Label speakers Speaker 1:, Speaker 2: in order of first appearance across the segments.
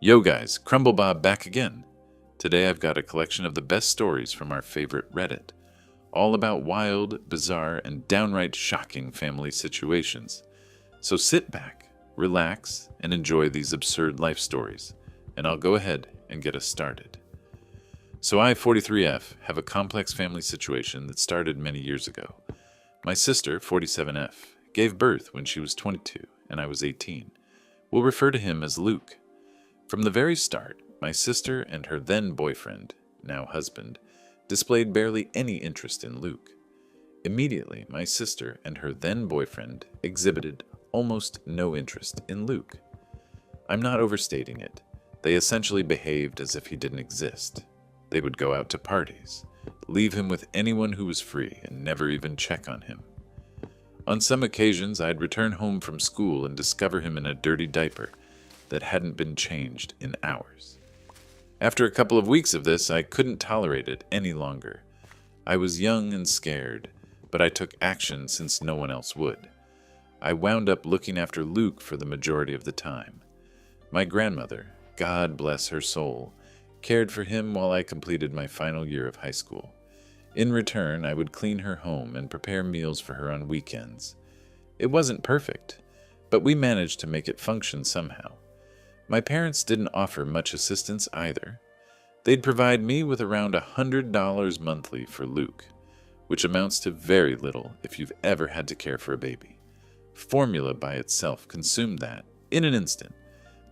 Speaker 1: Yo guys, CrumbleBob back again. Today I've got a collection of the best stories from our favorite Reddit, all about wild, bizarre, and downright shocking family situations. So sit back, relax, and enjoy these absurd life stories, and I'll go ahead and get us started. So I, 43F, have a complex family situation that started many years ago. My sister, 47F, gave birth when she was 22 and I was 18. We'll refer to him as Luke. From the very start, my sister and her then boyfriend, now husband, displayed barely any interest in Luke. Immediately, my sister and her then boyfriend exhibited almost no interest in Luke. I'm not overstating it. They essentially behaved as if he didn't exist. They would go out to parties, leave him with anyone who was free, and never even check on him. On some occasions, I'd return home from school and discover him in a dirty diaper that hadn't been changed in hours. After a couple of weeks of this, I couldn't tolerate it any longer. I was young and scared, but I took action since no one else would. I wound up looking after Luke for the majority of the time. My grandmother, God bless her soul, cared for him while I completed my final year of high school. In return, I would clean her home and prepare meals for her on weekends. It wasn't perfect, but we managed to make it function somehow. My parents didn't offer much assistance either. They'd provide me with around $100 monthly for Luke, which amounts to very little if you've ever had to care for a baby. Formula by itself consumed that in an instant.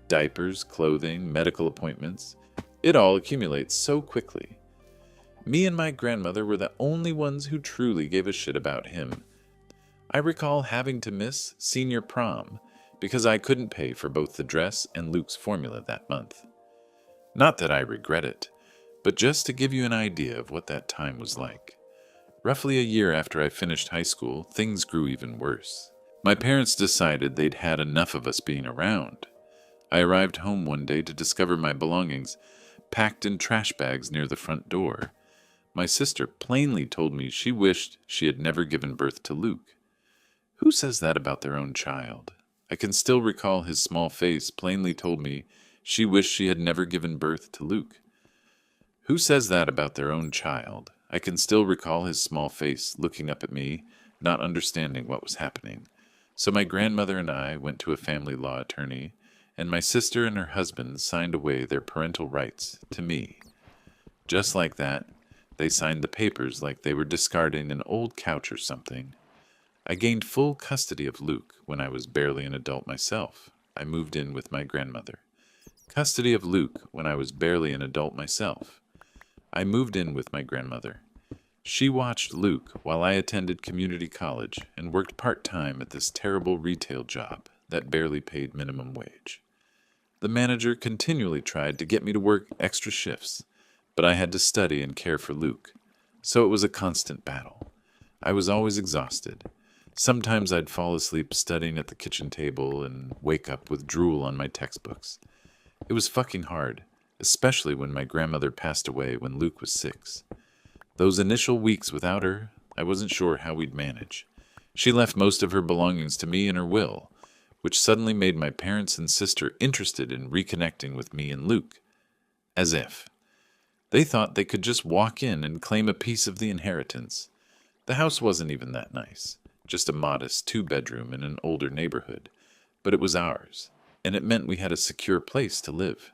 Speaker 1: Diapers, clothing, medical appointments, it all accumulates so quickly. Me and my grandmother were the only ones who truly gave a shit about him. I recall having to miss senior prom because I couldn't pay for both the dress and Luke's formula that month. Not that I regret it, but just to give you an idea of what that time was like. Roughly a year after I finished high school, things grew even worse. My parents decided they'd had enough of us being around. I arrived home one day to discover my belongings packed in trash bags near the front door. My sister plainly told me she wished she had never given birth to Luke. Who says that about their own child? I can still recall his small face plainly told me she wished she had never given birth to Luke. Who says that about their own child? I can still recall his small face looking up at me, not understanding what was happening. So my grandmother and I went to a family law attorney, and my sister and her husband signed away their parental rights to me. Just like that, they signed the papers like they were discarding an old couch or something. I gained full custody of Luke when I was barely an adult myself. I moved in with my grandmother. Custody of Luke when I was barely an adult myself. I moved in with my grandmother. She watched Luke while I attended community college and worked part-time at this terrible retail job that barely paid minimum wage. The manager continually tried to get me to work extra shifts, but I had to study and care for Luke, so it was a constant battle. I was always exhausted. Sometimes I'd fall asleep studying at the kitchen table and wake up with drool on my textbooks. It was fucking hard, especially when my grandmother passed away when Luke was 6. Those initial weeks without her, I wasn't sure how we'd manage. She left most of her belongings to me in her will, which suddenly made my parents and sister interested in reconnecting with me and Luke. As if. They thought they could just walk in and claim a piece of the inheritance. The house wasn't even that nice. Just a modest 2-bedroom in an older neighborhood, but it was ours, and it meant we had a secure place to live.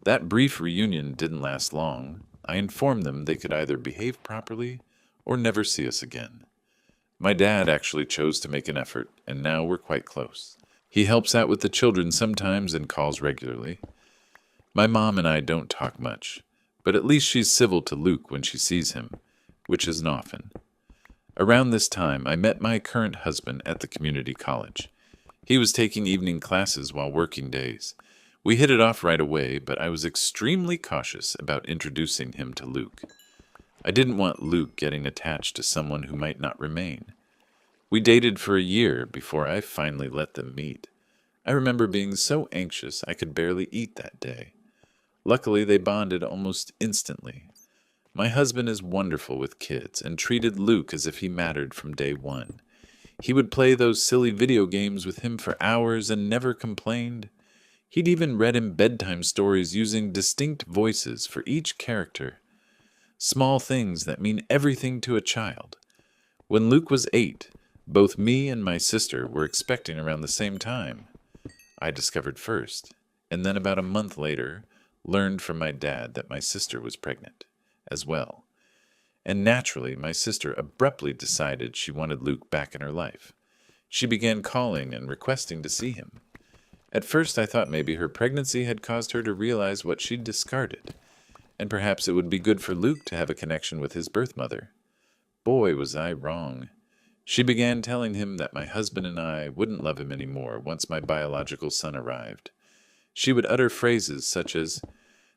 Speaker 1: That brief reunion didn't last long. I informed them they could either behave properly or never see us again. My dad actually chose to make an effort, and now we're quite close. He helps out with the children sometimes and calls regularly. My mom and I don't talk much, but at least she's civil to Luke when she sees him, which isn't often. Around this time, I met my current husband at the community college. He was taking evening classes while working days. We hit it off right away, but I was extremely cautious about introducing him to Luke. I didn't want Luke getting attached to someone who might not remain. We dated for a year before I finally let them meet. I remember being so anxious I could barely eat that day. Luckily, they bonded almost instantly. My husband is wonderful with kids and treated Luke as if he mattered from day one. He would play those silly video games with him for hours and never complained. He'd even read him bedtime stories using distinct voices for each character. Small things that mean everything to a child. When Luke was 8, both me and my sister were expecting around the same time. I discovered first, and then about a month later, learned from my dad that my sister was pregnant as well. And naturally, my sister abruptly decided she wanted Luke back in her life. She began calling and requesting to see him. At first, I thought maybe her pregnancy had caused her to realize what she'd discarded, and perhaps it would be good for Luke to have a connection with his birth mother. Boy, was I wrong. She began telling him that my husband and I wouldn't love him anymore once my biological son arrived. She would utter phrases such as,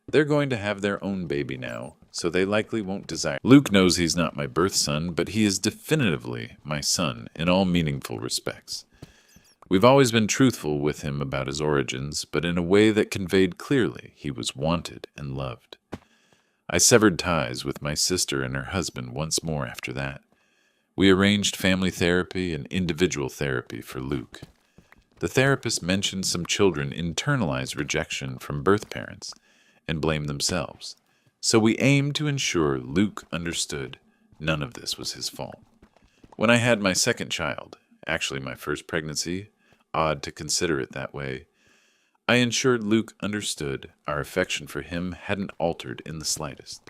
Speaker 1: "They're going to have their own baby now, so they likely won't desire." Luke knows he's not my birth son, but he is definitively my son in all meaningful respects. We've always been truthful with him about his origins, but in a way that conveyed clearly he was wanted and loved. I severed ties with my sister and her husband once more after that. We arranged family therapy and individual therapy for Luke. The therapist mentioned some children internalize rejection from birth parents and blame themselves, so we aimed to ensure Luke understood none of this was his fault. When I had my second child, actually my first pregnancy, odd to consider it that way, I ensured Luke understood our affection for him hadn't altered in the slightest.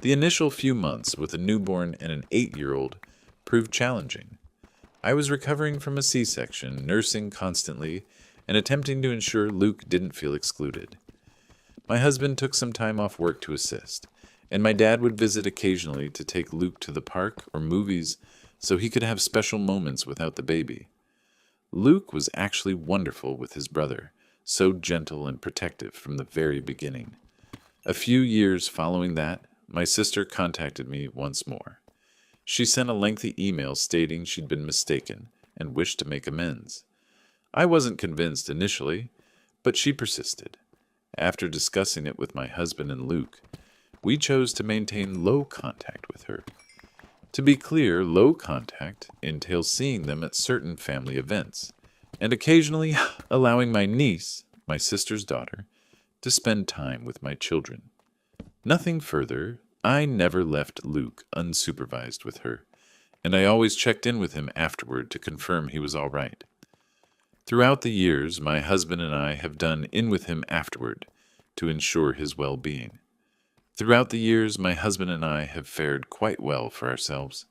Speaker 1: The initial few months with a newborn and an 8-year-old proved challenging. I was recovering from a C-section, nursing constantly, and attempting to ensure Luke didn't feel excluded. My husband took some time off work to assist, and my dad would visit occasionally to take Luke to the park or movies so he could have special moments without the baby. Luke was actually wonderful with his brother, so gentle and protective from the very beginning. A few years following that, my sister contacted me once more. She sent a lengthy email stating she'd been mistaken and wished to make amends. I wasn't convinced initially, but she persisted. After discussing it with my husband and Luke, we chose to maintain low contact with her. To be clear, low contact entails seeing them at certain family events, and occasionally allowing my niece, my sister's daughter, to spend time with my children. Nothing further. I never left Luke unsupervised with her, and I always checked in with him afterward to confirm he was all right. Throughout the years, my husband and I have done in with him afterward to ensure his well-being. Throughout the years, my husband and I have fared quite well for ourselves.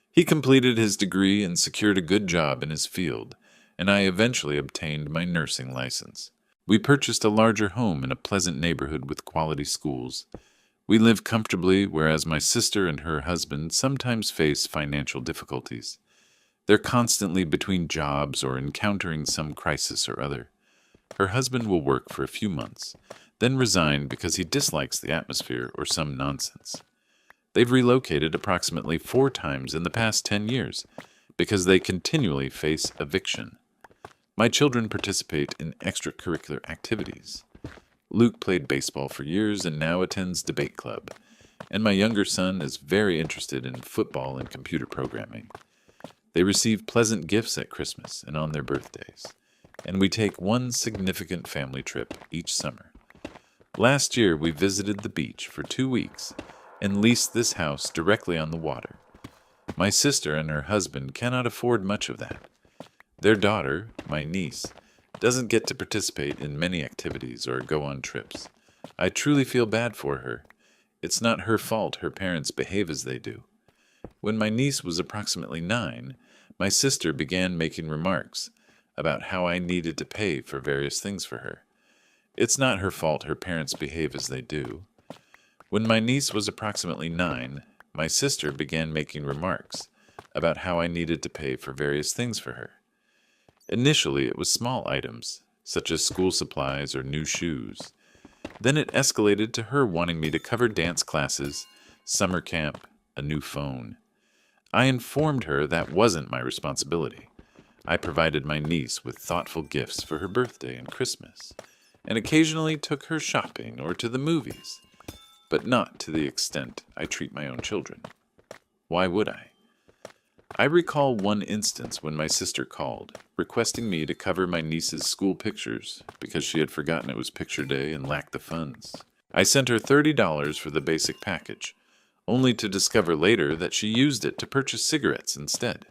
Speaker 1: He completed his degree and secured a good job in his field, and I eventually obtained my nursing license. We purchased a larger home in a pleasant neighborhood with quality schools. We live comfortably, whereas my sister and her husband sometimes face financial difficulties. They're constantly between jobs or encountering some crisis or other. Her husband will work for a few months, then resign because he dislikes the atmosphere or some nonsense. They've relocated approximately 4 times in the past 10 years because they continually face eviction. My children participate in extracurricular activities. Luke played baseball for years and now attends debate club, and my younger son is very interested in football and computer programming. They receive pleasant gifts at Christmas and on their birthdays, and we take one significant family trip each summer. Last year, we visited the beach for 2 weeks and leased this house directly on the water. My sister and her husband cannot afford much of that. Their daughter, my niece, doesn't get to participate in many activities or go on trips. I truly feel bad for her. It's not her fault her parents behave as they do. When my niece was approximately 9, my sister began making remarks about how I needed to pay for various things for her. It's not her fault her parents behave as they do. When my niece was approximately 9, my sister began making remarks about how I needed to pay for various things for her. Initially, it was small items, such as school supplies or new shoes. Then it escalated to her wanting me to cover dance classes, summer camp, a new phone. I informed her that wasn't my responsibility. I provided my niece with thoughtful gifts for her birthday and Christmas, and occasionally took her shopping or to the movies, but not to the extent I treat my own children. Why would I? I recall one instance when my sister called, requesting me to cover my niece's school pictures because she had forgotten it was picture day and lacked the funds. I sent her $30 for the basic package, only to discover later that she used it to purchase cigarettes instead.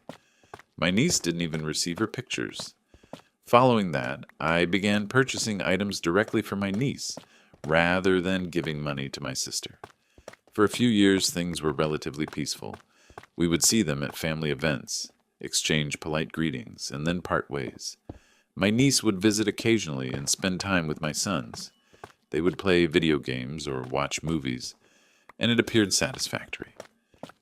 Speaker 1: My niece didn't even receive her pictures. Following that, I began purchasing items directly for my niece, rather than giving money to my sister. For a few years, things were relatively peaceful. We would see them at family events, exchange polite greetings, and then part ways. My niece would visit occasionally and spend time with my sons. They would play video games or watch movies, and it appeared satisfactory.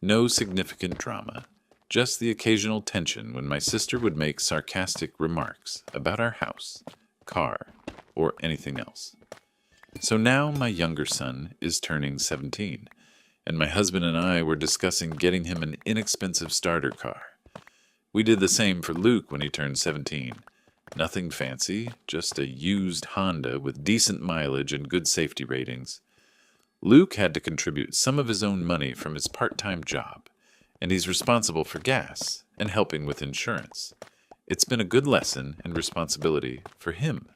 Speaker 1: No significant drama, just the occasional tension when my sister would make sarcastic remarks about our house, car, or anything else. So now my younger son is turning 17, and my husband and I were discussing getting him an inexpensive starter car. We did the same for Luke when he turned 17. Nothing fancy, just a used Honda with decent mileage and good safety ratings. Luke had to contribute some of his own money from his part-time job, and he's responsible for gas and helping with insurance. It's been a good lesson and responsibility for him.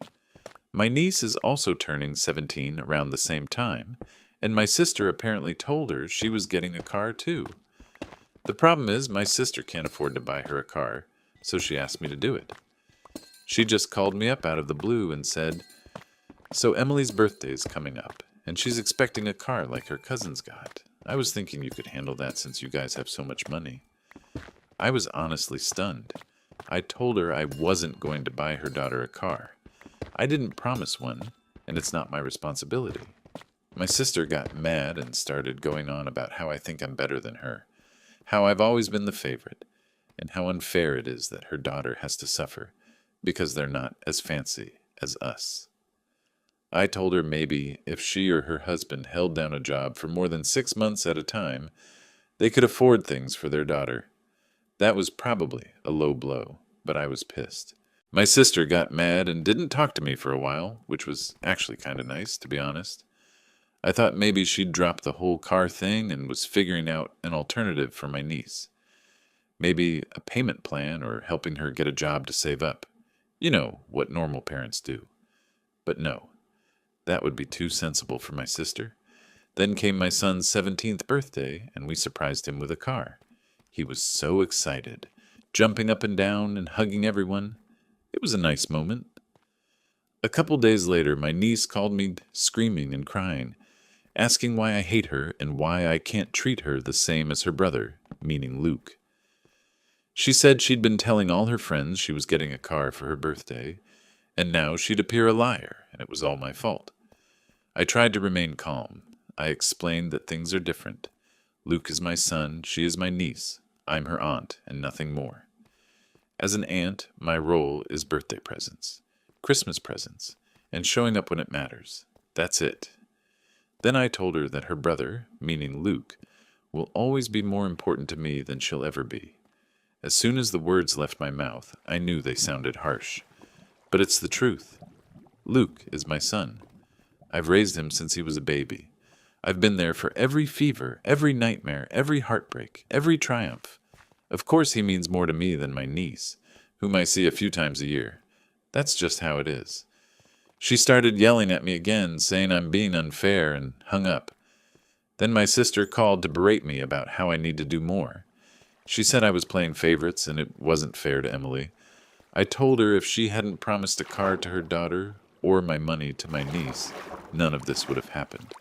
Speaker 1: My niece is also turning 17 around the same time, and my sister apparently told her she was getting a car too. The problem is my sister can't afford to buy her a car, so she asked me to do it. She just called me up out of the blue and said, "So Emily's birthday is coming up, and she's expecting a car like her cousin's got. I was thinking you could handle that since you guys have so much money." I was honestly stunned. I told her I wasn't going to buy her daughter a car. I didn't promise one, and it's not my responsibility. My sister got mad and started going on about how I think I'm better than her, how I've always been the favorite, and how unfair it is that her daughter has to suffer because they're not as fancy as us. I told her maybe if she or her husband held down a job for more than 6 months at a time, they could afford things for their daughter. That was probably a low blow, but I was pissed. My sister got mad and didn't talk to me for a while, which was actually kind of nice, to be honest. I thought maybe she'd dropped the whole car thing and was figuring out an alternative for my niece. Maybe a payment plan or helping her get a job to save up. You know what normal parents do. But no, that would be too sensible for my sister. Then came my son's 17th birthday, and we surprised him with a car. He was so excited, jumping up and down and hugging everyone. It was a nice moment. A couple days later, my niece called me screaming and crying, asking why I hate her and why I can't treat her the same as her brother, meaning Luke. She said she'd been telling all her friends she was getting a car for her birthday, and now she'd appear a liar, and it was all my fault. I tried to remain calm. I explained that things are different. Luke is my son, she is my niece. I'm her aunt, and nothing more. As an aunt, my role is birthday presents, Christmas presents, and showing up when it matters. That's it. Then I told her that her brother, meaning Luke, will always be more important to me than she'll ever be. As soon as the words left my mouth, I knew they sounded harsh. But it's the truth. Luke is my son. I've raised him since he was a baby. I've been there for every fever, every nightmare, every heartbreak, every triumph. Of course he means more to me than my niece, whom I see a few times a year. That's just how it is. She started yelling at me again, saying I'm being unfair, and hung up. Then my sister called to berate me about how I need to do more. She said I was playing favorites and it wasn't fair to Emily. I told her if she hadn't promised a car to her daughter or my money to my niece, none of this would have happened.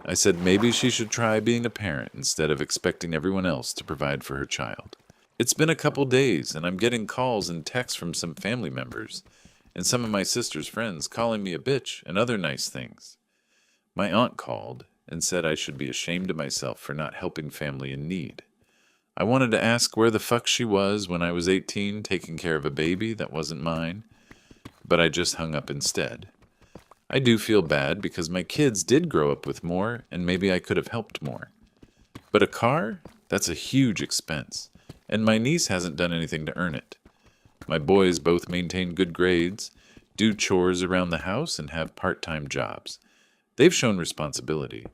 Speaker 1: I said maybe she should try being a parent instead of expecting everyone else to provide for her child. It's been a couple days and I'm getting calls and texts from some family members and some of my sister's friends calling me a bitch and other nice things. My aunt called and said I should be ashamed of myself for not helping family in need. I wanted to ask where the fuck she was when I was 18 taking care of a baby that wasn't mine, but I just hung up instead. I do feel bad because my kids did grow up with more and maybe I could have helped more. But a car? That's a huge expense, and my niece hasn't done anything to earn it. My boys both maintain good grades, do chores around the house, and have part-time jobs. They've shown responsibility.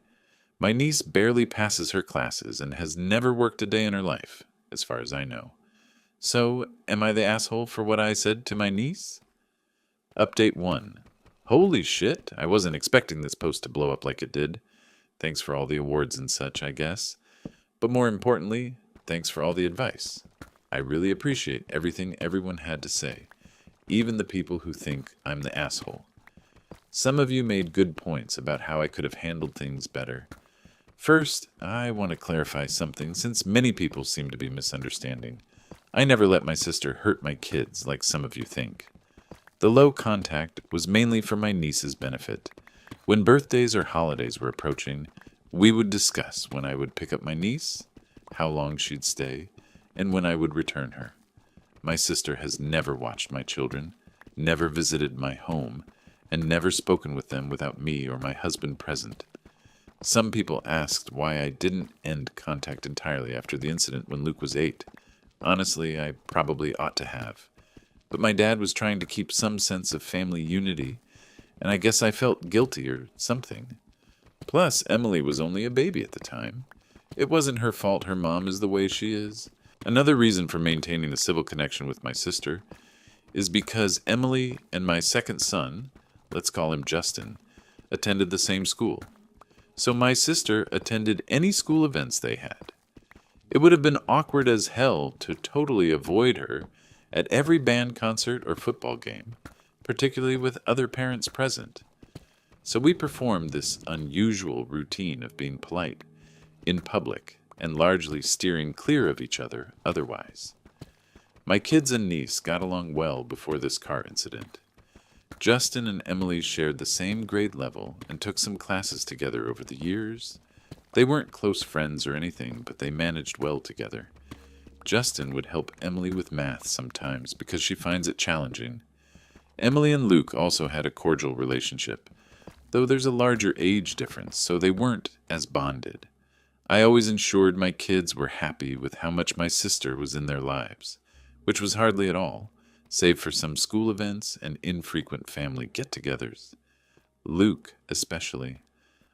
Speaker 1: My niece barely passes her classes and has never worked a day in her life, as far as I know. So, am I the asshole for what I said to my niece? Update 1. Holy shit, I wasn't expecting this post to blow up like it did. Thanks for all the awards and such, I guess. But more importantly, thanks for all the advice. I really appreciate everything everyone had to say, even the people who think I'm the asshole. Some of you made good points about how I could have handled things better. First, I want to clarify something since many people seem to be misunderstanding. I never let my sister hurt my kids like some of you think. The low contact was mainly for my niece's benefit. When birthdays or holidays were approaching, we would discuss when I would pick up my niece, how long she'd stay, and when I would return her. My sister has never watched my children, never visited my home, and never spoken with them without me or my husband present. Some people asked why I didn't end contact entirely after the incident when Luke was 8. Honestly, I probably ought to have. But my dad was trying to keep some sense of family unity, and I guess I felt guilty or something. Plus, Emily was only a baby at the time. It wasn't her fault her mom is the way she is. Another reason for maintaining a civil connection with my sister is because Emily and my second son, let's call him Justin, attended the same school. So my sister attended any school events they had. It would have been awkward as hell to totally avoid her at every band concert or football game, particularly with other parents present. So we performed this unusual routine of being polite in public and largely steering clear of each other otherwise. My kids and niece got along well before this car incident. Justin and Emily shared the same grade level and took some classes together over the years. They weren't close friends or anything, but they managed well together. Justin would help Emily with math sometimes because she finds it challenging. Emily and Luke also had a cordial relationship, though there's a larger age difference, so they weren't as bonded. I always ensured my kids were happy with how much my sister was in their lives, which was hardly at all, save for some school events and infrequent family get-togethers. Luke, especially.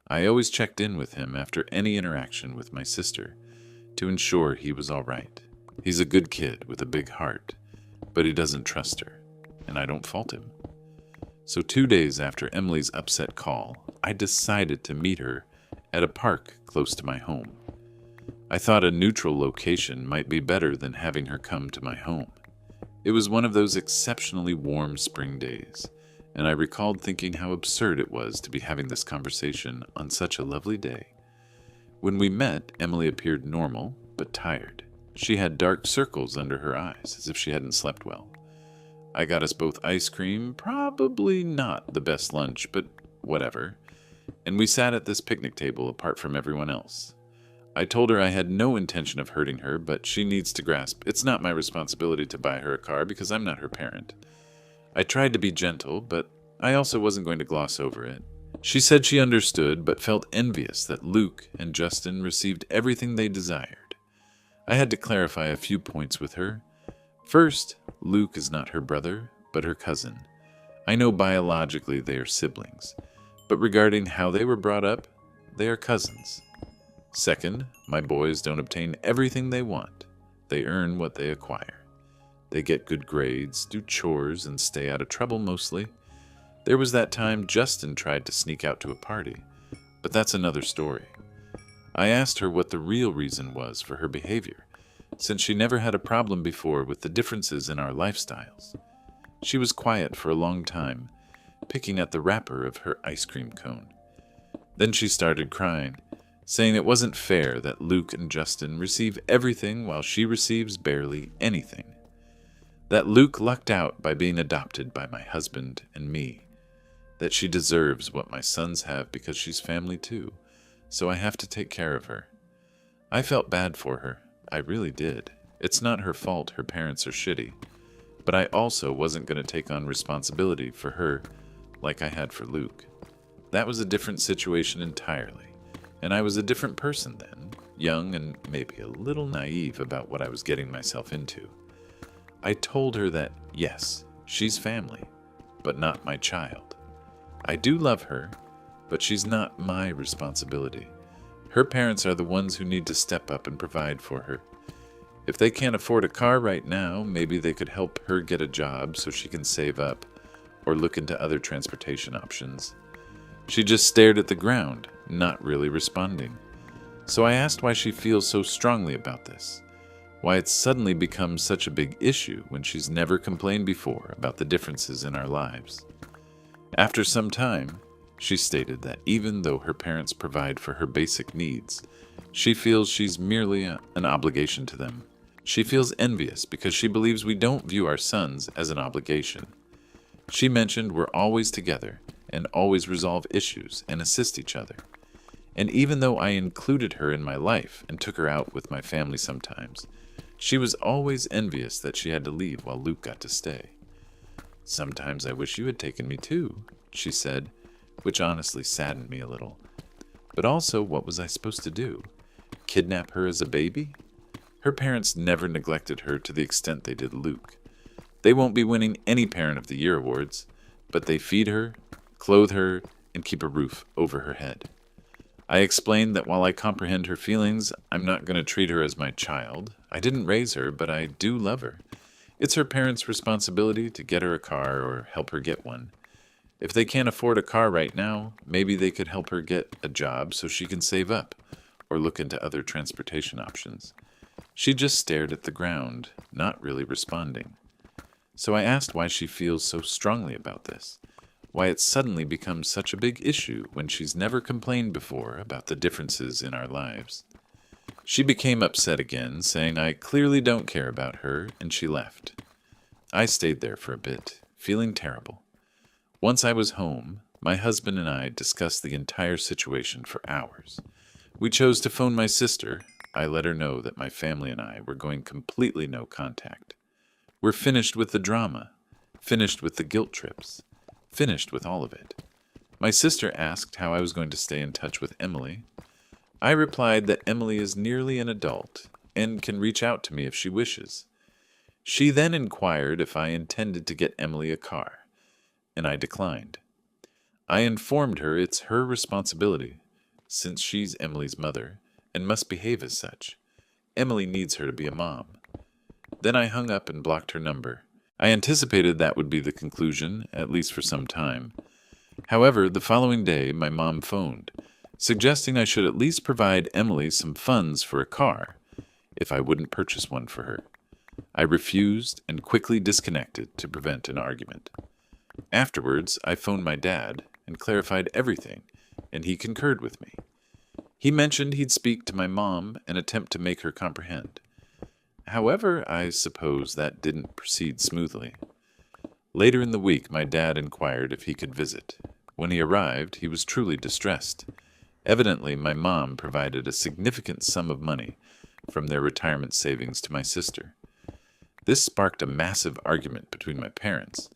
Speaker 1: I always checked in with him after any interaction with my sister to ensure he was all right. He's a good kid with a big heart, but he doesn't trust her, and I don't fault him. So 2 days after Emily's upset call, I decided to meet her at a park close to my home. I thought a neutral location might be better than having her come to my home. It was one of those exceptionally warm spring days, and I recalled thinking how absurd it was to be having this conversation on such a lovely day. When we met, Emily appeared normal, but tired. She had dark circles under her eyes, as if she hadn't slept well. I got us both ice cream, probably not the best lunch, but whatever, and we sat at this picnic table apart from everyone else. I told her I had no intention of hurting her, but she needs to grasp it's not my responsibility to buy her a car because I'm not her parent. I tried to be gentle, but I also wasn't going to gloss over it. She said she understood, but felt envious that Luke and Justin received everything they desired. I had to clarify a few points with her. First, Luke is not her brother, but her cousin. I know biologically they are siblings, but regarding how they were brought up, they are cousins. Second, my boys don't obtain everything they want. They earn what they acquire. They get good grades, do chores, and stay out of trouble mostly. There was that time Justin tried to sneak out to a party, but that's another story. I asked her what the real reason was for her behavior, since she never had a problem before with the differences in our lifestyles. She was quiet for a long time, picking at the wrapper of her ice cream cone. Then she started crying, saying it wasn't fair that Luke and Justin receive everything while she receives barely anything. That Luke lucked out by being adopted by my husband and me. That she deserves what my sons have because she's family too, so I have to take care of her. I felt bad for her. I really did. It's not her fault her parents are shitty. But I also wasn't going to take on responsibility for her like I had for Luke. That was a different situation entirely. And I was a different person then, young and maybe a little naive about what I was getting myself into. I told her that, yes, she's family, but not my child. I do love her, but she's not my responsibility. Her parents are the ones who need to step up and provide for her. If they can't afford a car right now, maybe they could help her get a job so she can save up or look into other transportation options. She just stared at the ground, not really responding. So I asked why she feels so strongly about this, why it's suddenly become such a big issue when she's never complained before about the differences in our lives. After some time, she stated that even though her parents provide for her basic needs, she feels she's merely an obligation to them. She feels envious because she believes we don't view our sons as an obligation. She mentioned we're always together and always resolve issues and assist each other. And even though I included her in my life and took her out with my family sometimes, she was always envious that she had to leave while Luke got to stay. "Sometimes I wish you had taken me too," she said, which honestly saddened me a little. But also, what was I supposed to do? Kidnap her as a baby? Her parents never neglected her to the extent they did Luke. They won't be winning any Parent of the Year awards, but they feed her, clothe her, and keep a roof over her head. I explained that while I comprehend her feelings, I'm not going to treat her as my child. I didn't raise her, but I do love her. It's her parents' responsibility to get her a car or help her get one. If they can't afford a car right now, maybe they could help her get a job so she can save up or look into other transportation options. She just stared at the ground, not really responding. So I asked why she feels so strongly about this, why it's suddenly become such a big issue when she's never complained before about the differences in our lives. She became upset again, saying I clearly don't care about her, and she left. I stayed there for a bit, feeling terrible. Once I was home, my husband and I discussed the entire situation for hours. We chose to phone my sister. I let her know that my family and I were going completely no contact. We're finished with the drama, finished with the guilt trips, finished with all of it. My sister asked how I was going to stay in touch with Emily. I replied that Emily is nearly an adult and can reach out to me if she wishes. She then inquired if I intended to get Emily a car, and I declined. I informed her it's her responsibility, since she's Emily's mother and must behave as such. Emily needs her to be a mom. Then I hung up and blocked her number. I anticipated that would be the conclusion, at least for some time. However, the following day, my mom phoned, suggesting I should at least provide Emily some funds for a car, if I wouldn't purchase one for her. I refused and quickly disconnected to prevent an argument. Afterwards, I phoned my dad and clarified everything, and he concurred with me. He mentioned he'd speak to my mom and attempt to make her comprehend. However, I suppose that didn't proceed smoothly. Later in the week, my dad inquired if he could visit. When he arrived, he was truly distressed. Evidently, my mom provided a significant sum of money from their retirement savings to my sister. This sparked a massive argument between my parents,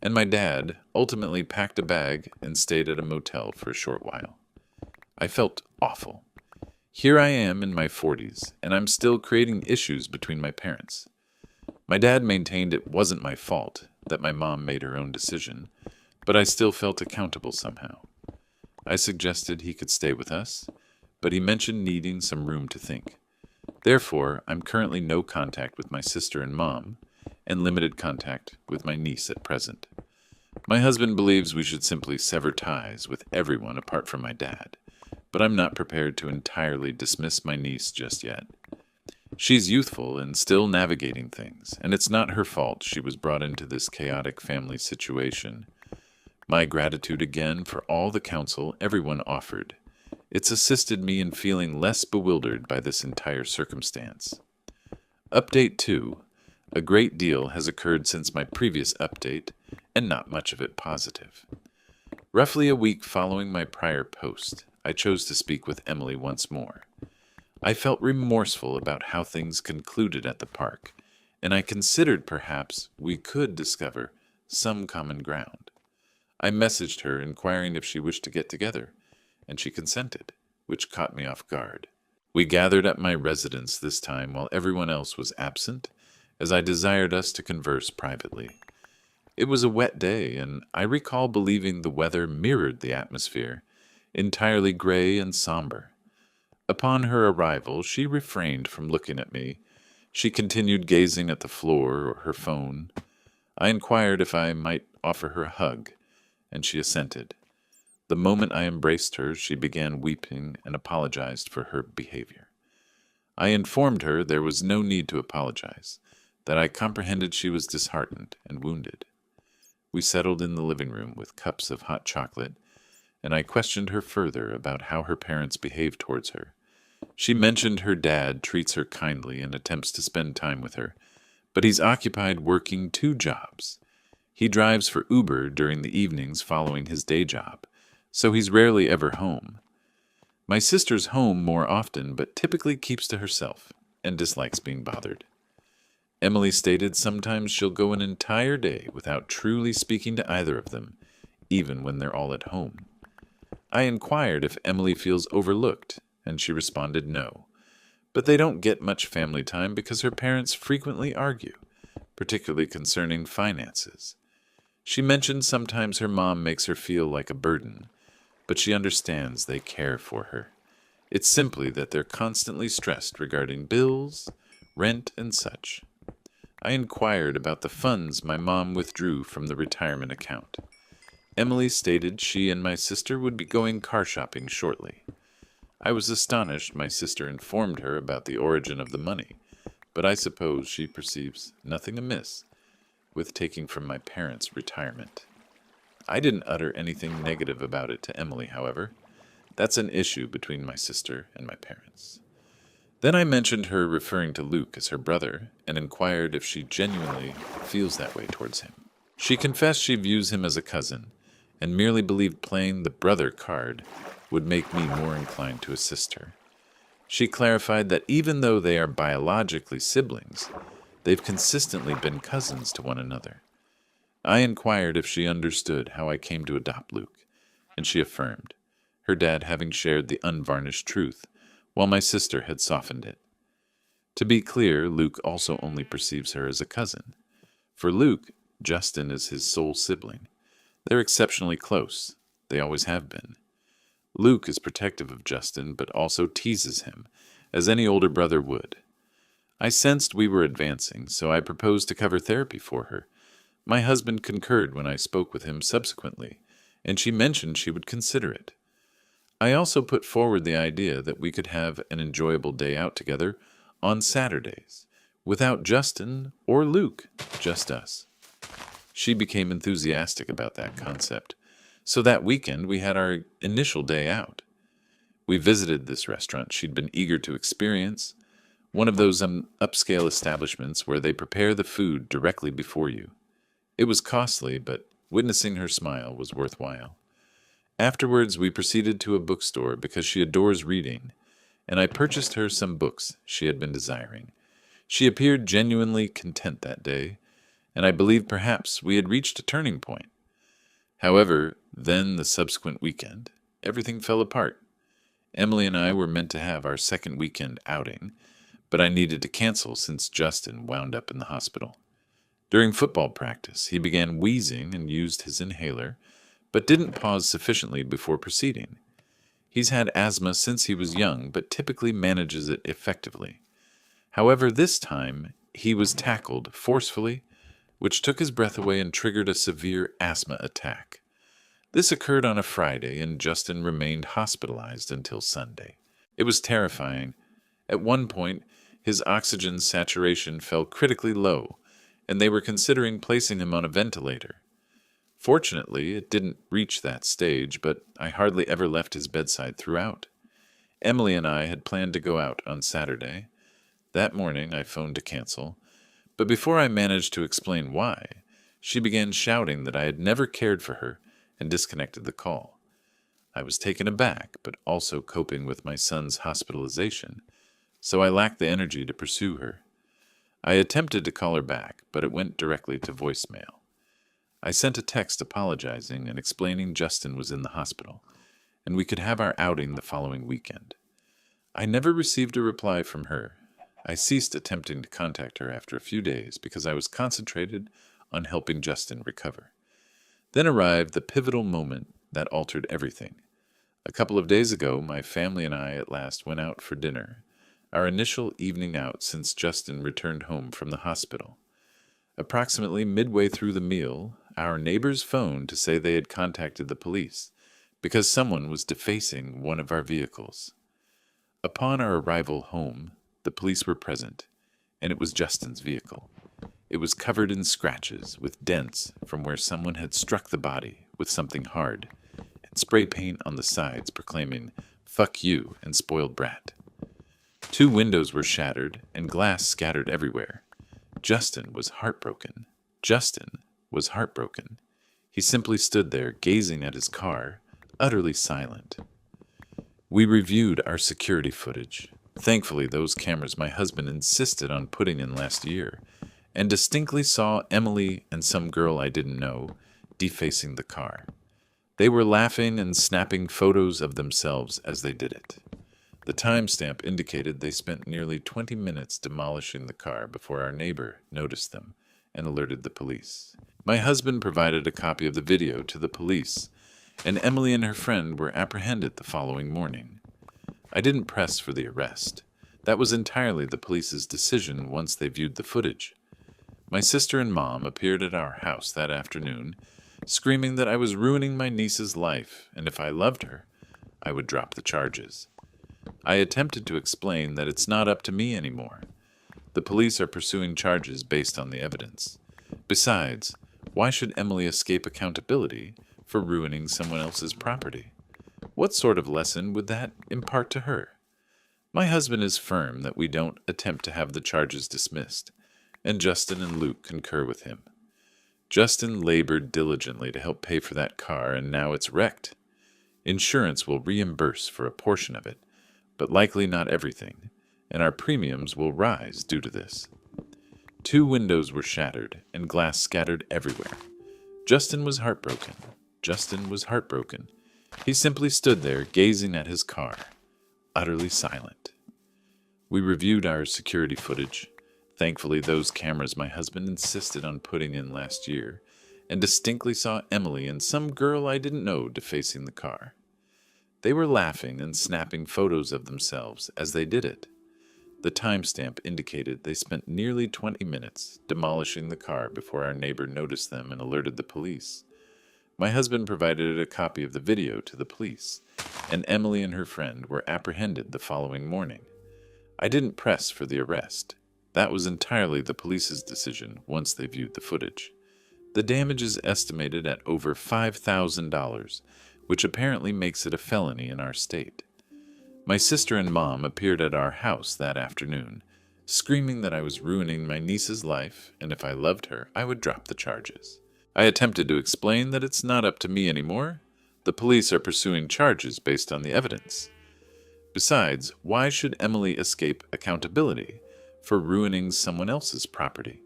Speaker 1: and my dad ultimately packed a bag and stayed at a motel for a short while. I felt awful. Here I am in my 40s, and I'm still creating issues between my parents. My dad maintained it wasn't my fault, that my mom made her own decision, but I still felt accountable somehow. I suggested he could stay with us, but he mentioned needing some room to think. Therefore, I'm currently no contact with my sister and mom, and limited contact with my niece at present. My husband believes we should simply sever ties with everyone apart from my dad, but I'm not prepared to entirely dismiss my niece just yet. She's youthful and still navigating things, and it's not her fault she was brought into this chaotic family situation. My gratitude again for all the counsel everyone offered. It's assisted me in feeling less bewildered by this entire circumstance. Update 2. A great deal has occurred since my previous update, and not much of it positive. Roughly a week following my prior post, I chose to speak with Emily once more. I felt remorseful about how things concluded at the park, and I considered perhaps we could discover some common ground. I messaged her inquiring if she wished to get together, and she consented, which caught me off guard. We gathered at my residence this time while everyone else was absent, as I desired us to converse privately. It was a wet day, and I recall believing the weather mirrored the atmosphere, entirely gray and somber. Upon her arrival, she refrained from looking at me, She continued gazing at the floor or her phone. I inquired if I might offer her a hug, and she assented. The moment I embraced her, she began weeping and apologized for her behavior. I informed her there was no need to apologize, that I comprehended she was disheartened and wounded. We settled in the living room with cups of hot chocolate, and I questioned her further about how her parents behave towards her. She mentioned her dad treats her kindly and attempts to spend time with her, but he's occupied working 2 jobs. He drives for Uber during the evenings following his day job, so he's rarely ever home. My sister's home more often, but typically keeps to herself and dislikes being bothered. Emily stated sometimes she'll go an entire day without truly speaking to either of them, even when they're all at home. I inquired if Emily feels overlooked, and she responded no. But they don't get much family time because her parents frequently argue, particularly concerning finances. She mentioned sometimes her mom makes her feel like a burden, but she understands they care for her. It's simply that they're constantly stressed regarding bills, rent, and such. I inquired about the funds my mom withdrew from the retirement account. Emily stated she and my sister would be going car shopping shortly. I was astonished my sister informed her about the origin of the money, but I suppose she perceives nothing amiss with taking from my parents' retirement. I didn't utter anything negative about it to Emily, however. That's an issue between my sister and my parents. Then I mentioned her referring to Luke as her brother and inquired if she genuinely feels that way towards him. She confessed she views him as a cousin and merely believed playing the brother card would make me more inclined to assist her. She clarified that even though they are biologically siblings, they've consistently been cousins to one another. I inquired if she understood how I came to adopt Luke, and she affirmed, her dad having shared the unvarnished truth, while my sister had softened it. To be clear, Luke also only perceives her as a cousin. For Luke, Justin is his sole sibling. They're exceptionally close. They always have been. Luke is protective of Justin, but also teases him, as any older brother would. I sensed we were advancing, so I proposed to cover therapy for her. My husband concurred when I spoke with him subsequently, and she mentioned she would consider it. I also put forward the idea that we could have an enjoyable day out together on Saturdays, without Justin or Luke, just us. She became enthusiastic about that concept, so that weekend we had our initial day out. We visited this restaurant she'd been eager to experience, one of those upscale establishments where they prepare the food directly before you. It was costly, but witnessing her smile was worthwhile. Afterwards, we proceeded to a bookstore because she adores reading, and I purchased her some books she had been desiring. She appeared genuinely content that day, and I believed perhaps we had reached a turning point. However, then the subsequent weekend, everything fell apart. Emily and I were meant to have our second weekend outing, but I needed to cancel since Justin wound up in the hospital. During football practice, he began wheezing and used his inhaler, but didn't pause sufficiently before proceeding. He's had asthma since he was young, but typically manages it effectively. However, this time, he was tackled forcefully, which took his breath away and triggered a severe asthma attack. This occurred on a Friday, and Justin remained hospitalized until Sunday. It was terrifying. At one point, his oxygen saturation fell critically low, and they were considering placing him on a ventilator. Fortunately, it didn't reach that stage, but I hardly ever left his bedside throughout. Emily and I had planned to go out on Saturday. That morning, I phoned to cancel, but before I managed to explain why, she began shouting that I had never cared for her and disconnected the call. I was taken aback, but also coping with my son's hospitalization, so I lacked the energy to pursue her. I attempted to call her back, but it went directly to voicemail. I sent a text apologizing and explaining Justin was in the hospital, and we could have our outing the following weekend. I never received a reply from her. I ceased attempting to contact her after a few days because I was concentrated on helping Justin recover. Then arrived the pivotal moment that altered everything. A couple of days ago, my family and I at last went out for dinner. our initial evening out since Justin returned home from the hospital. Approximately midway through the meal, our neighbors phoned to say they had contacted the police because someone was defacing one of our vehicles. Upon our arrival home, the police were present, and it was Justin's vehicle. It was covered in scratches with dents from where someone had struck the body with something hard, and spray paint on the sides proclaiming, "Fuck you" and "Spoiled brat." 2 windows were shattered and glass scattered everywhere. Justin was heartbroken. He simply stood there gazing at his car, utterly silent. We reviewed our security footage. Thankfully, those cameras my husband insisted on putting in last year, and distinctly saw Emily and some girl I didn't know defacing the car. They were laughing and snapping photos of themselves as they did it. The timestamp indicated they spent nearly 20 minutes demolishing the car before our neighbor noticed them and alerted the police. My husband provided a copy of the video to the police, and Emily and her friend were apprehended the following morning. I didn't press for the arrest. That was entirely the police's decision once they viewed the footage. My sister and mom appeared at our house that afternoon, screaming that I was ruining my niece's life, and if I loved her, I would drop the charges. I attempted to explain that it's not up to me anymore. The police are pursuing charges based on the evidence. Besides, why should Emily escape accountability for ruining someone else's property? What sort of lesson would that impart to her? My husband is firm that we don't attempt to have the charges dismissed, and Justin and Luke concur with him. Justin labored diligently to help pay for that car, and now it's wrecked. Insurance will reimburse for a portion of it, but likely not everything, and our premiums will rise due to this. 2 windows were shattered and glass scattered everywhere. Justin was heartbroken. He simply stood there gazing at his car, utterly silent. We reviewed our security footage. Thankfully, those cameras my husband insisted on putting in last year, and distinctly saw Emily and some girl I didn't know defacing the car. They were laughing and snapping photos of themselves as they did it. The timestamp indicated they spent nearly 20 minutes demolishing the car before our neighbor noticed them and alerted the police. My husband provided a copy of the video to the police, and Emily and her friend were apprehended the following morning. I didn't press for the arrest. That was entirely the police's decision once they viewed the footage. The damage is estimated at over $5,000, which apparently makes it a felony in our state. My sister and mom appeared at our house that afternoon, screaming that I was ruining my niece's life, and if I loved her, I would drop the charges. I attempted to explain that it's not up to me anymore. The police are pursuing charges based on the evidence. Besides, why should Emily escape accountability for ruining someone else's property?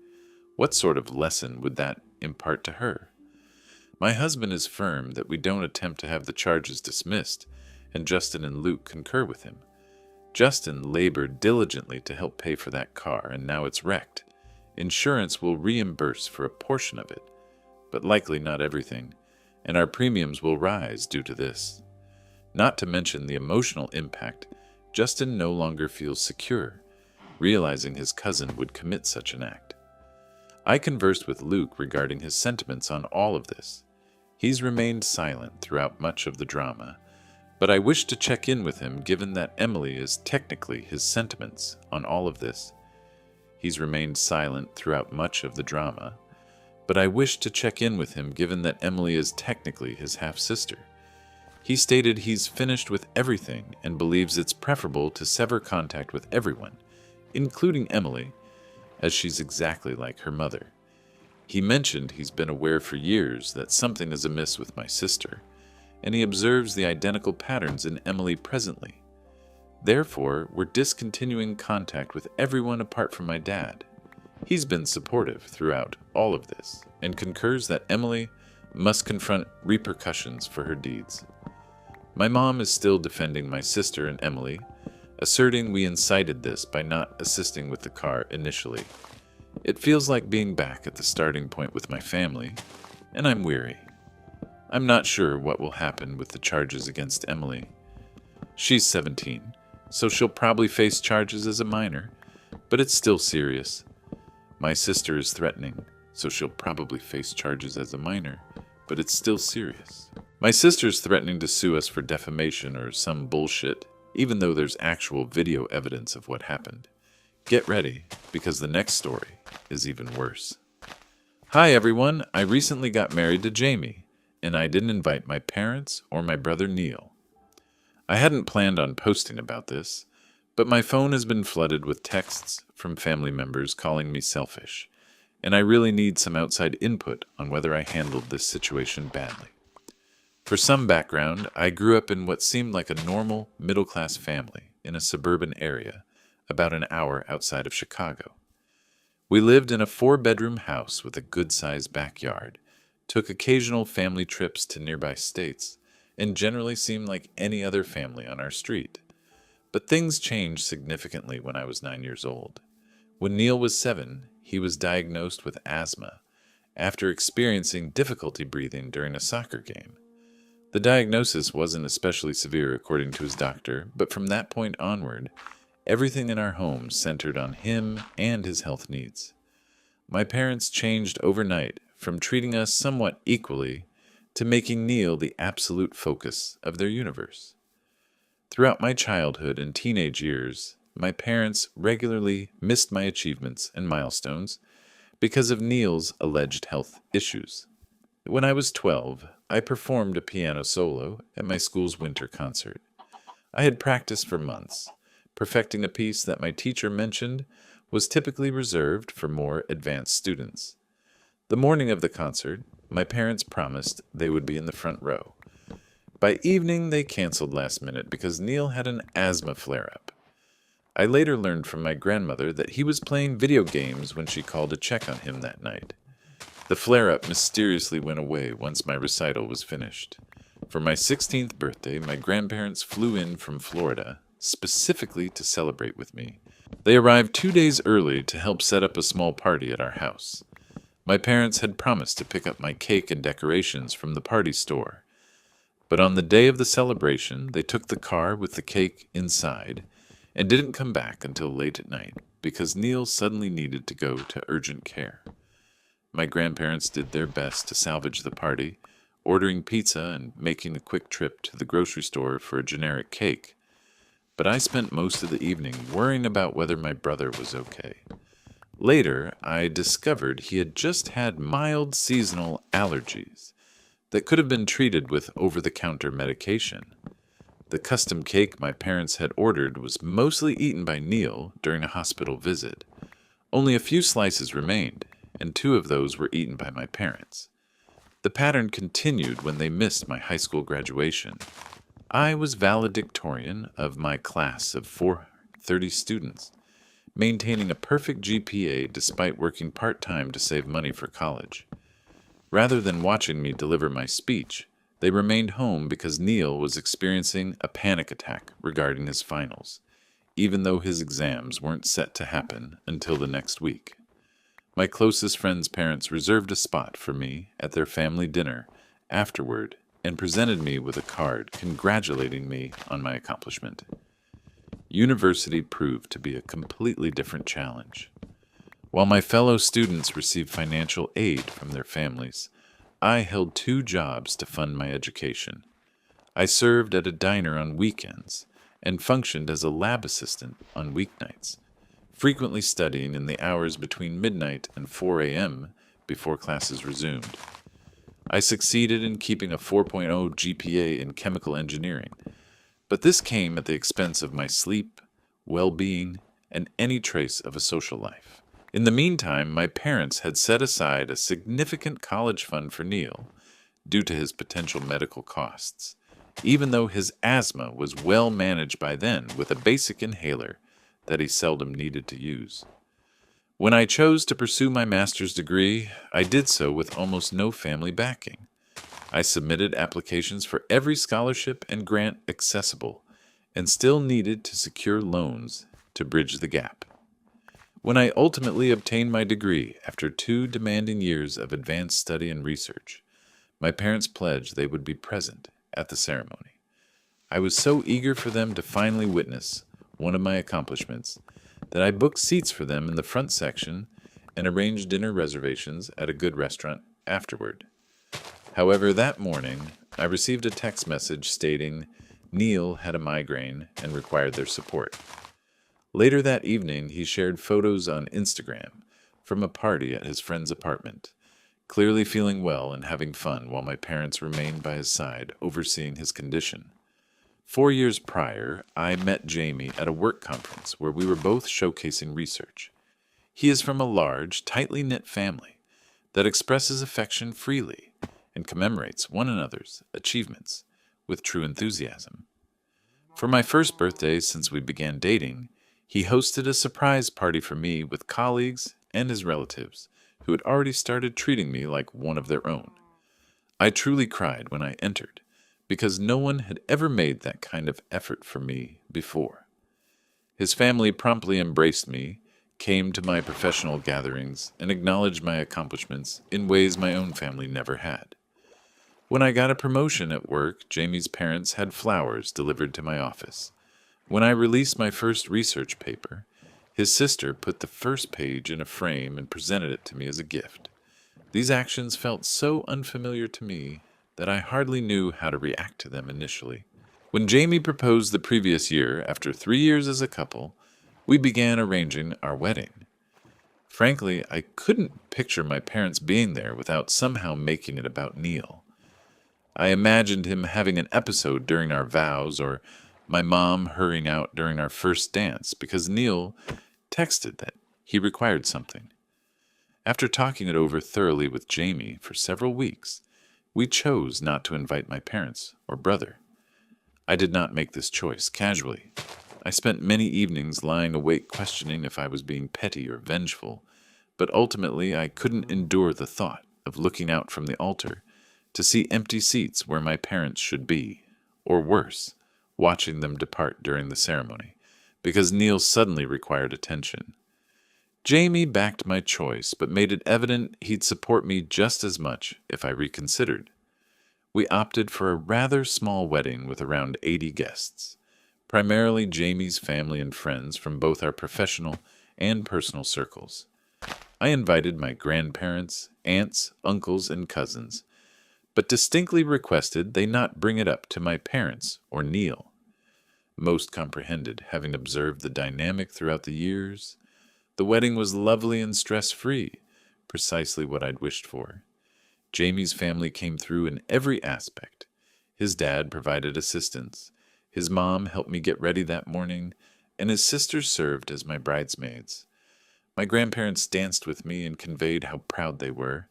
Speaker 1: What sort of lesson would that impart to her? My husband is firm that we don't attempt to have the charges dismissed, and Justin and Luke concur with him. Justin labored diligently to help pay for that car, and now it's wrecked. Insurance will reimburse for a portion of it, but likely not everything, and our premiums will rise due to this. Not to mention the emotional impact, Justin no longer feels secure, realizing his cousin would commit such an act. I conversed with Luke regarding his sentiments on all of this. He's remained silent throughout much of the drama, but I wish to check in with him given that Emily is technically his sentiments on all of this. He's remained silent throughout much of the drama, but I wish to check in with him given that Emily is technically his half-sister. He stated he's finished with everything and believes it's preferable to sever contact with everyone, including Emily, as she's exactly like her mother. He mentioned he's been aware for years that something is amiss with my sister, and he observes the identical patterns in Emily presently. Therefore, we're discontinuing contact with everyone apart from my dad. He's been supportive throughout all of this, and concurs that Emily must confront repercussions for her deeds. My mom is still defending my sister and Emily, asserting we incited this by not assisting with the car initially. It feels like being back at the starting point with my family, and I'm weary. I'm not sure what will happen with the charges against Emily. She's 17, so she'll probably face charges as a minor, but it's still serious. My sister is threatening, so she'll probably face charges as a minor, but it's still serious. My sister's threatening to sue us for defamation or some bullshit, even though there's actual video evidence of what happened. Get ready, because the next story is even worse. Hi everyone, I recently got married to Jamie, and I didn't invite my parents or my brother Neil. I hadn't planned on posting about this, but my phone has been flooded with texts from family members calling me selfish, and I really need some outside input on whether I handled this situation badly. For some background, I grew up in what seemed like a normal, middle-class family in a suburban area, about an hour outside of Chicago. We lived in a 4-bedroom house with a good-sized backyard, took occasional family trips to nearby states, and generally seemed like any other family on our street. But things changed significantly when I was 9 years old. When Neil was 7, he was diagnosed with asthma after experiencing difficulty breathing during a soccer game. The diagnosis wasn't especially severe according to his doctor, but from that point onward, everything in our home centered on him and his health needs. My parents changed overnight from treating us somewhat equally to making Neil the absolute focus of their universe. Throughout my childhood and teenage years, my parents regularly missed my achievements and milestones because of Neil's alleged health issues. When I was 12, I performed a piano solo at my school's winter concert. I had practiced for months, perfecting a piece that my teacher mentioned was typically reserved for more advanced students. The morning of the concert, my parents promised they would be in the front row. By evening, they canceled last minute because Neil had an asthma flare-up. I later learned from my grandmother that he was playing video games when she called to check on him that night. The flare-up mysteriously went away once my recital was finished. For my 16th birthday, my grandparents flew in from Florida, specifically to celebrate with me. They arrived 2 days early to help set up a small party at our house. My parents had promised to pick up my cake and decorations from the party store. But on the day of the celebration, they took the car with the cake inside and didn't come back until late at night because Neil suddenly needed to go to urgent care. My grandparents did their best to salvage the party, ordering pizza and making a quick trip to the grocery store for a generic cake. But I spent most of the evening worrying about whether my brother was okay. Later, I discovered he had just had mild seasonal allergies that could have been treated with over-the-counter medication. The custom cake my parents had ordered was mostly eaten by Neil during a hospital visit. Only a few slices remained, and 2 of those were eaten by my parents. The pattern continued when they missed my high school graduation. I was valedictorian of my class of 430 students, maintaining a perfect GPA despite working part-time to save money for college. Rather than watching me deliver my speech, they remained home because Neil was experiencing a panic attack regarding his finals, even though his exams weren't set to happen until the next week. My closest friends' parents reserved a spot for me at their family dinner afterward and presented me with a card congratulating me on my accomplishment. University proved to be a completely different challenge. While my fellow students received financial aid from their families, I held 2 jobs to fund my education. I served at a diner on weekends and functioned as a lab assistant on weeknights, frequently studying in the hours between midnight and 4 a.m. before classes resumed. I succeeded in keeping a 4.0 GPA in chemical engineering, but this came at the expense of my sleep, well-being, and any trace of a social life. In the meantime, my parents had set aside a significant college fund for Neil due to his potential medical costs, even though his asthma was well managed by then with a basic inhaler that he seldom needed to use. When I chose to pursue my master's degree, I did so with almost no family backing. I submitted applications for every scholarship and grant accessible, and still needed to secure loans to bridge the gap. When I ultimately obtained my degree after 2 demanding years of advanced study and research, my parents pledged they would be present at the ceremony. I was so eager for them to finally witness one of my accomplishments, that I booked seats for them in the front section and arranged dinner reservations at a good restaurant afterward. However, that morning, I received a text message stating Neil had a migraine and required their support. Later that evening, he shared photos on Instagram from a party at his friend's apartment, clearly feeling well and having fun while my parents remained by his side, overseeing his condition. 4 years prior, I met Jamie at a work conference where we were both showcasing research. He is from a large, tightly knit family that expresses affection freely and commemorates one another's achievements with true enthusiasm. For my first birthday since we began dating, he hosted a surprise party for me with colleagues and his relatives who had already started treating me like one of their own. I truly cried when I entered, because no one had ever made that kind of effort for me before. His family promptly embraced me, came to my professional gatherings, and acknowledged my accomplishments in ways my own family never had. When I got a promotion at work, Jamie's parents had flowers delivered to my office. When I released my first research paper, his sister put the first page in a frame and presented it to me as a gift. These actions felt so unfamiliar to me that I hardly knew how to react to them initially. When Jamie proposed the previous year, after 3 years as a couple, we began arranging our wedding. Frankly, I couldn't picture my parents being there without somehow making it about Neil. I imagined him having an episode during our vows, or my mom hurrying out during our first dance because Neil texted that he required something. After talking it over thoroughly with Jamie for several weeks, we chose not to invite my parents or brother. I did not make this choice casually. I spent many evenings lying awake questioning if I was being petty or vengeful, but ultimately I couldn't endure the thought of looking out from the altar to see empty seats where my parents should be, or worse, watching them depart during the ceremony, because Neil suddenly required attention. Jamie backed my choice, but made it evident he'd support me just as much if I reconsidered. We opted for a rather small wedding with around 80 guests, primarily Jamie's family and friends from both our professional and personal circles. I invited my grandparents, aunts, uncles, and cousins, but distinctly requested they not bring it up to my parents or Neil. Most comprehended, having observed the dynamic throughout the years. The wedding was lovely and stress-free, precisely what I'd wished for. Jamie's family came through in every aspect. His dad provided assistance. His mom helped me get ready that morning, and his sisters served as my bridesmaids. My grandparents danced with me and conveyed how proud they were.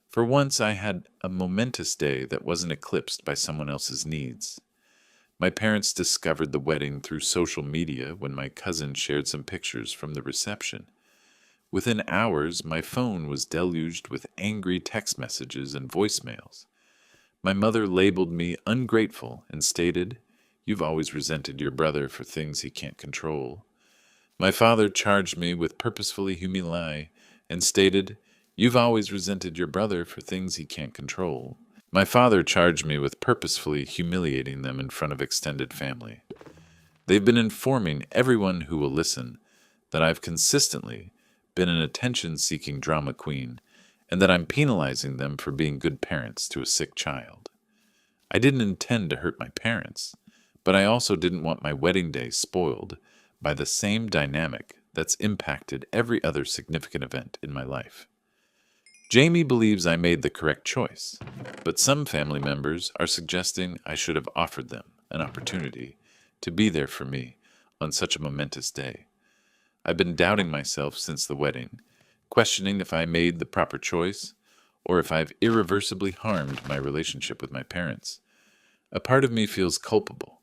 Speaker 1: For once, I had a momentous day that wasn't eclipsed by someone else's needs. My parents discovered the wedding through social media when my cousin shared some pictures from the reception. Within hours, my phone was deluged with angry text messages and voicemails. My mother labeled me ungrateful and stated, "You've always resented your brother for things he can't control." My father charged me with purposefully humiliating and stated, "You've always resented your brother for things he can't control." My father charged me with purposefully humiliating them in front of extended family. They've been informing everyone who will listen that I've consistently been an attention-seeking drama queen and that I'm penalizing them for being good parents to a sick child. I didn't intend to hurt my parents, but I also didn't want my wedding day spoiled by the same dynamic that's impacted every other significant event in my life. Jamie believes I made the correct choice, but some family members are suggesting I should have offered them an opportunity to be there for me on such a momentous day. I've been doubting myself since the wedding, questioning if I made the proper choice or if I've irreversibly harmed my relationship with my parents. A part of me feels culpable,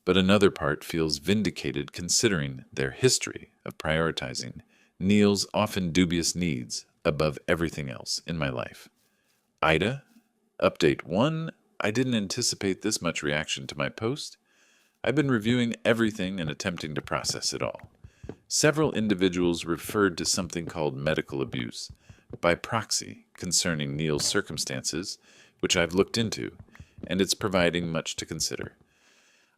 Speaker 1: but another part feels vindicated considering their history of prioritizing Neil's often dubious needs above everything else in my life. Ida, Update 1. I didn't anticipate this much reaction to my post. I've been reviewing everything and attempting to process it all. Several individuals referred to something called medical abuse by proxy concerning Neil's circumstances, which I've looked into, and it's providing much to consider.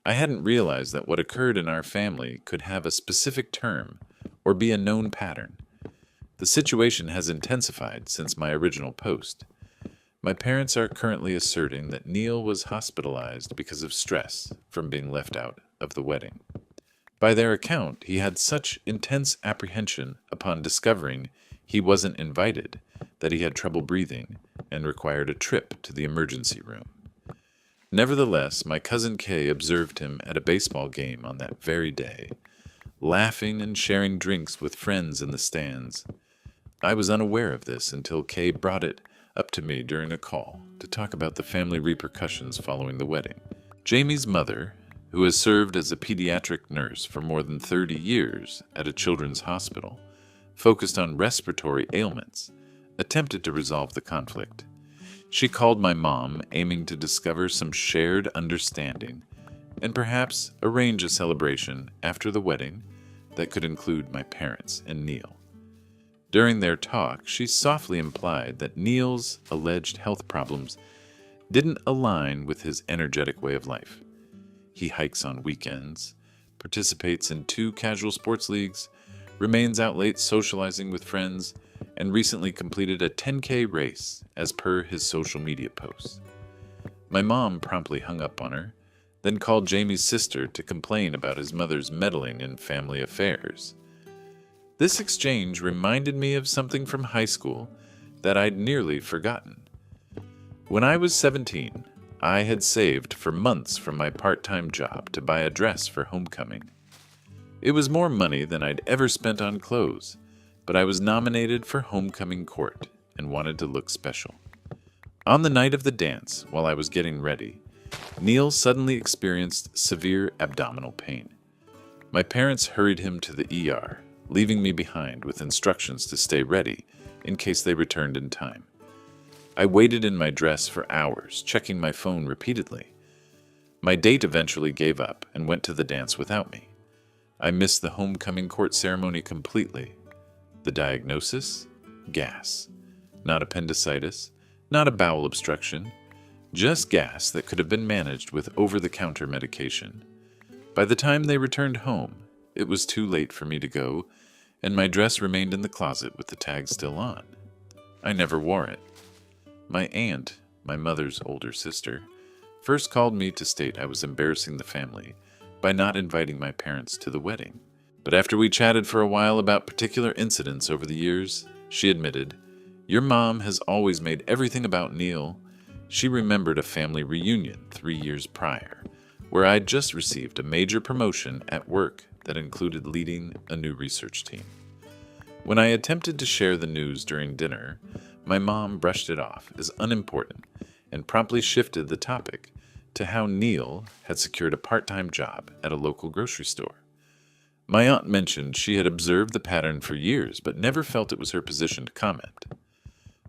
Speaker 1: I hadn't realized that what occurred in our family could have a specific term or be a known pattern. The situation has intensified since my original post. My parents are currently asserting that Neil was hospitalized because of stress from being left out of the wedding. By their account, he had such intense apprehension upon discovering he wasn't invited that he had trouble breathing and required a trip to the emergency room. Nevertheless, my cousin Kay observed him at a baseball game on that very day, laughing and sharing drinks with friends in the stands. I was unaware of this until Kay brought it up to me during a call to talk about the family repercussions following the wedding. Jamie's mother, who has served as a pediatric nurse for more than 30 years at a children's hospital, focused on respiratory ailments, attempted to resolve the conflict. She called my mom, aiming to discover some shared understanding and perhaps arrange a celebration after the wedding that could include my parents and Neil. During their talk, she softly implied that Neil's alleged health problems didn't align with his energetic way of life. He hikes on weekends, participates in 2 casual sports leagues, remains out late socializing with friends, and recently completed a 10K race as per his social media posts. My mom promptly hung up on her, then called Jamie's sister to complain about his mother's meddling in family affairs. This exchange reminded me of something from high school that I'd nearly forgotten. When I was 17, I had saved for months from my part-time job to buy a dress for homecoming. It was more money than I'd ever spent on clothes, but I was nominated for homecoming court and wanted to look special. On the night of the dance, while I was getting ready, Neil suddenly experienced severe abdominal pain. My parents hurried him to the ER, leaving me behind with instructions to stay ready in case they returned in time. I waited in my dress for hours, checking my phone repeatedly. My date eventually gave up and went to the dance without me. I missed the homecoming court ceremony completely. The diagnosis? Gas. Not appendicitis, not a bowel obstruction, just gas that could have been managed with over-the-counter medication. By the time they returned home, it was too late for me to go, and my dress remained in the closet with the tag still on. I never wore it. My aunt, my mother's older sister, first called me to state I was embarrassing the family by not inviting my parents to the wedding. But after we chatted for a while about particular incidents over the years, she admitted, "Your mom has always made everything about Neil." She remembered a family reunion 3 years prior, where I'd just received a major promotion at work that included leading a new research team. When I attempted to share the news during dinner, my mom brushed it off as unimportant and promptly shifted the topic to how Neil had secured a part-time job at a local grocery store. My aunt mentioned she had observed the pattern for years but never felt it was her position to comment.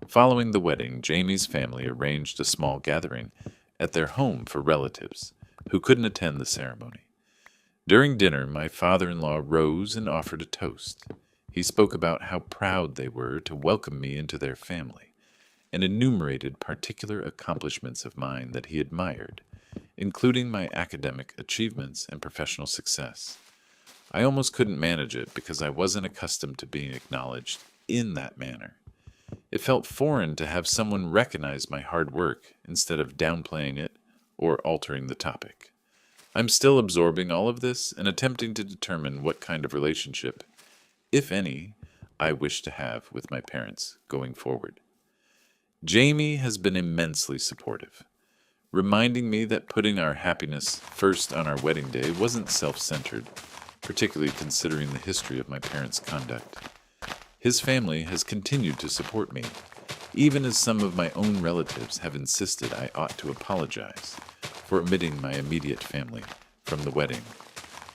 Speaker 1: Following the wedding, Jamie's family arranged a small gathering at their home for relatives who couldn't attend the ceremony. During dinner, my father-in-law rose and offered a toast. He spoke about how proud they were to welcome me into their family and enumerated particular accomplishments of mine that he admired, including my academic achievements and professional success. I almost couldn't manage it because I wasn't accustomed to being acknowledged in that manner. It felt foreign to have someone recognize my hard work instead of downplaying it or altering the topic. I'm still absorbing all of this and attempting to determine what kind of relationship, if any, I wish to have with my parents going forward. Jamie has been immensely supportive, reminding me that putting our happiness first on our wedding day wasn't self-centered, particularly considering the history of my parents' conduct. His family has continued to support me, even as some of my own relatives have insisted I ought to apologize for omitting my immediate family from the wedding.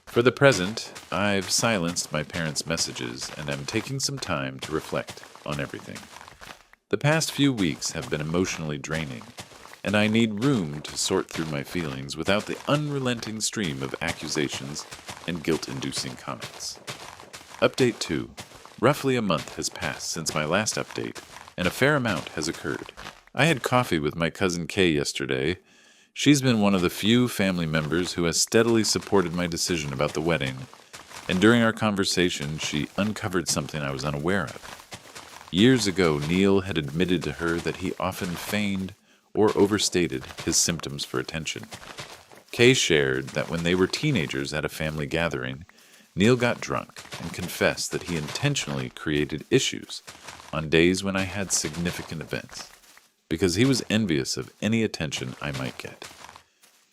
Speaker 1: For the present, I've silenced my parents' messages and I'm taking some time to reflect on everything. The past few weeks have been emotionally draining, and I need room to sort through my feelings without the unrelenting stream of accusations and guilt-inducing comments. Update 2. Roughly a month has passed since my last update, and a fair amount has occurred. I had coffee with my cousin Kay yesterday. She's been one of the few family members who has steadily supported my decision about the wedding, and during our conversation, she uncovered something I was unaware of. Years ago, Neil had admitted to her that he often feigned or overstated his symptoms for attention. Kay shared that when they were teenagers at a family gathering, Neil got drunk and confessed that he intentionally created issues on days when I had significant events, because he was envious of any attention I might get.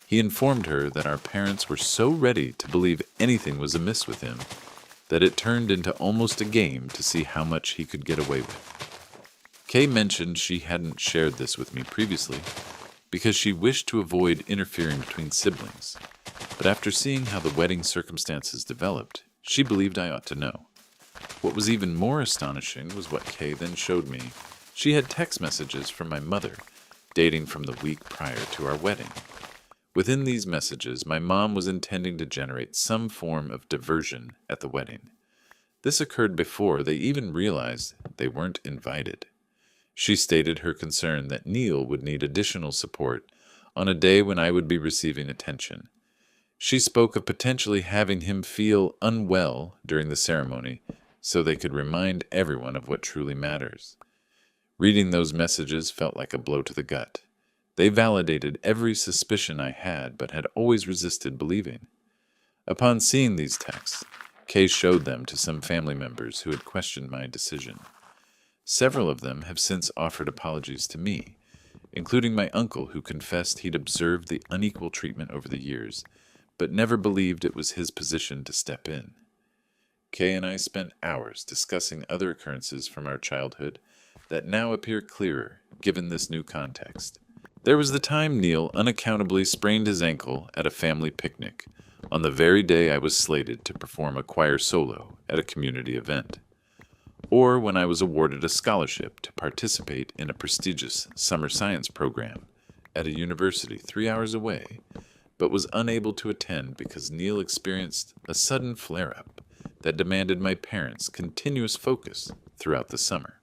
Speaker 1: He informed her that our parents were so ready to believe anything was amiss with him that it turned into almost a game to see how much he could get away with. Kay mentioned she hadn't shared this with me previously because she wished to avoid interfering between siblings, but after seeing how the wedding circumstances developed, she believed I ought to know. What was even more astonishing was what Kay then showed me. She had text messages from my mother, dating from the week prior to our wedding. Within these messages, my mom was intending to generate some form of diversion at the wedding. This occurred before they even realized they weren't invited. She stated her concern that Neil would need additional support on a day when I would be receiving attention. She spoke of potentially having him feel unwell during the ceremony so they could remind everyone of what truly matters. Reading those messages felt like a blow to the gut. They validated every suspicion I had but had always resisted believing. Upon seeing these texts, Kay showed them to some family members who had questioned my decision. Several of them have since offered apologies to me, including my uncle who confessed he'd observed the unequal treatment over the years, but never believed it was his position to step in. Kay and I spent hours discussing other occurrences from our childhood that now appear clearer given this new context. There was the time Neil unaccountably sprained his ankle at a family picnic on the very day I was slated to perform a choir solo at a community event. Or when I was awarded a scholarship to participate in a prestigious summer science program at a university 3 hours away, but was unable to attend because Neil experienced a sudden flare-up that demanded my parents' continuous focus throughout the summer.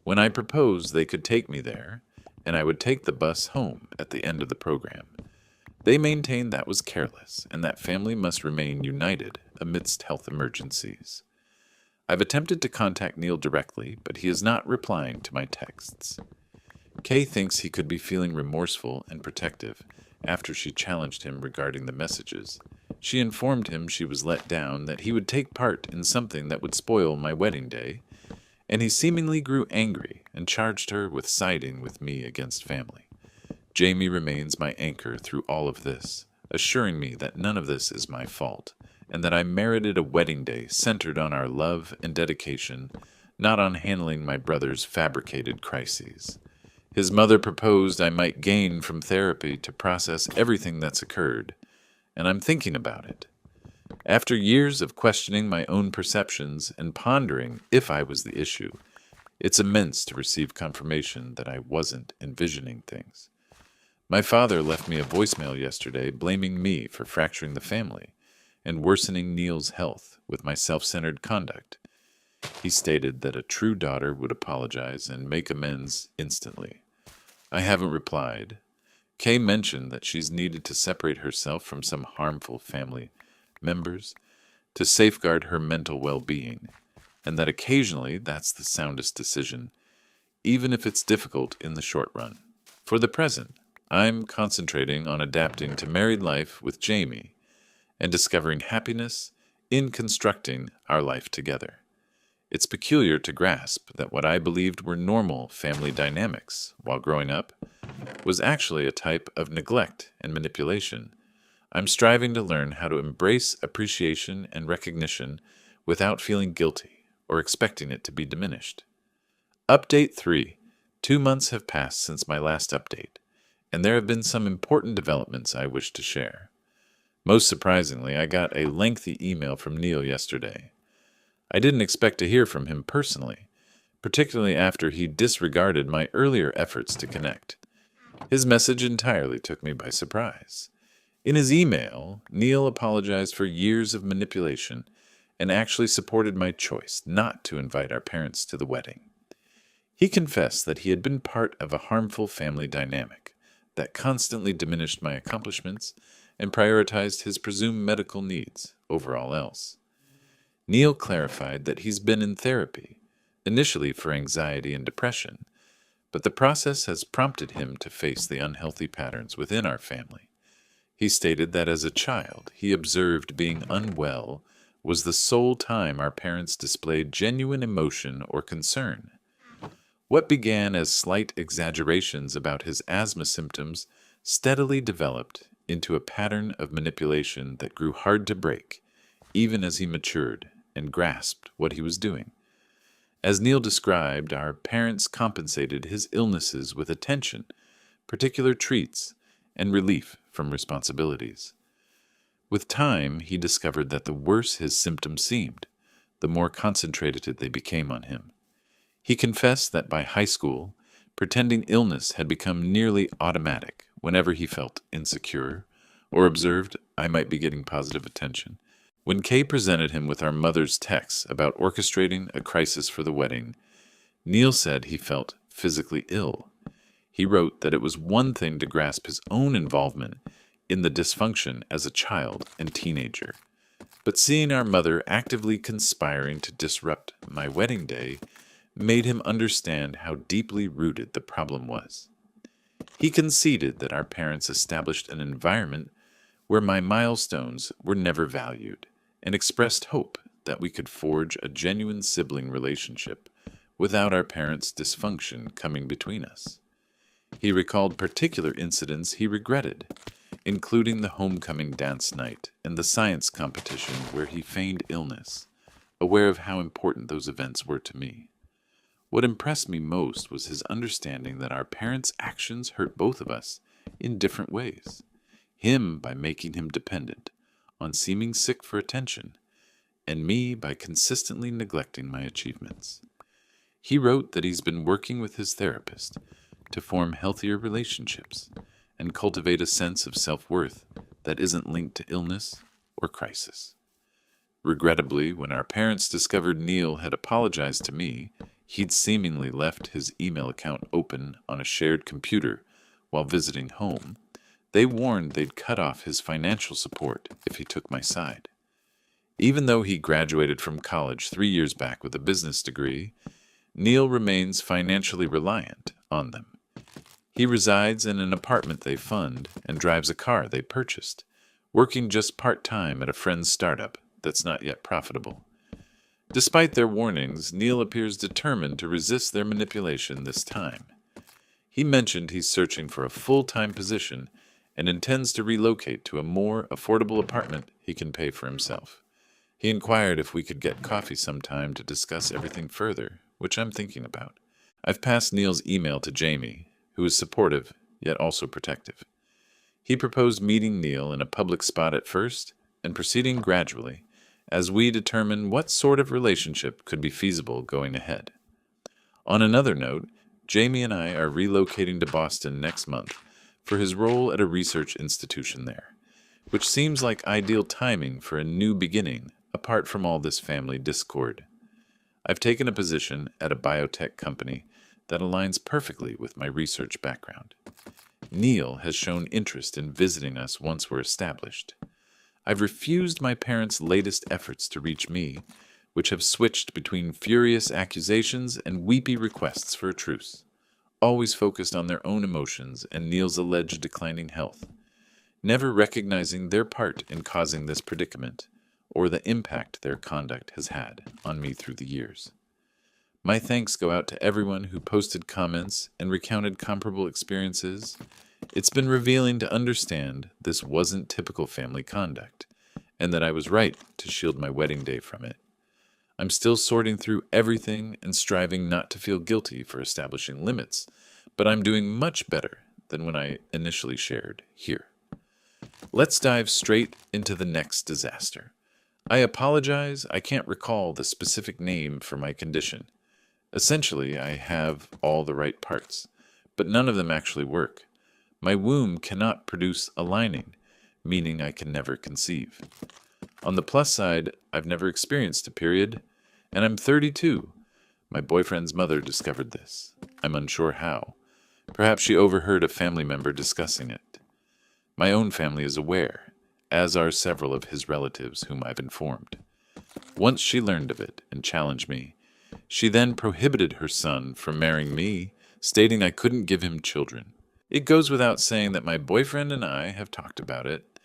Speaker 1: When I proposed they could take me there, and I would take the bus home at the end of the program, they maintained that was careless and that family must remain united amidst health emergencies. I've attempted to contact Neil directly, but he is not replying to my texts. Kay thinks he could be feeling remorseful and protective after she challenged him regarding the messages. She informed him she was let down, that he would take part in something that would spoil my wedding day, and he seemingly grew angry and charged her with siding with me against family. Jamie remains my anchor through all of this, assuring me that none of this is my fault, and that I merited a wedding day centered on our love and dedication, not on handling my brother's fabricated crises. His mother proposed I might gain from therapy to process everything that's occurred, and I'm thinking about it. After years of questioning my own perceptions and pondering if I was the issue, it's immense to receive confirmation that I wasn't envisioning things. My father left me a voicemail yesterday blaming me for fracturing the family and worsening Neil's health with my self-centered conduct. He stated that a true daughter would apologize and make amends instantly. I haven't replied. Kay mentioned that she's needed to separate herself from some harmful family members to safeguard her mental well-being, and that occasionally that's the soundest decision, even if it's difficult in the short run. For the present, I'm concentrating on adapting to married life with Jamie and discovering happiness in constructing our life together. It's peculiar to grasp that what I believed were normal family dynamics while growing up was actually a type of neglect and manipulation. I'm striving to learn how to embrace appreciation and recognition without feeling guilty or expecting it to be diminished. Update 3. 2 months have passed since my last update, and there have been some important developments I wish to share. Most surprisingly, I got a lengthy email from Neil yesterday. I didn't expect to hear from him personally, particularly after he disregarded my earlier efforts to connect. His message entirely took me by surprise. In his email, Neil apologized for years of manipulation and actually supported my choice not to invite our parents to the wedding. He confessed that he had been part of a harmful family dynamic, that constantly diminished my accomplishments and prioritized his presumed medical needs over all else. Neil clarified that he's been in therapy, initially for anxiety and depression, but the process has prompted him to face the unhealthy patterns within our family. He stated that as a child, he observed being unwell was the sole time our parents displayed genuine emotion or concern. What began as slight exaggerations about his asthma symptoms steadily developed into a pattern of manipulation that grew hard to break, even as he matured and grasped what he was doing. As Neil described, our parents compensated his illnesses with attention, particular treats, and relief from responsibilities. With time, he discovered that the worse his symptoms seemed, the more concentrated they became on him. He confessed that by high school, pretending illness had become nearly automatic whenever he felt insecure or observed I might be getting positive attention. When Kay presented him with our mother's texts about orchestrating a crisis for the wedding, Neil said he felt physically ill. He wrote that it was one thing to grasp his own involvement in the dysfunction as a child and teenager, but seeing our mother actively conspiring to disrupt my wedding day made him understand how deeply rooted the problem was. He conceded that our parents established an environment where my milestones were never valued, and expressed hope that we could forge a genuine sibling relationship without our parents' dysfunction coming between us. He recalled particular incidents he regretted, including the homecoming dance night and the science competition where he feigned illness, aware of how important those events were to me. What impressed me most was his understanding that our parents' actions hurt both of us in different ways. Him by making him dependent on seeming sick for attention, and me by consistently neglecting my achievements. He wrote that he's been working with his therapist to form healthier relationships and cultivate a sense of self-worth that isn't linked to illness or crisis. Regrettably, when our parents discovered Neil had apologized to me, he'd seemingly left his email account open on a shared computer while visiting home. They warned they'd cut off his financial support if he took my side. Even though he graduated from college 3 years back with a business degree, Neil remains financially reliant on them. He resides in an apartment they fund and drives a car they purchased, working just part-time at a friend's startup that's not yet profitable. Despite their warnings, Neil appears determined to resist their manipulation this time. He mentioned he's searching for a full-time position and intends to relocate to a more affordable apartment he can pay for himself. He inquired if we could get coffee sometime to discuss everything further, which I'm thinking about. I've passed Neil's email to Jamie, who is supportive, yet also protective. He proposed meeting Neil in a public spot at first, and proceeding gradually, as we determine what sort of relationship could be feasible going ahead. On another note, Jamie and I are relocating to Boston next month for his role at a research institution there, which seems like ideal timing for a new beginning apart from all this family discord. I've taken a position at a biotech company that aligns perfectly with my research background. Neil has shown interest in visiting us once we're established. I've refused my parents' latest efforts to reach me, which have switched between furious accusations and weepy requests for a truce, always focused on their own emotions and Neil's alleged declining health, never recognizing their part in causing this predicament or the impact their conduct has had on me through the years. My thanks go out to everyone who posted comments and recounted comparable experiences. It's been revealing to understand this wasn't typical family conduct, and that I was right to shield my wedding day from it. I'm still sorting through everything and striving not to feel guilty for establishing limits, but I'm doing much better than when I initially shared here. Let's dive straight into the next disaster. I apologize, I can't recall the specific name for my condition. Essentially, I have all the right parts, but none of them actually work. My womb cannot produce a lining, meaning I can never conceive. On the plus side, I've never experienced a period, and I'm 32. My boyfriend's mother discovered this. I'm unsure how. Perhaps she overheard a family member discussing it. My own family is aware, as are several of his relatives whom I've informed. Once she learned of it and challenged me, she then prohibited her son from marrying me, stating I couldn't give him children. It goes without saying that my boyfriend and I have talked about it,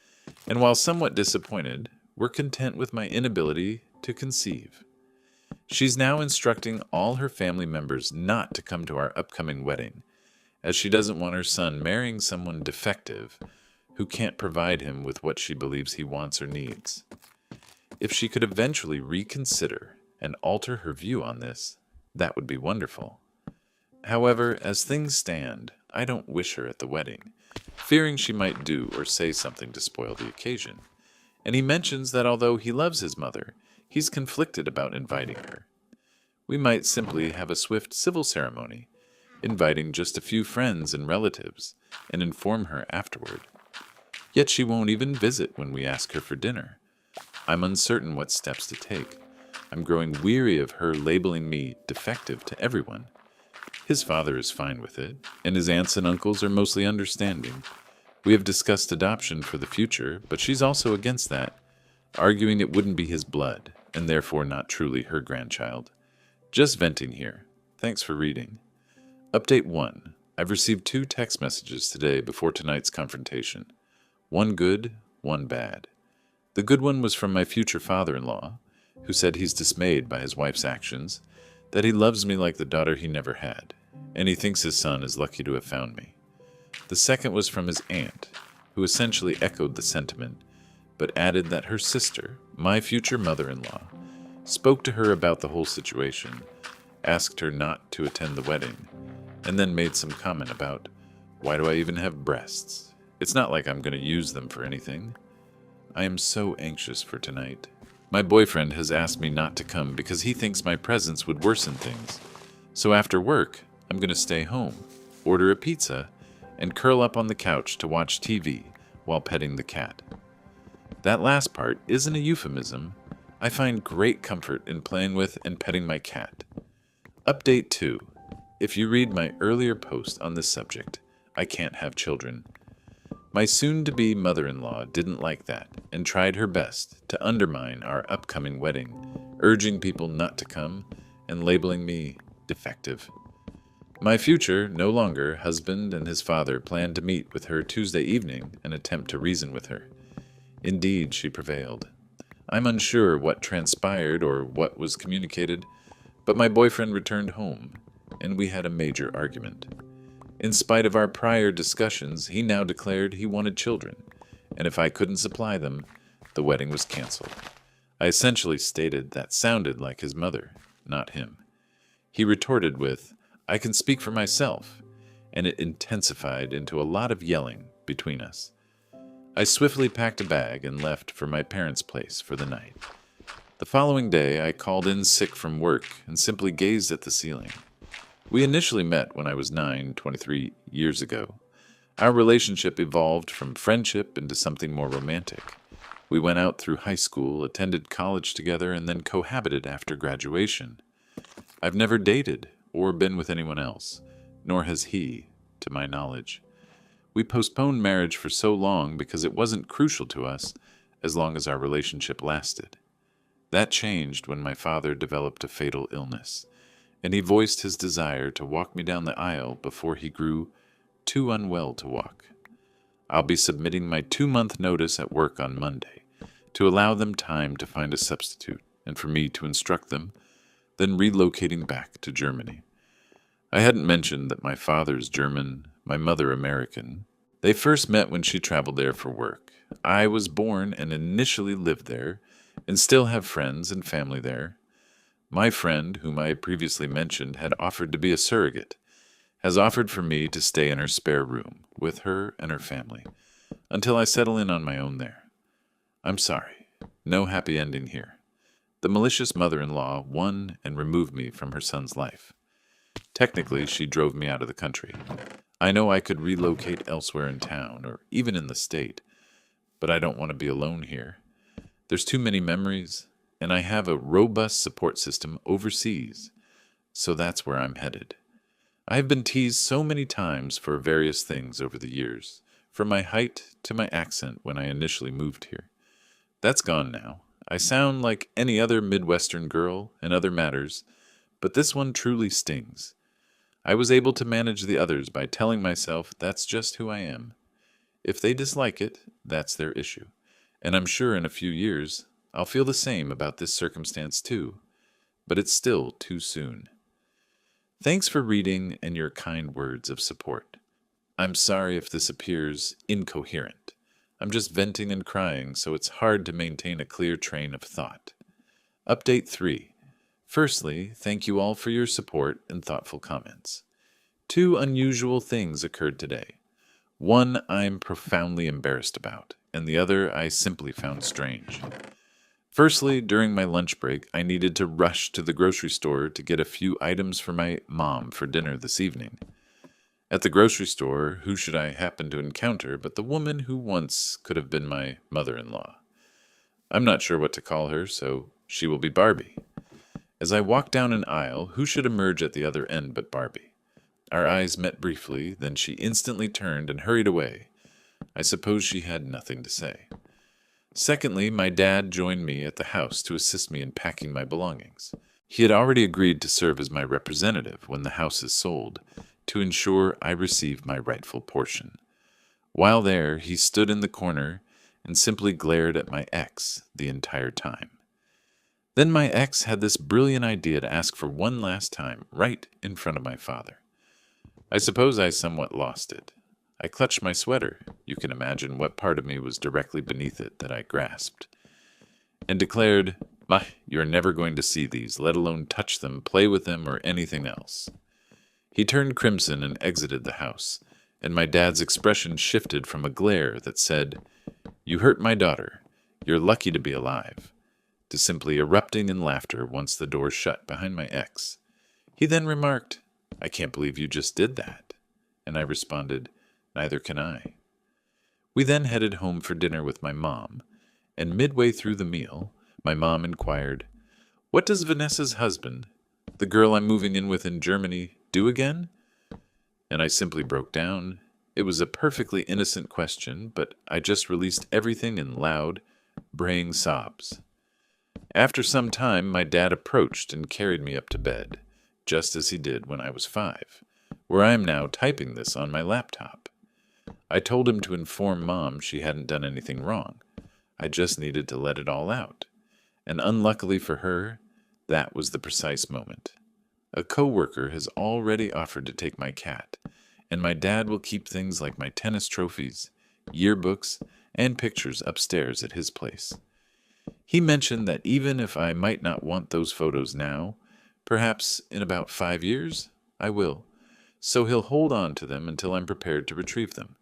Speaker 1: and while somewhat disappointed, we're content with my inability to conceive. She's now instructing all her family members not to come to our upcoming wedding, as she doesn't want her son marrying someone defective who can't provide him with what she believes he wants or needs. If she could eventually reconsider and alter her view on this, that would be wonderful. However, as things stand, I don't wish her at the wedding, fearing she might do or say something to spoil the occasion. And he mentions that although he loves his mother, he's conflicted about inviting her. We might simply have a swift civil ceremony, inviting just a few friends and relatives, and inform her afterward. Yet she won't even visit when we ask her for dinner. I'm uncertain what steps to take. I'm growing weary of her labeling me defective to everyone. His father is fine with it, and his aunts and uncles are mostly understanding. We have discussed adoption for the future, but she's also against that, arguing it wouldn't be his blood, and therefore not truly her grandchild. Just venting here. Thanks for reading. Update 1. I've received 2 text messages today before tonight's confrontation. One good, one bad. The good one was from my future father-in-law, who said he's dismayed by his wife's actions, that he loves me like the daughter he never had, and he thinks his son is lucky to have found me. The second was from his aunt, who essentially echoed the sentiment, but added that her sister, my future mother-in-law, spoke to her about the whole situation, asked her not to attend the wedding, and then made some comment about, why do I even have breasts? It's not like I'm going to use them for anything. I am so anxious for tonight. My boyfriend has asked me not to come because he thinks my presence would worsen things. So after work, I'm going to stay home, order a pizza, and curl up on the couch to watch TV while petting the cat. That last part isn't a euphemism. I find great comfort in playing with and petting my cat. Update 2. If you read my earlier post on this subject, I can't have children. My soon-to-be mother-in-law didn't like that and tried her best to undermine our upcoming wedding, urging people not to come and labeling me defective. My future, no longer, husband and his father planned to meet with her Tuesday evening and attempt to reason with her. Indeed, she prevailed. I'm unsure what transpired or what was communicated, but my boyfriend returned home, and we had a major argument. In spite of our prior discussions, he now declared he wanted children, and if I couldn't supply them, the wedding was canceled. I essentially stated that sounded like his mother, not him. He retorted with, I can speak for myself, and it intensified into a lot of yelling between us. I swiftly packed a bag and left for my parents' place for the night. The following day, I called in sick from work and simply gazed at the ceiling. We initially met when I was 23 years ago. Our relationship evolved from friendship into something more romantic. We went out through high school, attended college together, and then cohabited after graduation. I've never dated or been with anyone else, nor has he, to my knowledge. We postponed marriage for so long because it wasn't crucial to us as long as our relationship lasted. That changed when my father developed a fatal illness, and he voiced his desire to walk me down the aisle before he grew too unwell to walk. I'll be submitting my 2-month notice at work on Monday to allow them time to find a substitute and for me to instruct them, then relocating back to Germany. I hadn't mentioned that my father's German, my mother American. They first met when she traveled there for work. I was born and initially lived there and still have friends and family there. My friend, whom I previously mentioned, had offered to be a surrogate, has offered for me to stay in her spare room with her and her family until I settle in on my own there. I'm sorry, no happy ending here. The malicious mother-in-law won and removed me from her son's life. Technically, she drove me out of the country. I know I could relocate elsewhere in town or even in the state, but I don't want to be alone here. There's too many memories, and I have a robust support system overseas, so that's where I'm headed. I have been teased so many times for various things over the years, from my height to my accent when I initially moved here. That's gone now. I sound like any other Midwestern girl in other matters, but this one truly stings. I was able to manage the others by telling myself that's just who I am. If they dislike it, that's their issue. And I'm sure in a few years, I'll feel the same about this circumstance too. But it's still too soon. Thanks for reading and your kind words of support. I'm sorry if this appears incoherent. I'm just venting and crying, so it's hard to maintain a clear train of thought. Update 3. Firstly, thank you all for your support and thoughtful comments. 2 unusual things occurred today. One I'm profoundly embarrassed about, and the other I simply found strange. Firstly, during my lunch break, I needed to rush to the grocery store to get a few items for my mom for dinner this evening. At the grocery store, who should I happen to encounter but the woman who once could have been my mother-in-law? I'm not sure what to call her, so she will be Barbie. As I walked down an aisle, who should emerge at the other end but Barbie? Our eyes met briefly, then she instantly turned and hurried away. I suppose she had nothing to say. Secondly, my dad joined me at the house to assist me in packing my belongings. He had already agreed to serve as my representative when the house is sold, to ensure I receive my rightful portion. While there, he stood in the corner and simply glared at my ex the entire time. Then my ex had this brilliant idea to ask for one last time, right in front of my father. I suppose I somewhat lost it. I clutched my sweater. You can imagine what part of me was directly beneath it that I grasped, and declared, "You're never going to see these, let alone touch them, play with them, or anything else." He turned crimson and exited the house, and my dad's expression shifted from a glare that said, "You hurt my daughter. You're lucky to be alive," to simply erupting in laughter once the door shut behind my ex. He then remarked, "I can't believe you just did that." And I responded, "Neither can I." We then headed home for dinner with my mom, and midway through the meal, my mom inquired, "What does Vanessa's husband, the girl I'm moving in with in Germany, do again?" And I simply broke down. It was a perfectly innocent question, but I just released everything in loud, braying sobs. After some time, my dad approached and carried me up to bed, just as he did when I was 5, where I am now typing this on my laptop. I told him to inform Mom she hadn't done anything wrong. I just needed to let it all out. And unluckily for her, that was the precise moment. A co-worker has already offered to take my cat, and my dad will keep things like my tennis trophies, yearbooks, and pictures upstairs at his place. He mentioned that even if I might not want those photos now, perhaps in about 5 years, I will. So he'll hold on to them until I'm prepared to retrieve them.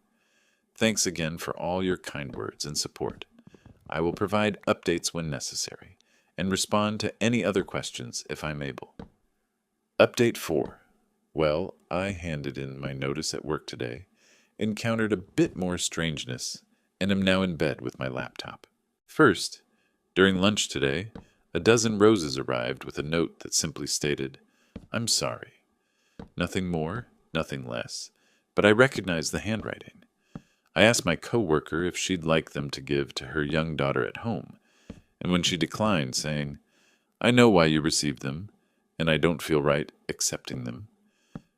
Speaker 1: Thanks again for all your kind words and support. I will provide updates when necessary, and respond to any other questions if I'm able. Update 4. Well, I handed in my notice at work today, encountered a bit more strangeness, and am now in bed with my laptop. First, during lunch today, a dozen roses arrived with a note that simply stated, "I'm sorry." Nothing more, nothing less, but I recognized the handwriting. I asked my coworker if she'd like them to give to her young daughter at home, and when she declined, saying, "I know why you received them, and I don't feel right accepting them."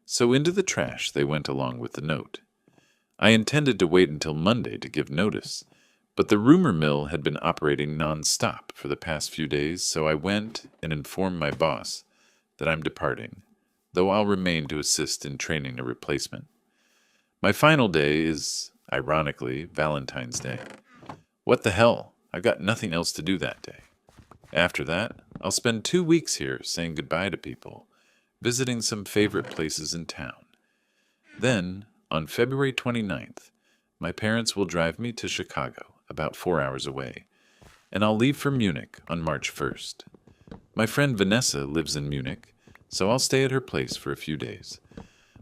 Speaker 1: So into the trash they went along with the note. I intended to wait until Monday to give notice, but the rumor mill had been operating non-stop for the past few days, so I went and informed my boss that I'm departing, though I'll remain to assist in training a replacement. My final day is, ironically, Valentine's Day. What the hell? I've got nothing else to do that day. After that, I'll spend 2 weeks here saying goodbye to people, visiting some favorite places in town. Then, on February 29th, my parents will drive me to Chicago, about 4 hours away, and I'll leave for Munich on March 1st. My friend Vanessa lives in Munich, so I'll stay at her place for a few days,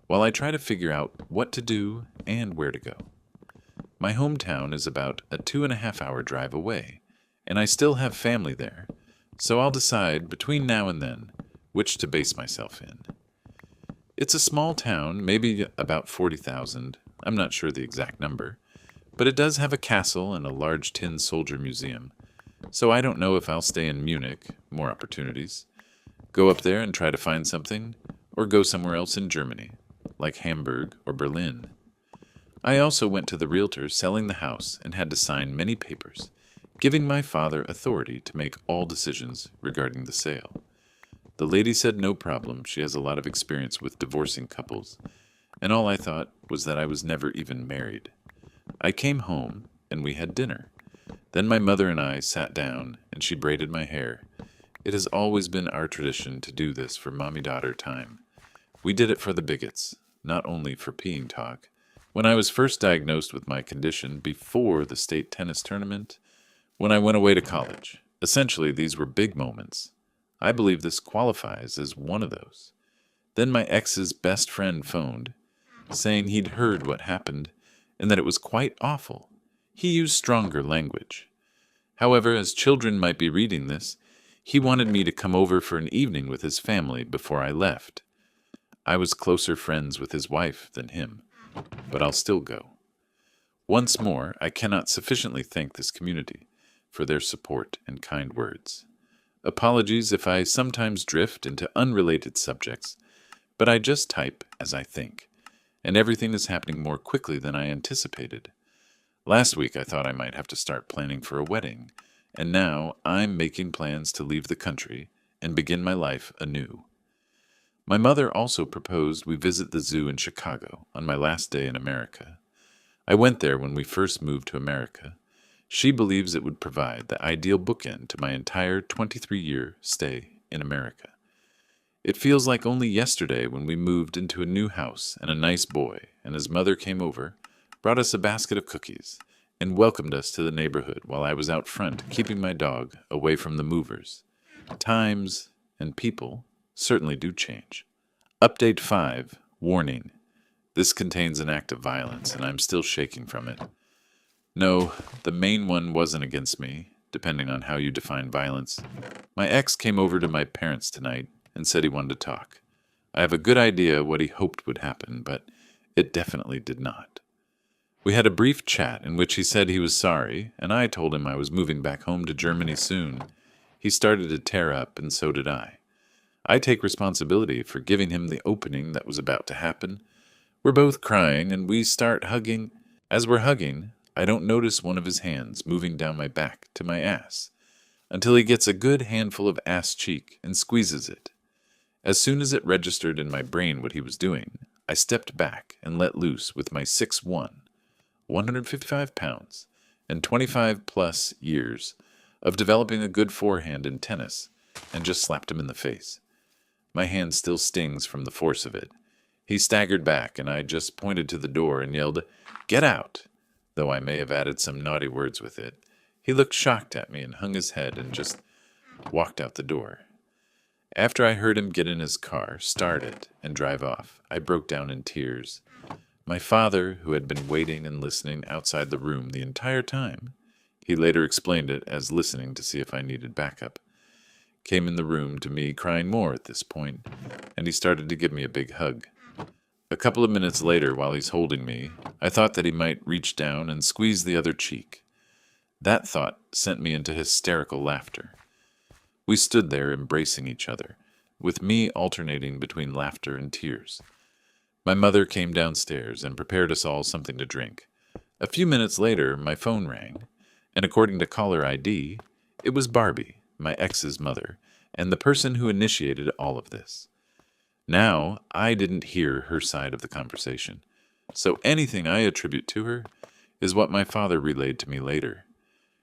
Speaker 1: while I try to figure out what to do and where to go. My hometown is about a 2.5-hour drive away, and I still have family there, so I'll decide between now and then which to base myself in. It's a small town, maybe about 40,000. I'm not sure the exact number. But it does have a castle and a large tin soldier museum. So I don't know if I'll stay in Munich, more opportunities, go up there and try to find something, or go somewhere else in Germany, like Hamburg or Berlin. I also went to the realtor selling the house and had to sign many papers, giving my father authority to make all decisions regarding the sale. The lady said no problem, she has a lot of experience with divorcing couples, and all I thought was that I was never even married. I came home, and we had dinner. Then my mother and I sat down, and she braided my hair. It has always been our tradition to do this for mommy-daughter time. We did it for the bigots, not only for peeing talk. When I was first diagnosed with my condition before the state tennis tournament, when I went away to college, essentially these were big moments. I believe this qualifies as one of those. Then my ex's best friend phoned, saying he'd heard what happened and that it was quite awful. He used stronger language. However, as children might be reading this, he wanted me to come over for an evening with his family before I left. I was closer friends with his wife than him, but I'll still go. Once more, I cannot sufficiently thank this community for their support and kind words. Apologies if I sometimes drift into unrelated subjects, but I just type as I think, and everything is happening more quickly than I anticipated. Last week I thought I might have to start planning for a wedding, and now I'm making plans to leave the country and begin my life anew. My mother also proposed we visit the zoo in Chicago on my last day in America. I went there when we first moved to America. She believes it would provide the ideal bookend to my entire 23-year stay in America. It feels like only yesterday when we moved into a new house and a nice boy and his mother came over, brought us a basket of cookies, and welcomed us to the neighborhood while I was out front keeping my dog away from the movers. Times and people certainly do change. Update 5. Warning. This contains an act of violence and I'm still shaking from it. No, the main one wasn't against me, depending on how you define violence. My ex came over to my parents tonight and said he wanted to talk. I have a good idea what he hoped would happen, but it definitely did not. We had a brief chat in which he said he was sorry, and I told him I was moving back home to Germany soon. He started to tear up, and so did I. I take responsibility for giving him the opening that was about to happen. We're both crying, and we start hugging. As we're hugging, I don't notice one of his hands moving down my back to my ass, until he gets a good handful of ass cheek and squeezes it. As soon as it registered in my brain what he was doing, I stepped back and let loose with my 6'1", 155 pounds, and 25-plus years of developing a good forehand in tennis, and just slapped him in the face. My hand still stings from the force of it. He staggered back, and I just pointed to the door and yelled, "Get out!" though I may have added some naughty words with it. He looked shocked at me and hung his head and just walked out the door. After I heard him get in his car, start it, and drive off, I broke down in tears. My father, who had been waiting and listening outside the room the entire time, he later explained it as listening to see if I needed backup, came in the room to me crying more at this point, and he started to give me a big hug. A couple of minutes later, while he's holding me, I thought that he might reach down and squeeze the other cheek. That thought sent me into hysterical laughter. We stood there embracing each other, with me alternating between laughter and tears. My mother came downstairs and prepared us all something to drink. A few minutes later, my phone rang, and according to caller ID, it was Barbie, my ex's mother, and the person who initiated all of this. Now, I didn't hear her side of the conversation, so anything I attribute to her is what my father relayed to me later.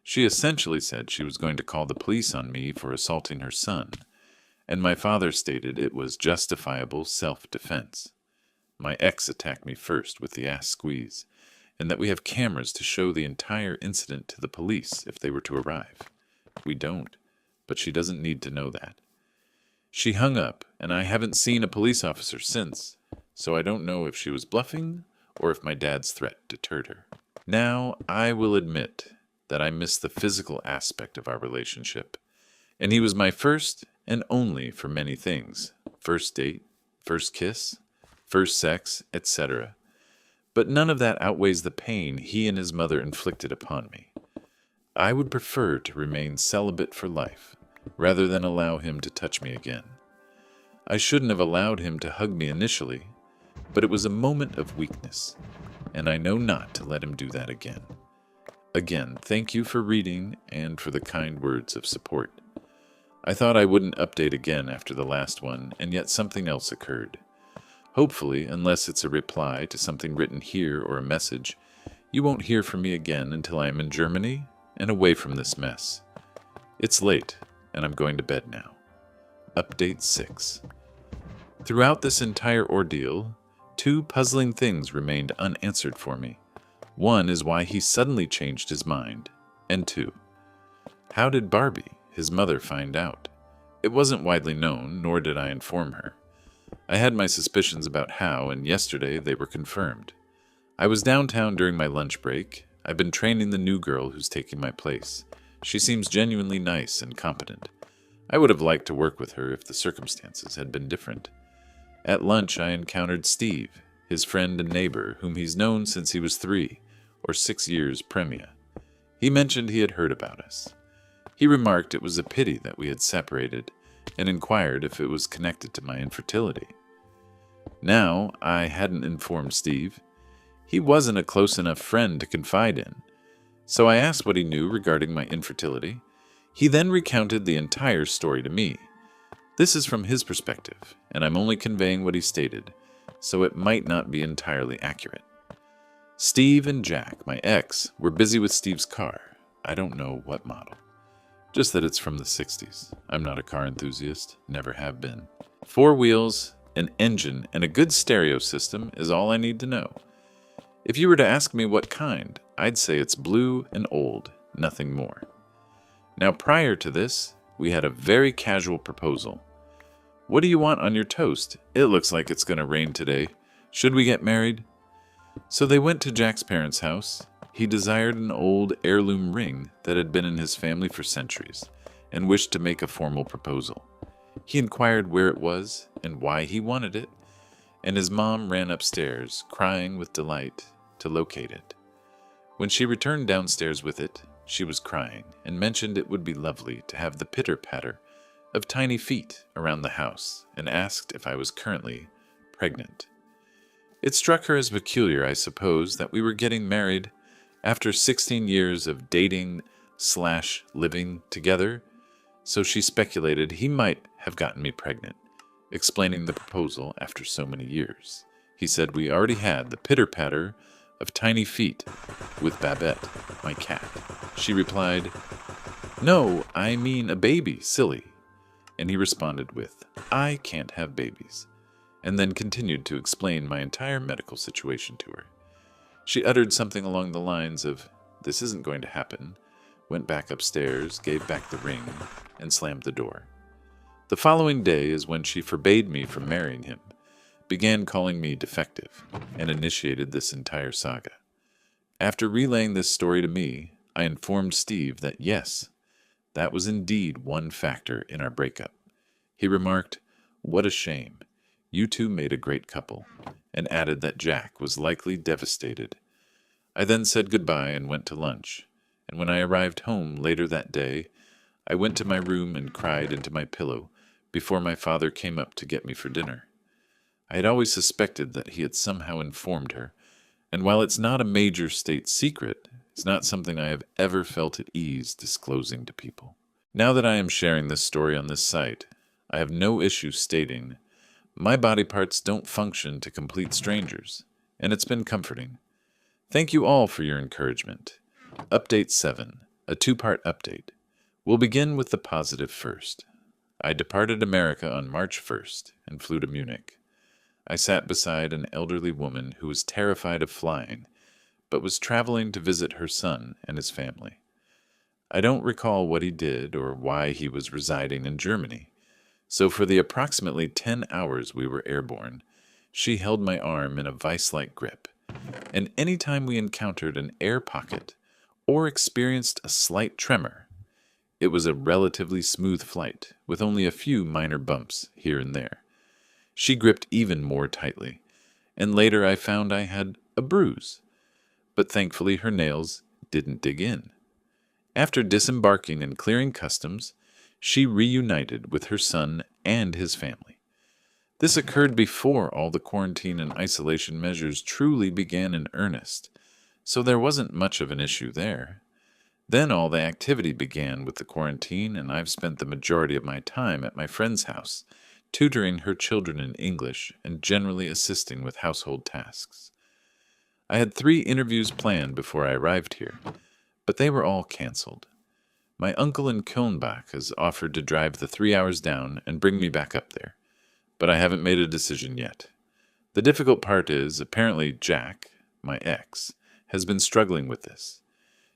Speaker 1: She essentially said she was going to call the police on me for assaulting her son, and my father stated it was justifiable self-defense. My ex attacked me first with the ass squeeze, and that we have cameras to show the entire incident to the police if they were to arrive. We don't, but she doesn't need to know that. She hung up, and I haven't seen a police officer since, so I don't know if she was bluffing or if my dad's threat deterred her. Now, I will admit that I miss the physical aspect of our relationship, and he was my first and only for many things. First date, first kiss, first sex, etc. But none of that outweighs the pain he and his mother inflicted upon me. I would prefer to remain celibate for life, rather than allow him to touch me again. I shouldn't have allowed him to hug me initially, but it was a moment of weakness, and I know not to let him do that again. Again, thank you for reading and for the kind words of support. I thought I wouldn't update again after the last one, and yet something else occurred. Hopefully, unless it's a reply to something written here or a message, you won't hear from me again until I am in Germany and away from this mess. It's late, and I'm going to bed now. Update 6. Throughout this entire ordeal, 2 puzzling things remained unanswered for me. One is why he suddenly changed his mind, and 2, how did Barbie, his mother, find out? It wasn't widely known, nor did I inform her. I had my suspicions about how, and yesterday they were confirmed. I was downtown during my lunch break. I've been training the new girl who's taking my place. She seems genuinely nice and competent. I would have liked to work with her if the circumstances had been different. At lunch, I encountered Steve, his friend and neighbor, whom he's known since he was 3 or 6 years premia. He mentioned he had heard about us. He remarked it was a pity that we had separated, and inquired if it was connected to my infertility. Now, I hadn't informed Steve. He wasn't a close enough friend to confide in, so I asked what he knew regarding my infertility. He then recounted the entire story to me. This is from his perspective, and I'm only conveying what he stated, so it might not be entirely accurate. Steve and Jack, my ex, were busy with Steve's car. I don't know what model. Just that it's from the 60s. I'm not a car enthusiast, never have been. 4 wheels, an engine, and a good stereo system is all I need to know. If you were to ask me what kind, I'd say it's blue and old, nothing more. Now, prior to this, we had a very casual proposal. What do you want on your toast? It looks like it's going to rain today. Should we get married? So they went to Jack's parents' house. He desired an old heirloom ring that had been in his family for centuries, and wished to make a formal proposal. He inquired where it was and why he wanted it, and his mom ran upstairs, crying with delight, to locate it. When she returned downstairs with it, she was crying, and mentioned it would be lovely to have the pitter-patter of tiny feet around the house, and asked if I was currently pregnant. It struck her as peculiar, I suppose, that we were getting married after 16 years of dating/living together, so she speculated he might have gotten me pregnant, explaining the proposal after so many years. He said we already had the pitter-patter of tiny feet with Babette, my cat. She replied, "No, I mean a baby, silly." And he responded with, "I can't have babies," and then continued to explain my entire medical situation to her. She uttered something along the lines of, "This isn't going to happen," went back upstairs, gave back the ring, and slammed the door. The following day is when she forbade me from marrying him, began calling me defective, and initiated this entire saga. After relaying this story to me, I informed Steve that yes, that was indeed one factor in our breakup. He remarked, "What a shame. You two made a great couple," and added that Jack was likely devastated. I then said goodbye and went to lunch, and when I arrived home later that day, I went to my room and cried into my pillow before my father came up to get me for dinner. I had always suspected that he had somehow informed her, and while it's not a major state secret, it's not something I have ever felt at ease disclosing to people. Now that I am sharing this story on this site, I have no issue stating my body parts don't function to complete strangers, and it's been comforting. Thank you all for your encouragement. Update 7, a 2-part update. We'll begin with the positive first. I departed America on March 1st and flew to Munich. I sat beside an elderly woman who was terrified of flying, but was traveling to visit her son and his family. I don't recall what he did or why he was residing in Germany, so for the approximately 10 hours we were airborne, she held my arm in a vice-like grip, and any time we encountered an air pocket or experienced a slight tremor, it was a relatively smooth flight with only a few minor bumps here and there. She gripped even more tightly, and later I found I had a bruise. But thankfully her nails didn't dig in. After disembarking and clearing customs, she reunited with her son and his family. This occurred before all the quarantine and isolation measures truly began in earnest, so there wasn't much of an issue there. Then all the activity began with the quarantine, and I've spent the majority of my time at my friend's house, tutoring her children in English and generally assisting with household tasks. I had 3 interviews planned before I arrived here, but they were all canceled. My uncle in Kölnbach has offered to drive the 3 hours down and bring me back up there, but I haven't made a decision yet. The difficult part is, apparently Jack, my ex, has been struggling with this.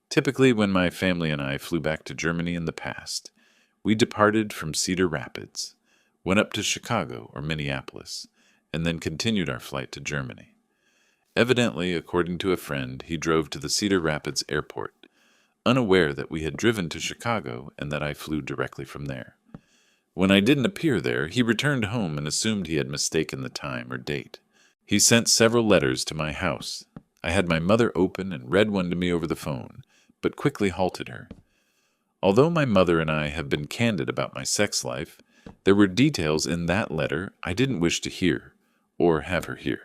Speaker 1: Typically, when my family and I flew back to Germany in the past, we departed from Cedar Rapids, went up to Chicago or Minneapolis, and then continued our flight to Germany. Evidently, according to a friend, he drove to the Cedar Rapids airport, unaware that we had driven to Chicago and that I flew directly from there. When I didn't appear there, he returned home and assumed he had mistaken the time or date. He sent several letters to my house. I had my mother open and read one to me over the phone, but quickly halted her. Although my mother and I have been candid about my sex life, there were details in that letter I didn't wish to hear or have her hear.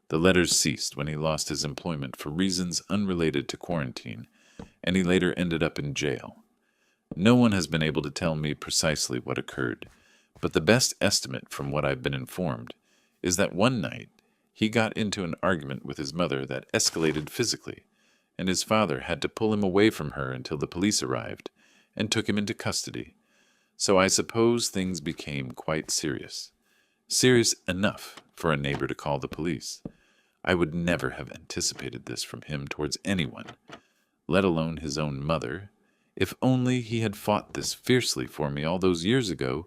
Speaker 1: The letters ceased when he lost his employment for reasons unrelated to quarantine, and he later ended up in jail. No one has been able to tell me precisely what occurred, but the best estimate from what I've been informed is that one night he got into an argument with his mother that escalated physically, and his father had to pull him away from her until the police arrived and took him into custody. So I suppose things became quite serious. Serious enough for a neighbor to call the police. I would never have anticipated this from him towards anyone, let alone his own mother. If only he had fought this fiercely for me all those years ago,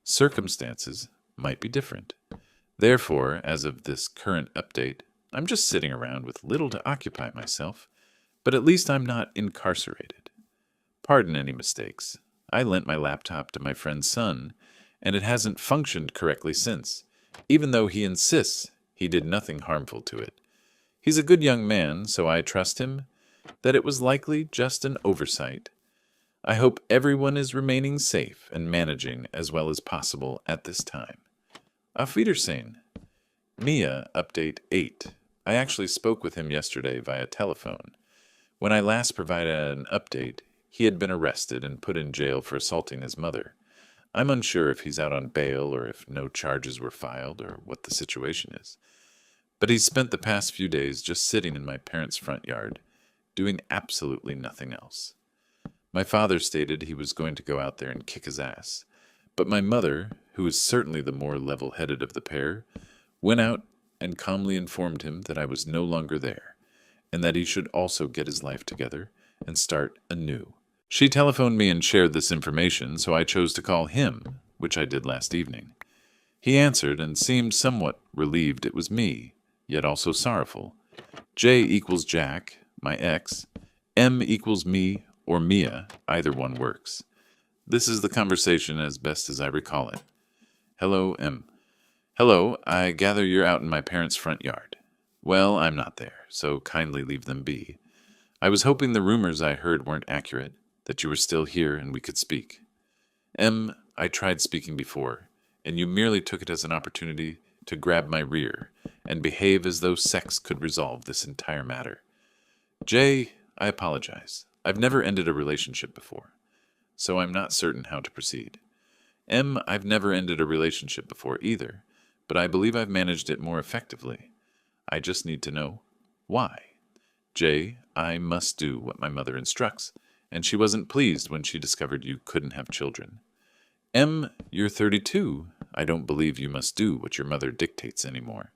Speaker 1: circumstances might be different. Therefore, as of this current update, I'm just sitting around with little to occupy myself, but at least I'm not incarcerated. Pardon any mistakes. I lent my laptop to my friend's son, and it hasn't functioned correctly since, even though he insists he did nothing harmful to it. He's a good young man, so I trust him that it was likely just an oversight. I hope everyone is remaining safe and managing as well as possible at this time. Auf Wiedersehen. Mia, update 8. I actually spoke with him yesterday via telephone. When I last provided an update, he had been arrested and put in jail for assaulting his mother. I'm unsure if he's out on bail or if no charges were filed or what the situation is. But he's spent the past few days just sitting in my parents' front yard, doing absolutely nothing else. My father stated he was going to go out there and kick his ass, but my mother, who is certainly the more level-headed of the pair, went out and calmly informed him that I was no longer there, and that he should also get his life together and start anew. She telephoned me and shared this information, so I chose to call him, which I did last evening. He answered and seemed somewhat relieved it was me, yet also sorrowful. J equals Jack, my ex. M equals me or Mia, either one works. This is the conversation as best as I recall it. Hello, M. Hello, I gather you're out in my parents' front yard. Well, I'm not there, so kindly leave them be. I was hoping the rumors I heard weren't accurate, that you were still here and we could speak. M, I tried speaking before, and you merely took it as an opportunity to grab my rear and behave as though sex could resolve this entire matter. J, I apologize. I've never ended a relationship before, so I'm not certain how to proceed. M, I've never ended a relationship before either, but I believe I've managed it more effectively. I just need to know why. J, I must do what my mother instructs, and she wasn't pleased when she discovered you couldn't have children. M, you're 32. I don't believe you must do what your mother dictates anymore.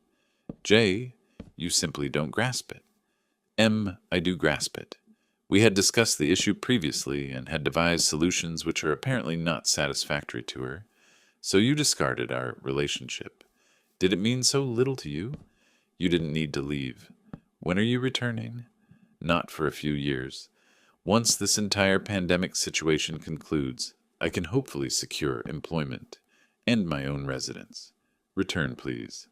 Speaker 1: J, you simply don't grasp it. M, I do grasp it. We had discussed the issue previously and had devised solutions which are apparently not satisfactory to her, so you discarded our relationship. Did it mean so little to you? You didn't need to leave. When are you returning? Not for a few years. Once this entire pandemic situation concludes, I can hopefully secure employment and my own residence. Return, please.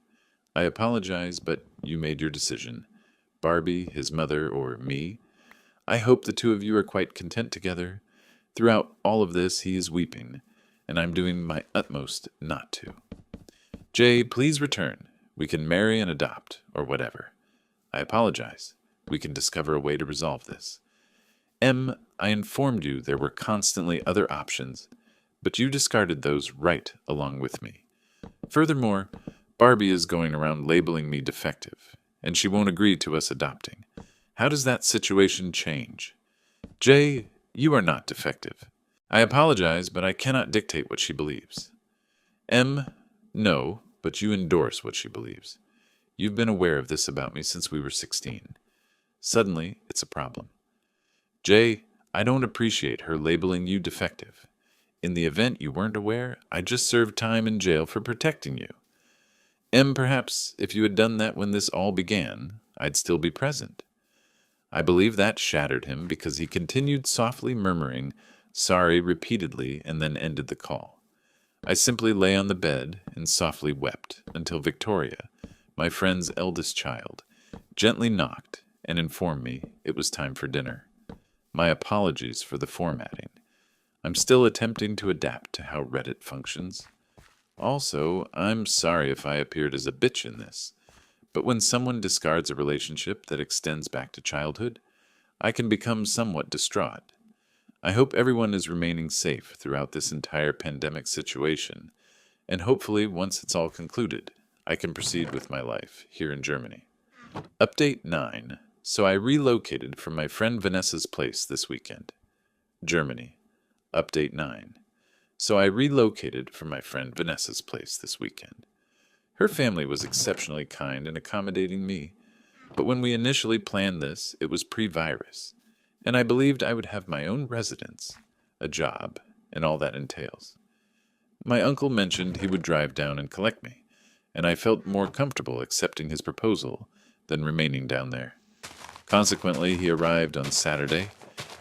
Speaker 1: I apologize, but you made your decision. Barbie, his mother, or me. I hope the two of you are quite content together. Throughout all of this, he is weeping, and I'm doing my utmost not to. Jay, please return. We can marry and adopt, or whatever. I apologize. We can discover a way to resolve this. M, I informed you there were constantly other options, but you discarded those right along with me. Furthermore, Barbie is going around labeling me defective, and she won't agree to us adopting. How does that situation change? Jay, you are not defective. I apologize, but I cannot dictate what she believes. M, no, but you endorse what she believes. You've been aware of this about me since we were 16. Suddenly, it's a problem. Jay, I don't appreciate her labeling you defective. In the event you weren't aware, I just served time in jail for protecting you. M, perhaps if you had done that when this all began, I'd still be present. I believe that shattered him because he continued softly murmuring, sorry repeatedly, and then ended the call. I simply lay on the bed and softly wept until Victoria, my friend's eldest child, gently knocked and informed me it was time for dinner. My apologies for the formatting. I'm still attempting to adapt to how Reddit functions. Also, I'm sorry if I appeared as a bitch in this, but when someone discards a relationship that extends back to childhood, I can become somewhat distraught. I hope everyone is remaining safe throughout this entire pandemic situation, and hopefully once it's all concluded, I can proceed with my life here in Germany. Update 9. So I relocated from my friend Vanessa's place this weekend. Germany. Update 9. So I relocated from my friend Vanessa's place this weekend. Her family was exceptionally kind in accommodating me, but when we initially planned this, it was pre-virus, and I believed I would have my own residence, a job, and all that entails. My uncle mentioned he would drive down and collect me, and I felt more comfortable accepting his proposal than remaining down there. Consequently, he arrived on Saturday,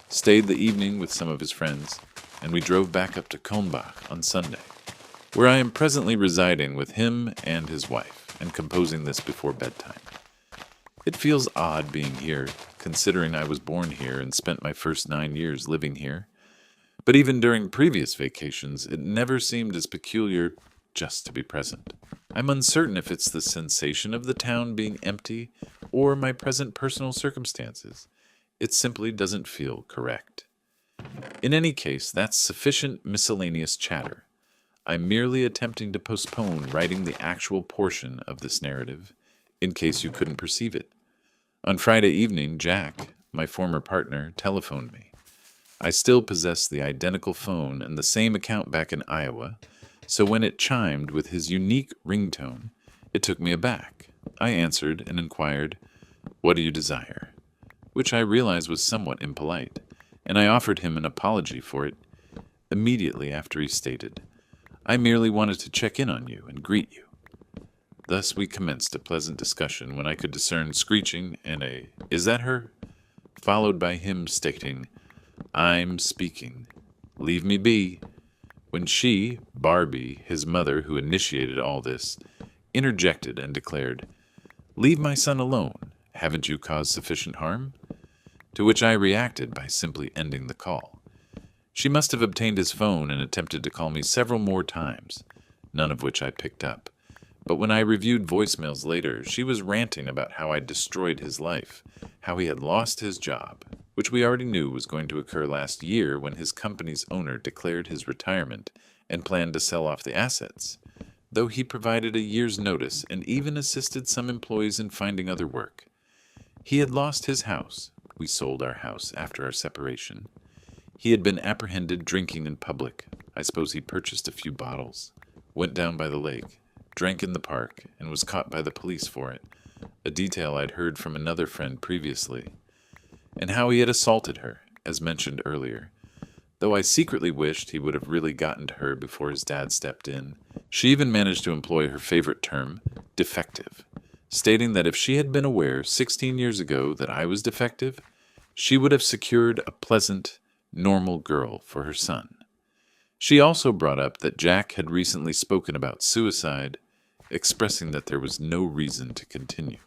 Speaker 1: stayed the evening with some of his friends, and we drove back up to Kulmbach on Sunday, where I am presently residing with him and his wife, and composing this before bedtime. It feels odd being here, considering I was born here and spent my first 9 years living here, but even during previous vacations, it never seemed as peculiar just to be present. I'm uncertain if it's the sensation of the town being empty or my present personal circumstances. It simply doesn't feel correct. In any case, that's sufficient miscellaneous chatter. I'm merely attempting to postpone writing the actual portion of this narrative, in case you couldn't perceive it. On Friday evening, Jack, my former partner, telephoned me. I still possess the identical phone and the same account back in Iowa, so when it chimed with his unique ringtone, it took me aback. I answered and inquired, "What do you desire?" which I realized was somewhat impolite, and I offered him an apology for it immediately after he stated, "I merely wanted to check in on you and greet you." Thus we commenced a pleasant discussion when I could discern screeching and a, "Is that her?" followed by him stating, "I'm speaking. Leave me be." When she, Barbie, his mother who initiated all this, interjected and declared, "Leave my son alone. Haven't you caused sufficient harm?" To which I reacted by simply ending the call. She must have obtained his phone and attempted to call me several more times, none of which I picked up. But when I reviewed voicemails later, she was ranting about how I destroyed his life, how he had lost his job, which we already knew was going to occur last year when his company's owner declared his retirement and planned to sell off the assets, though he provided a year's notice and even assisted some employees in finding other work. He had lost his house. We sold our house after our separation. He had been apprehended drinking in public. I suppose he purchased a few bottles, went down by the lake, drank in the park, and was caught by the police for it, a detail I'd heard from another friend previously, and how he had assaulted her, as mentioned earlier. Though I secretly wished he would have really gotten to her before his dad stepped in. She even managed to employ her favorite term, defective, stating that if she had been aware 16 years ago that I was defective, she would have secured a pleasant, normal girl for her son. She also brought up that Jack had recently spoken about suicide, expressing that there was no reason to continue.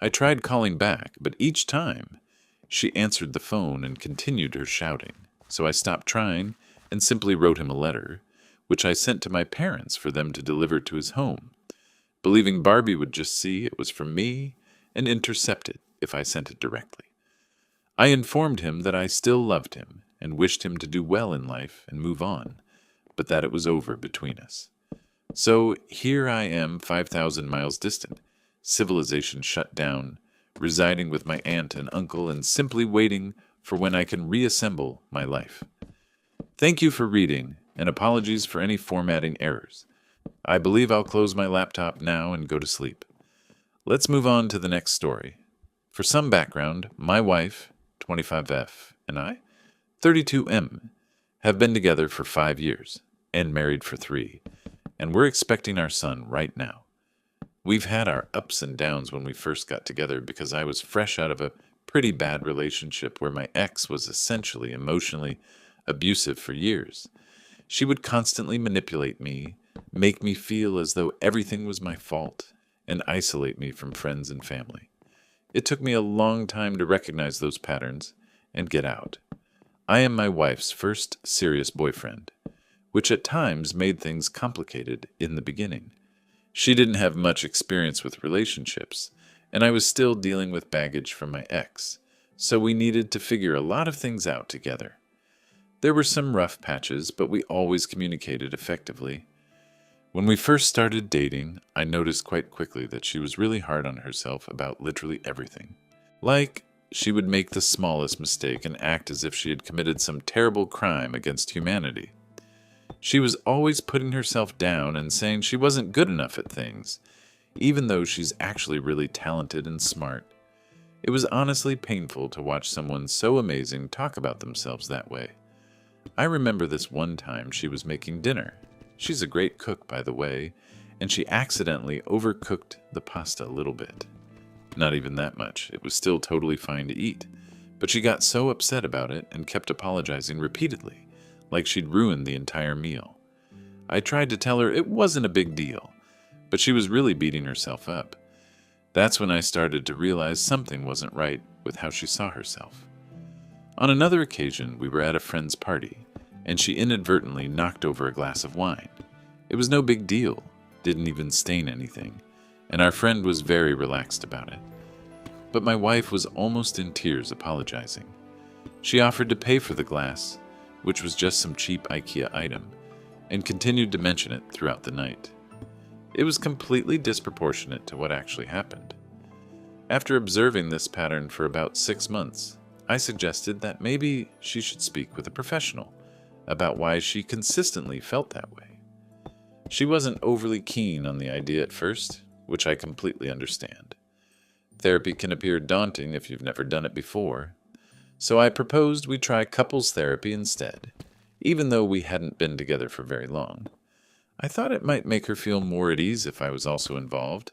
Speaker 1: I tried calling back, but each time she answered the phone and continued her shouting, so I stopped trying and simply wrote him a letter, which I sent to my parents for them to deliver to his home, believing Barbie would just see it was from me and intercept it if I sent it directly. I informed him that I still loved him and wished him to do well in life and move on, but that it was over between us. So here I am 5,000 miles distant, civilization shut down, residing with my aunt and uncle and simply waiting for when I can reassemble my life. Thank you for reading, and apologies for any formatting errors. I believe I'll close my laptop now and go to sleep. Let's move on to the next story. For some background, my wife, 25F, and I, 32M, have been together for 5 years and married for 3, and we're expecting our son right now. We've had our ups and downs when we first got together because I was fresh out of a pretty bad relationship where my ex was essentially emotionally abusive for years. She would constantly manipulate me, make me feel as though everything was my fault, and isolate me from friends and family. It took me a long time to recognize those patterns and get out. I am my wife's first serious boyfriend, which at times made things complicated in the beginning. She didn't have much experience with relationships, and I was still dealing with baggage from my ex, so we needed to figure a lot of things out together. There were some rough patches, but we always communicated effectively. When we first started dating, I noticed quite quickly that she was really hard on herself about literally everything. Like, she would make the smallest mistake and act as if she had committed some terrible crime against humanity. She was always putting herself down and saying she wasn't good enough at things, even though she's actually really talented and smart. It was honestly painful to watch someone so amazing talk about themselves that way. I remember this one time she was making dinner. She's a great cook, by the way, and she accidentally overcooked the pasta a little bit. Not even that much. It was still totally fine to eat. But she got so upset about it and kept apologizing repeatedly, like she'd ruined the entire meal. I tried to tell her it wasn't a big deal, but she was really beating herself up. That's when I started to realize something wasn't right with how she saw herself. On another occasion, we were at a friend's party, and she inadvertently knocked over a glass of wine. It was no big deal, didn't even stain anything, and our friend was very relaxed about it. But my wife was almost in tears apologizing. She offered to pay for the glass, which was just some cheap IKEA item, and continued to mention it throughout the night. It was completely disproportionate to what actually happened. After observing this pattern for about 6 months, I suggested that maybe she should speak with a professional about why she consistently felt that way. She wasn't overly keen on the idea at first, which I completely understand. Therapy can appear daunting if you've never done it before, so I proposed we try couples therapy instead, even though we hadn't been together for very long. I thought it might make her feel more at ease if I was also involved,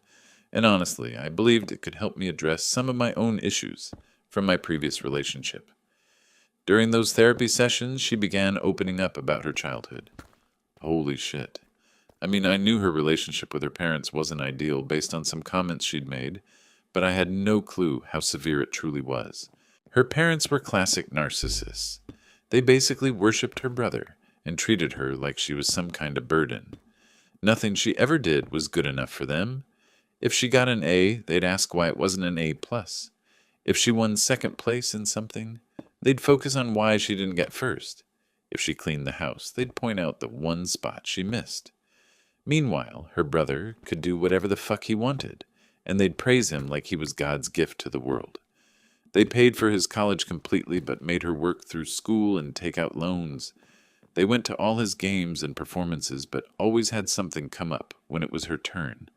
Speaker 1: and honestly, I believed it could help me address some of my own issues from my previous relationship. During those therapy sessions, she began opening up about her childhood. Holy shit. I mean, I knew her relationship with her parents wasn't ideal based on some comments she'd made, but I had no clue how severe it truly was. Her parents were classic narcissists. They basically worshipped her brother and treated her like she was some kind of burden. Nothing she ever did was good enough for them. If she got an A, they'd ask why it wasn't an A+. If she won second place in something, they'd focus on why she didn't get first. If she cleaned the house, they'd point out the one spot she missed. Meanwhile, her brother could do whatever the fuck he wanted, and they'd praise him like he was God's gift to the world. They paid for his college completely, but made her work through school and take out loans. They went to all his games and performances, but always had something come up when it was her turn.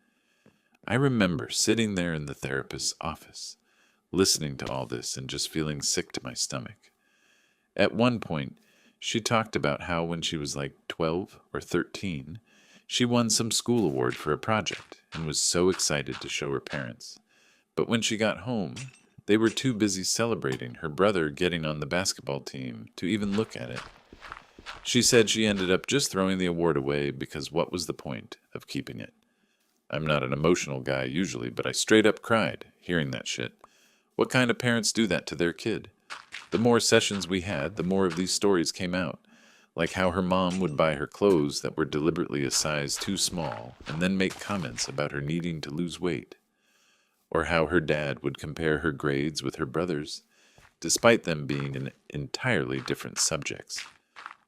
Speaker 1: I remember sitting there in the therapist's office, listening to all this and just feeling sick to my stomach. At one point, she talked about how when she was like 12 or 13, she won some school award for a project and was so excited to show her parents. But when she got home, they were too busy celebrating her brother getting on the basketball team to even look at it. She said she ended up just throwing the award away because what was the point of keeping it? I'm not an emotional guy usually, but I straight up cried hearing that shit. What kind of parents do that to their kid? The more sessions we had, the more of these stories came out. Like how her mom would buy her clothes that were deliberately a size too small and then make comments about her needing to lose weight. Or how her dad would compare her grades with her brother's, despite them being in entirely different subjects.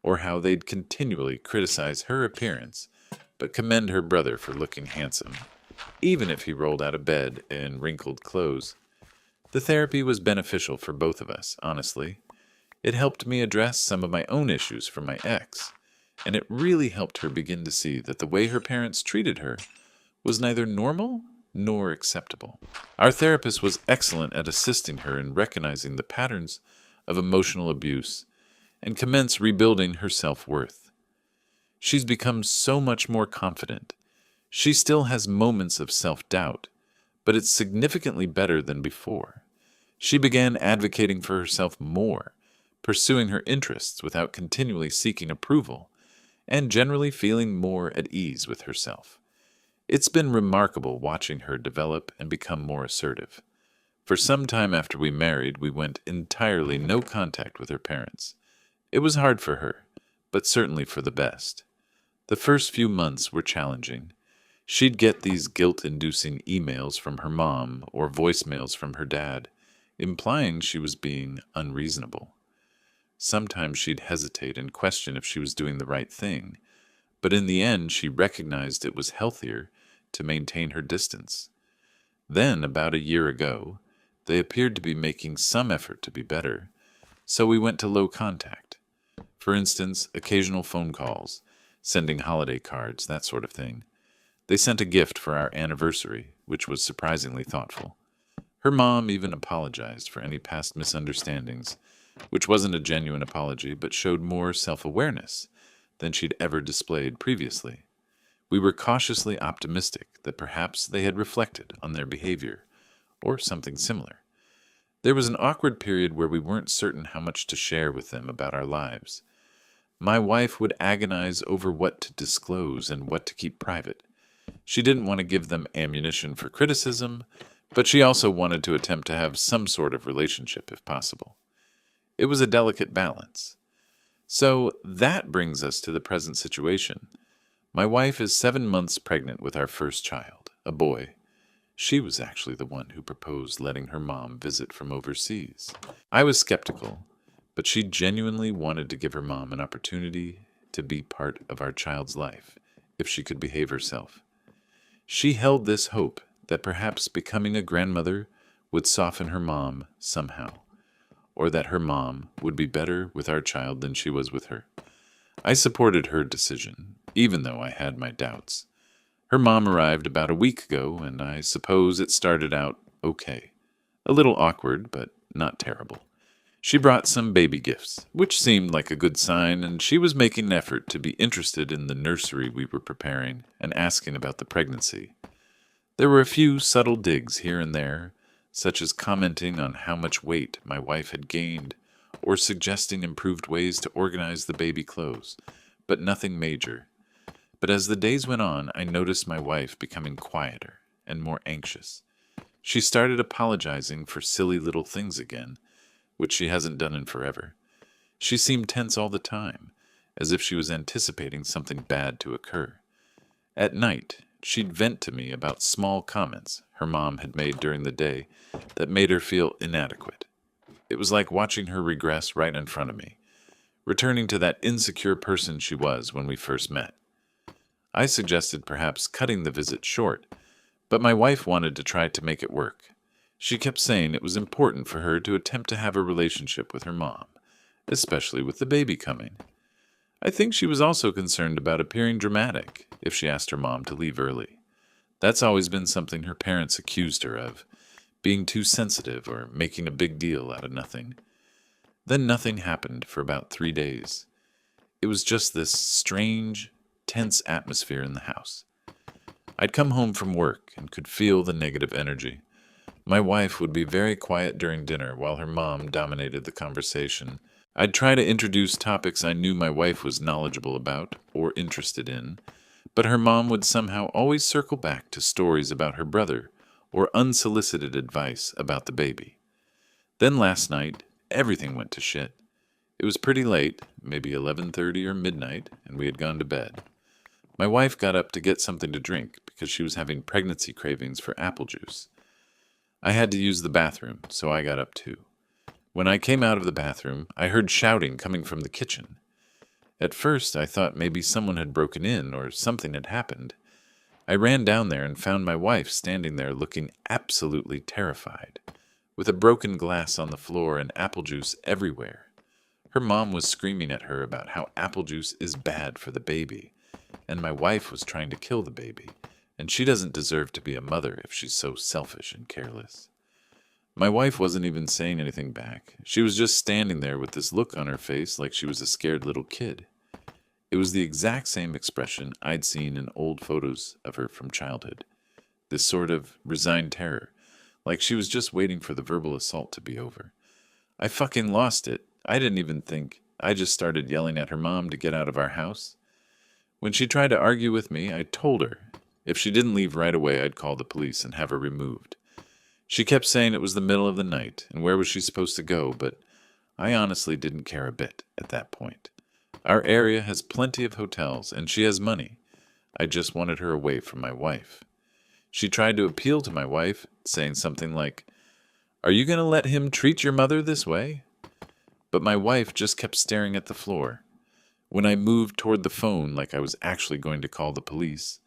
Speaker 1: Or how they'd continually criticize her appearance, but commend her brother for looking handsome, even if he rolled out of bed in wrinkled clothes. The therapy was beneficial for both of us, honestly. It helped me address some of my own issues from my ex, and it really helped her begin to see that the way her parents treated her was neither normal nor acceptable. Our therapist was excellent at assisting her in recognizing the patterns of emotional abuse and commence rebuilding her self-worth. She's become so much more confident. She still has moments of self-doubt, but it's significantly better than before. She began advocating for herself more, pursuing her interests without continually seeking approval, and generally feeling more at ease with herself. It's been remarkable watching her develop and become more assertive. For some time after we married, we went entirely no contact with her parents. It was hard for her, but certainly for the best. The first few months were challenging. She'd get these guilt-inducing emails from her mom or voicemails from her dad, implying she was being unreasonable. Sometimes she'd hesitate and question if she was doing the right thing, but in the end she recognized it was healthier to maintain her distance. Then, about a year ago, they appeared to be making some effort to be better, so we went to low contact. For instance, occasional phone calls, sending holiday cards, that sort of thing. They sent a gift for our anniversary, which was surprisingly thoughtful. Her mom even apologized for any past misunderstandings, which wasn't a genuine apology, but showed more self-awareness than she'd ever displayed previously. We were cautiously optimistic that perhaps they had reflected on their behavior, or something similar. There was an awkward period where we weren't certain how much to share with them about our lives. My wife would agonize over what to disclose and what to keep private. She didn't want to give them ammunition for criticism, but she also wanted to attempt to have some sort of relationship if possible. It was a delicate balance. So that brings us to the present situation. My wife is 7 months pregnant with our first child, a boy. She was actually the one who proposed letting her mom visit from overseas. I was skeptical, but she genuinely wanted to give her mom an opportunity to be part of our child's life if she could behave herself. She held this hope that perhaps becoming a grandmother would soften her mom somehow, or that her mom would be better with our child than she was with her. I supported her decision, even though I had my doubts. Her mom arrived about a week ago, and I suppose it started out okay. A little awkward, but not terrible. She brought some baby gifts, which seemed like a good sign, and she was making an effort to be interested in the nursery we were preparing and asking about the pregnancy. There were a few subtle digs here and there, such as commenting on how much weight my wife had gained or suggesting improved ways to organize the baby clothes, but nothing major. But as the days went on, I noticed my wife becoming quieter and more anxious. She started apologizing for silly little things again, which she hasn't done in forever. She seemed tense all the time, as if she was anticipating something bad to occur. At night, she'd vent to me about small comments her mom had made during the day that made her feel inadequate. It was like watching her regress right in front of me, returning to that insecure person she was when we first met. I suggested perhaps cutting the visit short, but my wife wanted to try to make it work. She kept saying it was important for her to attempt to have a relationship with her mom, especially with the baby coming. I think she was also concerned about appearing dramatic if she asked her mom to leave early. That's always been something her parents accused her of, being too sensitive or making a big deal out of nothing. Then nothing happened for about 3 days. It was just this strange, tense atmosphere in the house. I'd come home from work and could feel the negative energy. My wife would be very quiet during dinner while her mom dominated the conversation. I'd try to introduce topics I knew my wife was knowledgeable about or interested in, but her mom would somehow always circle back to stories about her brother or unsolicited advice about the baby. Then last night, everything went to shit. It was pretty late, maybe 11:30 or midnight, and we had gone to bed. My wife got up to get something to drink because she was having pregnancy cravings for apple juice. I had to use the bathroom, so I got up too. When I came out of the bathroom, I heard shouting coming from the kitchen. At first, I thought maybe someone had broken in or something had happened. I ran down there and found my wife standing there looking absolutely terrified, with a broken glass on the floor and apple juice everywhere. Her mom was screaming at her about how apple juice is bad for the baby, and my wife was trying to kill the baby, and she doesn't deserve to be a mother if she's so selfish and careless. My wife wasn't even saying anything back. She was just standing there with this look on her face like she was a scared little kid. It was the exact same expression I'd seen in old photos of her from childhood. This sort of resigned terror, like she was just waiting for the verbal assault to be over. I fucking lost it. I didn't even think. I just started yelling at her mom to get out of our house. When she tried to argue with me, I told her if she didn't leave right away, I'd call the police and have her removed. She kept saying it was the middle of the night, and where was she supposed to go, but I honestly didn't care a bit at that point. Our area has plenty of hotels, and she has money. I just wanted her away from my wife. She tried to appeal to my wife, saying something like, "Are you going to let him treat your mother this way?" But my wife just kept staring at the floor. When I moved toward the phone like I was actually going to call the police,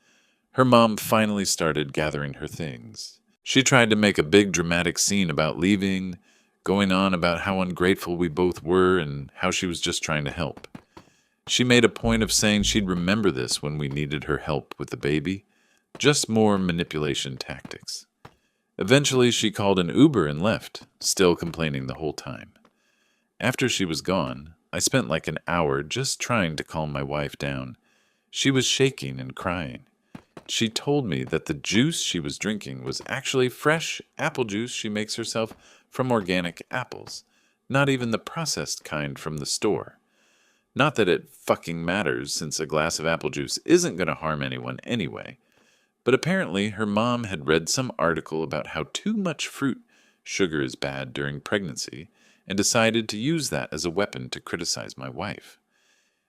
Speaker 1: her mom finally started gathering her things. She tried to make a big dramatic scene about leaving, going on about how ungrateful we both were and how she was just trying to help. She made a point of saying she'd remember this when we needed her help with the baby. Just more manipulation tactics. Eventually, she called an Uber and left, still complaining the whole time. After she was gone, I spent like an hour just trying to calm my wife down. She was shaking and crying. She told me that the juice she was drinking was actually fresh apple juice she makes herself from organic apples, not even the processed kind from the store. Not that it fucking matters, since a glass of apple juice isn't going to harm anyone anyway. But apparently her mom had read some article about how too much fruit sugar is bad during pregnancy and decided to use that as a weapon to criticize my wife.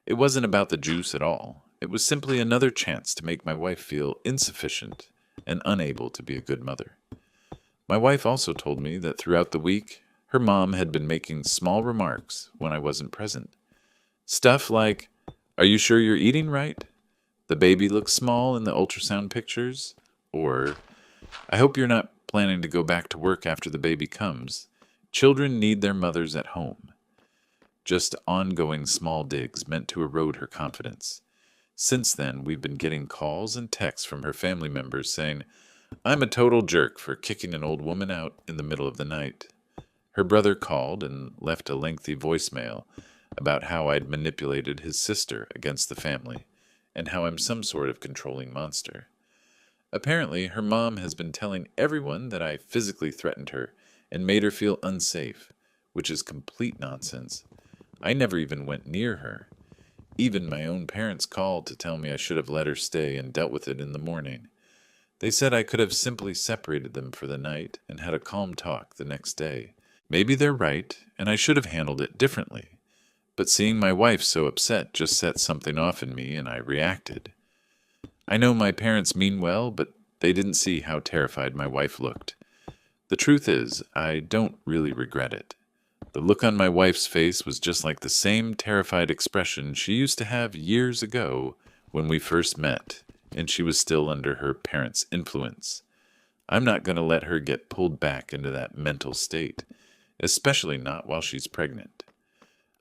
Speaker 1: It wasn't about the juice at all. It was simply another chance to make my wife feel insufficient and unable to be a good mother. My wife also told me that throughout the week, her mom had been making small remarks when I wasn't present. Stuff like, "Are you sure you're eating right? The baby looks small in the ultrasound pictures." Or, "I hope you're not planning to go back to work after the baby comes. Children need their mothers at home." Just ongoing small digs meant to erode her confidence. Since then, we've been getting calls and texts from her family members saying, "I'm a total jerk for kicking an old woman out in the middle of the night." Her brother called and left a lengthy voicemail about how I'd manipulated his sister against the family, and how I'm some sort of controlling monster. Apparently, her mom has been telling everyone that I physically threatened her and made her feel unsafe, which is complete nonsense. I never even went near her. Even my own parents called to tell me I should have let her stay and dealt with it in the morning. They said I could have simply separated them for the night and had a calm talk the next day. Maybe they're right, and I should have handled it differently. But seeing my wife so upset just set something off in me, and I reacted. I know my parents mean well, but they didn't see how terrified my wife looked. The truth is, I don't really regret it. The look on my wife's face was just like the same terrified expression she used to have years ago when we first met, and she was still under her parents' influence. I'm not going to let her get pulled back into that mental state, especially not while she's pregnant.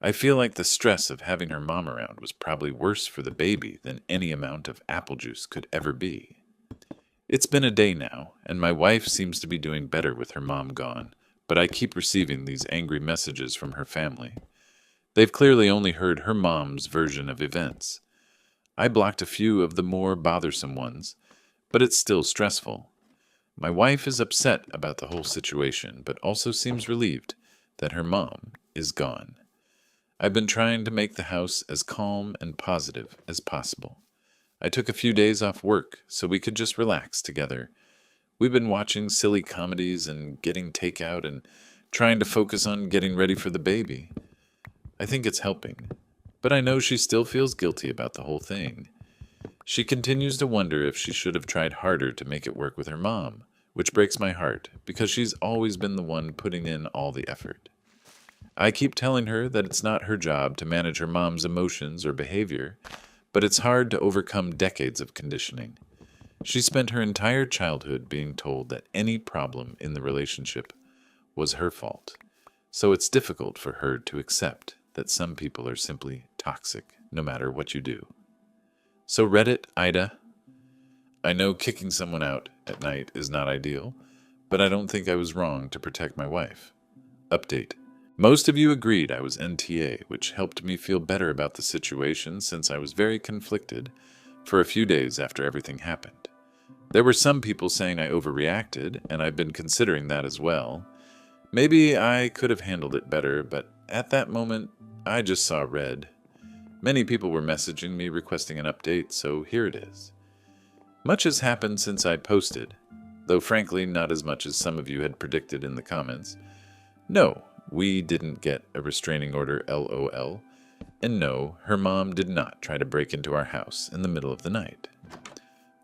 Speaker 1: I feel like the stress of having her mom around was probably worse for the baby than any amount of apple juice could ever be. It's been a day now, and my wife seems to be doing better with her mom gone, but I keep receiving these angry messages from her family. They've clearly only heard her mom's version of events. I blocked a few of the more bothersome ones, but it's still stressful. My wife is upset about the whole situation, but also seems relieved that her mom is gone. I've been trying to make the house as calm and positive as possible. I took a few days off work so we could just relax together. We've been watching silly comedies and getting takeout and trying to focus on getting ready for the baby. I think it's helping, but I know she still feels guilty about the whole thing. She continues to wonder if she should have tried harder to make it work with her mom, which breaks my heart because she's always been the one putting in all the effort. I keep telling her that it's not her job to manage her mom's emotions or behavior, but it's hard to overcome decades of conditioning. She spent her entire childhood being told that any problem in the relationship was her fault, so it's difficult for her to accept that some people are simply toxic no matter what you do. So Reddit, Ida, I know kicking someone out at night is not ideal, but I don't think I was wrong to protect my wife. Update. Most of you agreed I was NTA, which helped me feel better about the situation since I was very conflicted for a few days after everything happened. There were some people saying I overreacted, and I've been considering that as well. Maybe I could have handled it better, but at that moment, I just saw red. Many people were messaging me requesting an update, so here it is. Much has happened since I posted, though frankly not as much as some of you had predicted in the comments. No, we didn't get a restraining order LOL, and no, her mom did not try to break into our house in the middle of the night.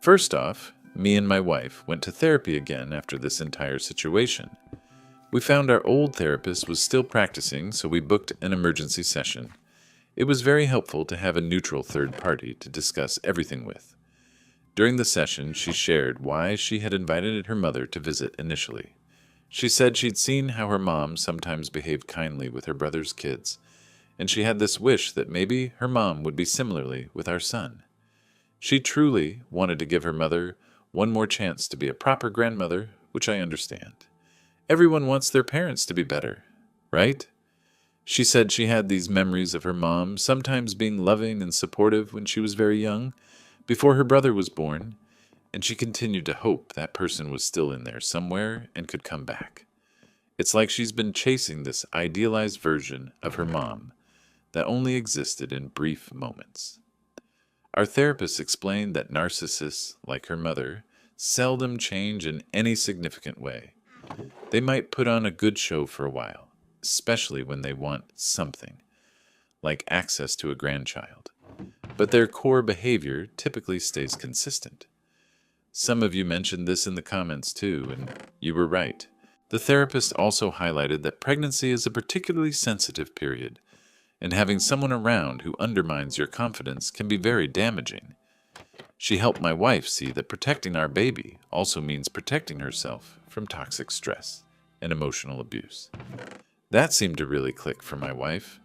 Speaker 1: First off, me and my wife went to therapy again after this entire situation. We found our old therapist was still practicing, so we booked an emergency session. It was very helpful to have a neutral third party to discuss everything with. During the session, she shared why she had invited her mother to visit initially. She said she'd seen how her mom sometimes behaved kindly with her brother's kids, and she had this wish that maybe her mom would be similarly with our son. She truly wanted to give her mother one more chance to be a proper grandmother, which I understand. Everyone wants their parents to be better, right? She said she had these memories of her mom sometimes being loving and supportive when she was very young, before her brother was born, and she continued to hope that person was still in there somewhere and could come back. It's like she's been chasing this idealized version of her mom that only existed in brief moments. Our therapist explained that narcissists, like her mother, seldom change in any significant way. They might put on a good show for a while, especially when they want something, like access to a grandchild. But their core behavior typically stays consistent. Some of you mentioned this in the comments too, and you were right. The therapist also highlighted that pregnancy is a particularly sensitive period, and having someone around who undermines your confidence can be very damaging. She helped my wife see that protecting our baby also means protecting herself from toxic stress and emotional abuse. That seemed to really click for my wife.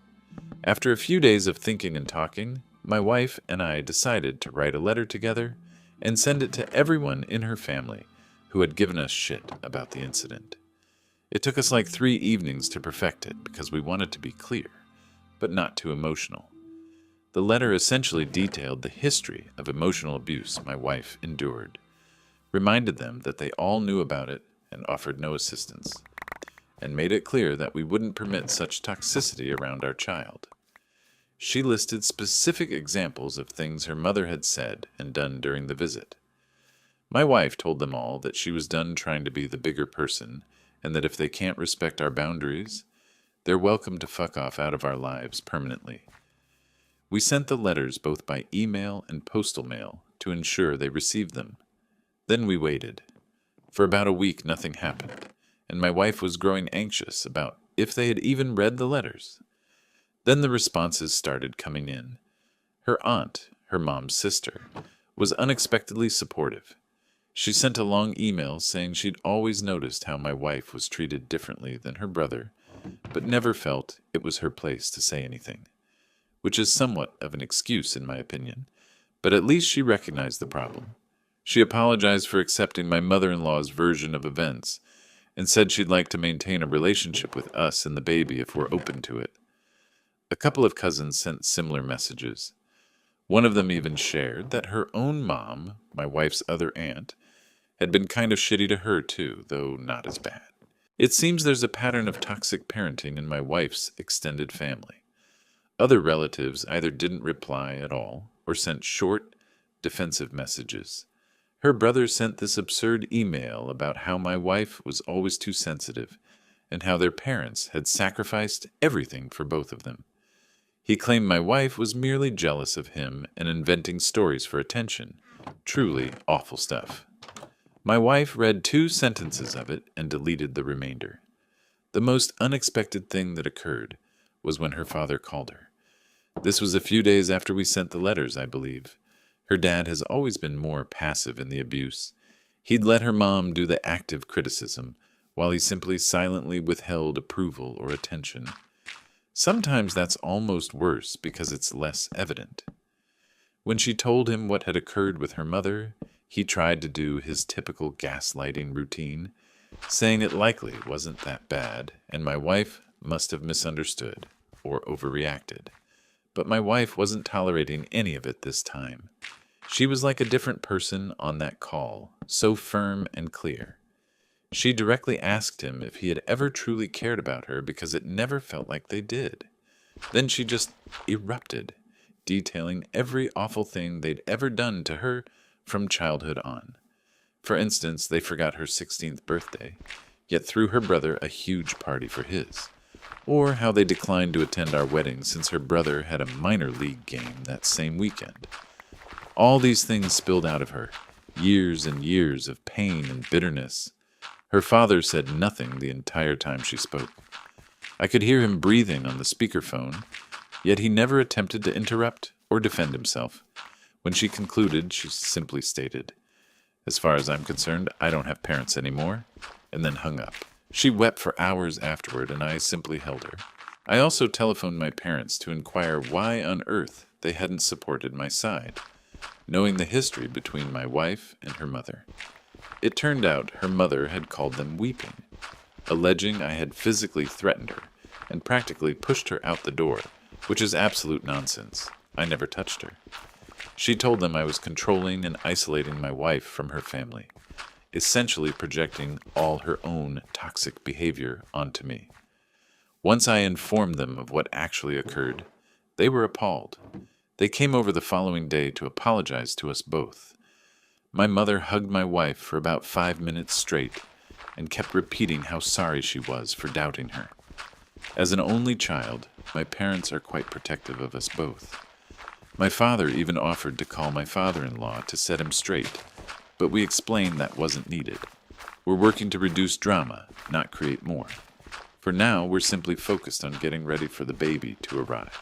Speaker 1: After a few days of thinking and talking, my wife and I decided to write a letter together and send it to everyone in her family who had given us shit about the incident. It took us like 3 evenings to perfect it because we wanted to be clear, but not too emotional. The letter essentially detailed the history of emotional abuse my wife endured, reminded them that they all knew about it and offered no assistance, and made it clear that we wouldn't permit such toxicity around our child. She listed specific examples of things her mother had said and done during the visit. My wife told them all that she was done trying to be the bigger person and that if they can't respect our boundaries, they're welcome to fuck off out of our lives permanently. We sent the letters both by email and postal mail to ensure they received them. Then we waited. For about a week nothing happened, and my wife was growing anxious about if they had even read the letters. Then the responses started coming in. Her aunt, her mom's sister, was unexpectedly supportive. She sent a long email saying she'd always noticed how my wife was treated differently than her brother, but never felt it was her place to say anything, which is somewhat of an excuse in my opinion, but at least she recognized the problem. She apologized for accepting my mother-in-law's version of events and said she'd like to maintain a relationship with us and the baby if we're open to it. A couple of cousins sent similar messages. One of them even shared that her own mom, my wife's other aunt, had been kind of shitty to her too, though not as bad. It seems there's a pattern of toxic parenting in my wife's extended family. Other relatives either didn't reply at all or sent short, defensive messages. Her brother sent this absurd email about how my wife was always too sensitive and how their parents had sacrificed everything for both of them. He claimed my wife was merely jealous of him and inventing stories for attention. Truly awful stuff. My wife read 2 sentences of it and deleted the remainder. The most unexpected thing that occurred was when her father called her. This was a few days after we sent the letters, I believe. Her dad has always been more passive in the abuse. He'd let her mom do the active criticism, while he simply silently withheld approval or attention. Sometimes that's almost worse because it's less evident. When she told him what had occurred with her mother, he tried to do his typical gaslighting routine, saying it likely wasn't that bad, and my wife must have misunderstood or overreacted. But my wife wasn't tolerating any of it this time. She was like a different person on that call, so firm and clear. She directly asked him if he had ever truly cared about her because it never felt like they did. Then she just erupted, detailing every awful thing they'd ever done to her from childhood on. For instance, they forgot her 16th birthday, yet threw her brother a huge party for his. Or how they declined to attend our wedding since her brother had a minor league game that same weekend. All these things spilled out of her, years and years of pain and bitterness. Her father said nothing the entire time she spoke. I could hear him breathing on the speakerphone, yet he never attempted to interrupt or defend himself. When she concluded, she simply stated, "As far as I'm concerned, I don't have parents anymore," and then hung up. She wept for hours afterward, and I simply held her. I also telephoned my parents to inquire why on earth they hadn't supported my side, knowing the history between my wife and her mother. It turned out her mother had called them weeping, alleging I had physically threatened her and practically pushed her out the door, which is absolute nonsense. I never touched her. She told them I was controlling and isolating my wife from her family, essentially projecting all her own toxic behavior onto me. Once I informed them of what actually occurred, they were appalled. They came over the following day to apologize to us both. My mother hugged my wife for about 5 minutes straight and kept repeating how sorry she was for doubting her. As an only child, my parents are quite protective of us both. My father even offered to call my father-in-law to set him straight, but we explained that wasn't needed. We're working to reduce drama, not create more. For now, we're simply focused on getting ready for the baby to arrive.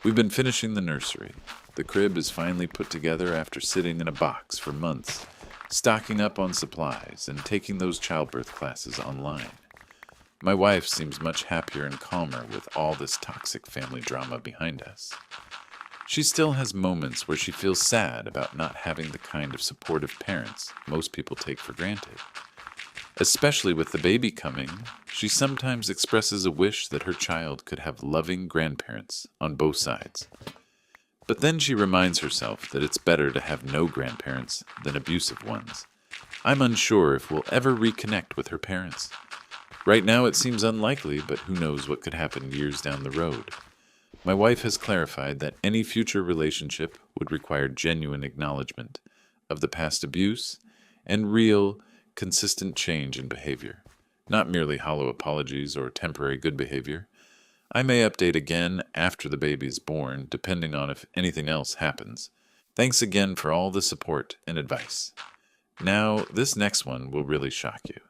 Speaker 1: We've been finishing the nursery. The crib is finally put together after sitting in a box for months, stocking up on supplies and taking those childbirth classes online. My wife seems much happier and calmer with all this toxic family drama behind us. She still has moments where she feels sad about not having the kind of supportive parents most people take for granted. Especially with the baby coming, she sometimes expresses a wish that her child could have loving grandparents on both sides. But then she reminds herself that it's better to have no grandparents than abusive ones. I'm unsure if we'll ever reconnect with her parents. Right now it seems unlikely, but who knows what could happen years down the road. My wife has clarified that any future relationship would require genuine acknowledgement of the past abuse and real, consistent change in behavior, not merely hollow apologies or temporary good behavior. I may update again after the baby is born, depending on if anything else happens. Thanks again for all the support and advice. Now, this next one will really shock you.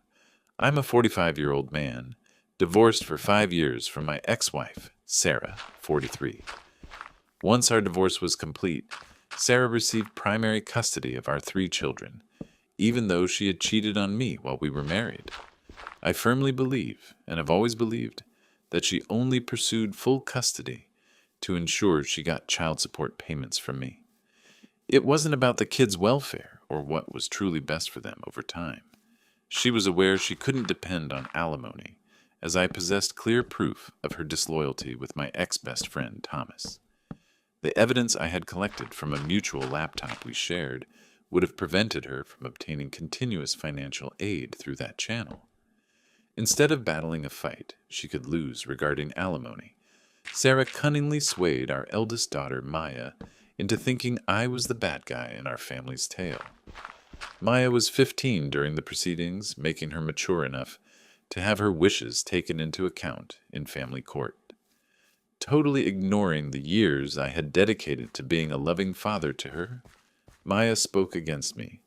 Speaker 1: I'm a 45-year-old man, divorced for 5 years from my ex-wife, Sarah, 43. Once our divorce was complete, Sarah received primary custody of our 3 children, even though she had cheated on me while we were married. I firmly believe, and have always believed, that she only pursued full custody to ensure she got child support payments from me. It wasn't about the kids' welfare or what was truly best for them over time. She was aware she couldn't depend on alimony, as I possessed clear proof of her disloyalty with my ex-best friend, Thomas. The evidence I had collected from a mutual laptop we shared would have prevented her from obtaining continuous financial aid through that channel. Instead of battling a fight she could lose regarding alimony, Sarah cunningly swayed our eldest daughter, Maya, into thinking I was the bad guy in our family's tale. Maya was 15 during the proceedings, making her mature enough to have her wishes taken into account in family court. Totally ignoring the years I had dedicated to being a loving father to her, Maya spoke against me,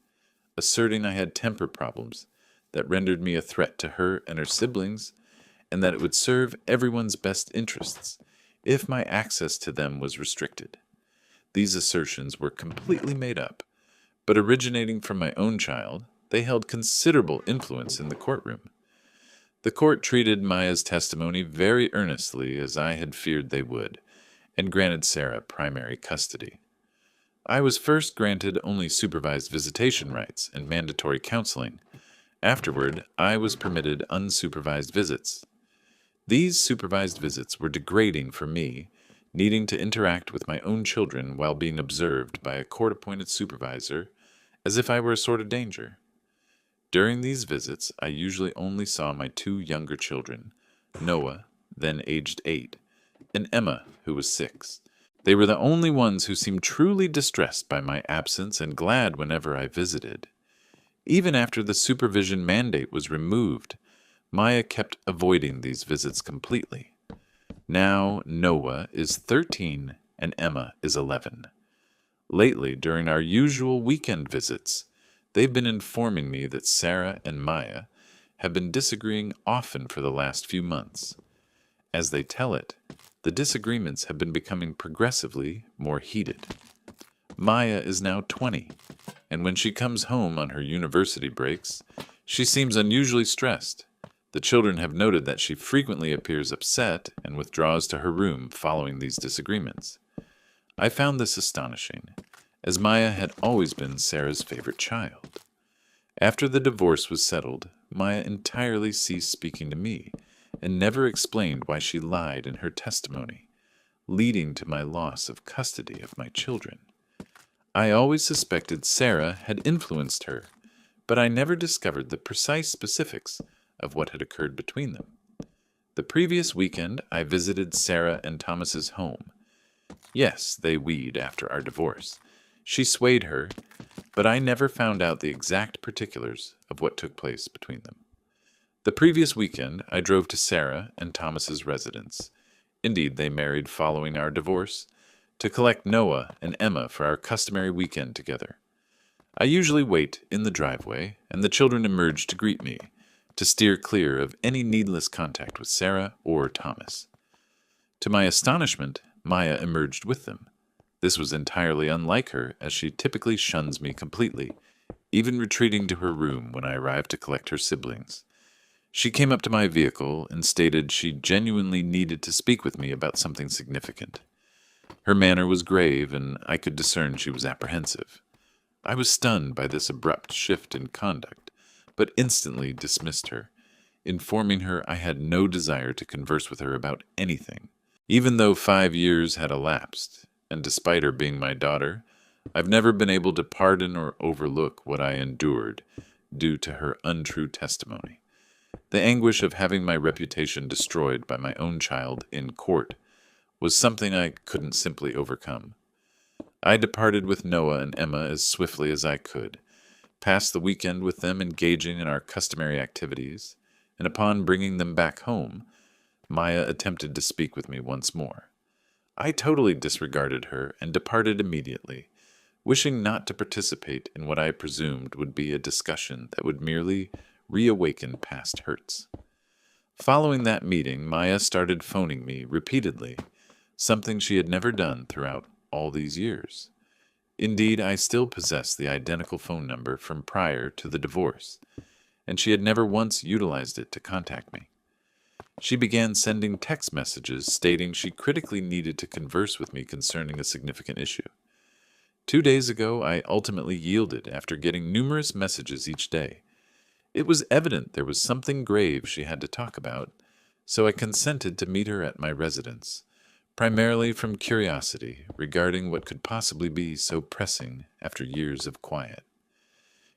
Speaker 1: asserting I had temper problems that rendered me a threat to her and her siblings, and that it would serve everyone's best interests if my access to them was restricted. These assertions were completely made up, but originating from my own child, they held considerable influence in the courtroom. The court treated Maya's testimony very earnestly, as I had feared they would, and granted Sarah primary custody. I was first granted only supervised visitation rights and mandatory counseling. Afterward, I was permitted unsupervised visits. These supervised visits were degrading for me, needing to interact with my own children while being observed by a court-appointed supervisor as if I were a sort of danger. During these visits, I usually only saw my two younger children, Noah, then aged 8, and Emma, who was 6. They were the only ones who seemed truly distressed by my absence and glad whenever I visited. Even after the supervision mandate was removed, Maya kept avoiding these visits completely. Now Noah is 13 and Emma is 11. Lately, during our usual weekend visits, they've been informing me that Sarah and Maya have been disagreeing often for the last few months. As they tell it, the disagreements have been becoming progressively more heated. Maya is now 20, and when she comes home on her university breaks, she seems unusually stressed. The children have noted that she frequently appears upset and withdraws to her room following these disagreements. I found this astonishing, as Maya had always been Sarah's favorite child. After the divorce was settled, Maya entirely ceased speaking to me and never explained why she lied in her testimony, leading to my loss of custody of my children. I always suspected Sarah had influenced her, but I never discovered the precise specifics of what had occurred between them. The previous weekend, I visited Sarah and Thomas's home. Yes, they weed after our divorce. She swayed her, but I never found out the exact particulars of what took place between them. The previous weekend, I drove to Sarah and Thomas's residence. Indeed, they married following our divorce, to collect Noah and Emma for our customary weekend together. I usually wait in the driveway, and the children emerge to greet me, to steer clear of any needless contact with Sarah or Thomas. To my astonishment, Maya emerged with them. This was entirely unlike her, as she typically shuns me completely, even retreating to her room when I arrived to collect her siblings. She came up to my vehicle and stated she genuinely needed to speak with me about something significant. Her manner was grave, and I could discern she was apprehensive. I was stunned by this abrupt shift in conduct, but instantly dismissed her, informing her I had no desire to converse with her about anything. Even though 5 years had elapsed, and despite her being my daughter, I've never been able to pardon or overlook what I endured due to her untrue testimony. The anguish of having my reputation destroyed by my own child in court was something I couldn't simply overcome. I departed with Noah and Emma as swiftly as I could, passed the weekend with them engaging in our customary activities, and upon bringing them back home, Maya attempted to speak with me once more. I totally disregarded her and departed immediately, wishing not to participate in what I presumed would be a discussion that would merely reawaken past hurts. Following that meeting, Maya started phoning me repeatedly, something she had never done throughout all these years. Indeed, I still possess the identical phone number from prior to the divorce, and she had never once utilized it to contact me. She began sending text messages stating she critically needed to converse with me concerning a significant issue. 2 days ago, I ultimately yielded after getting numerous messages each day. It was evident there was something grave she had to talk about, so I consented to meet her at my residence, primarily from curiosity regarding what could possibly be so pressing after years of quiet.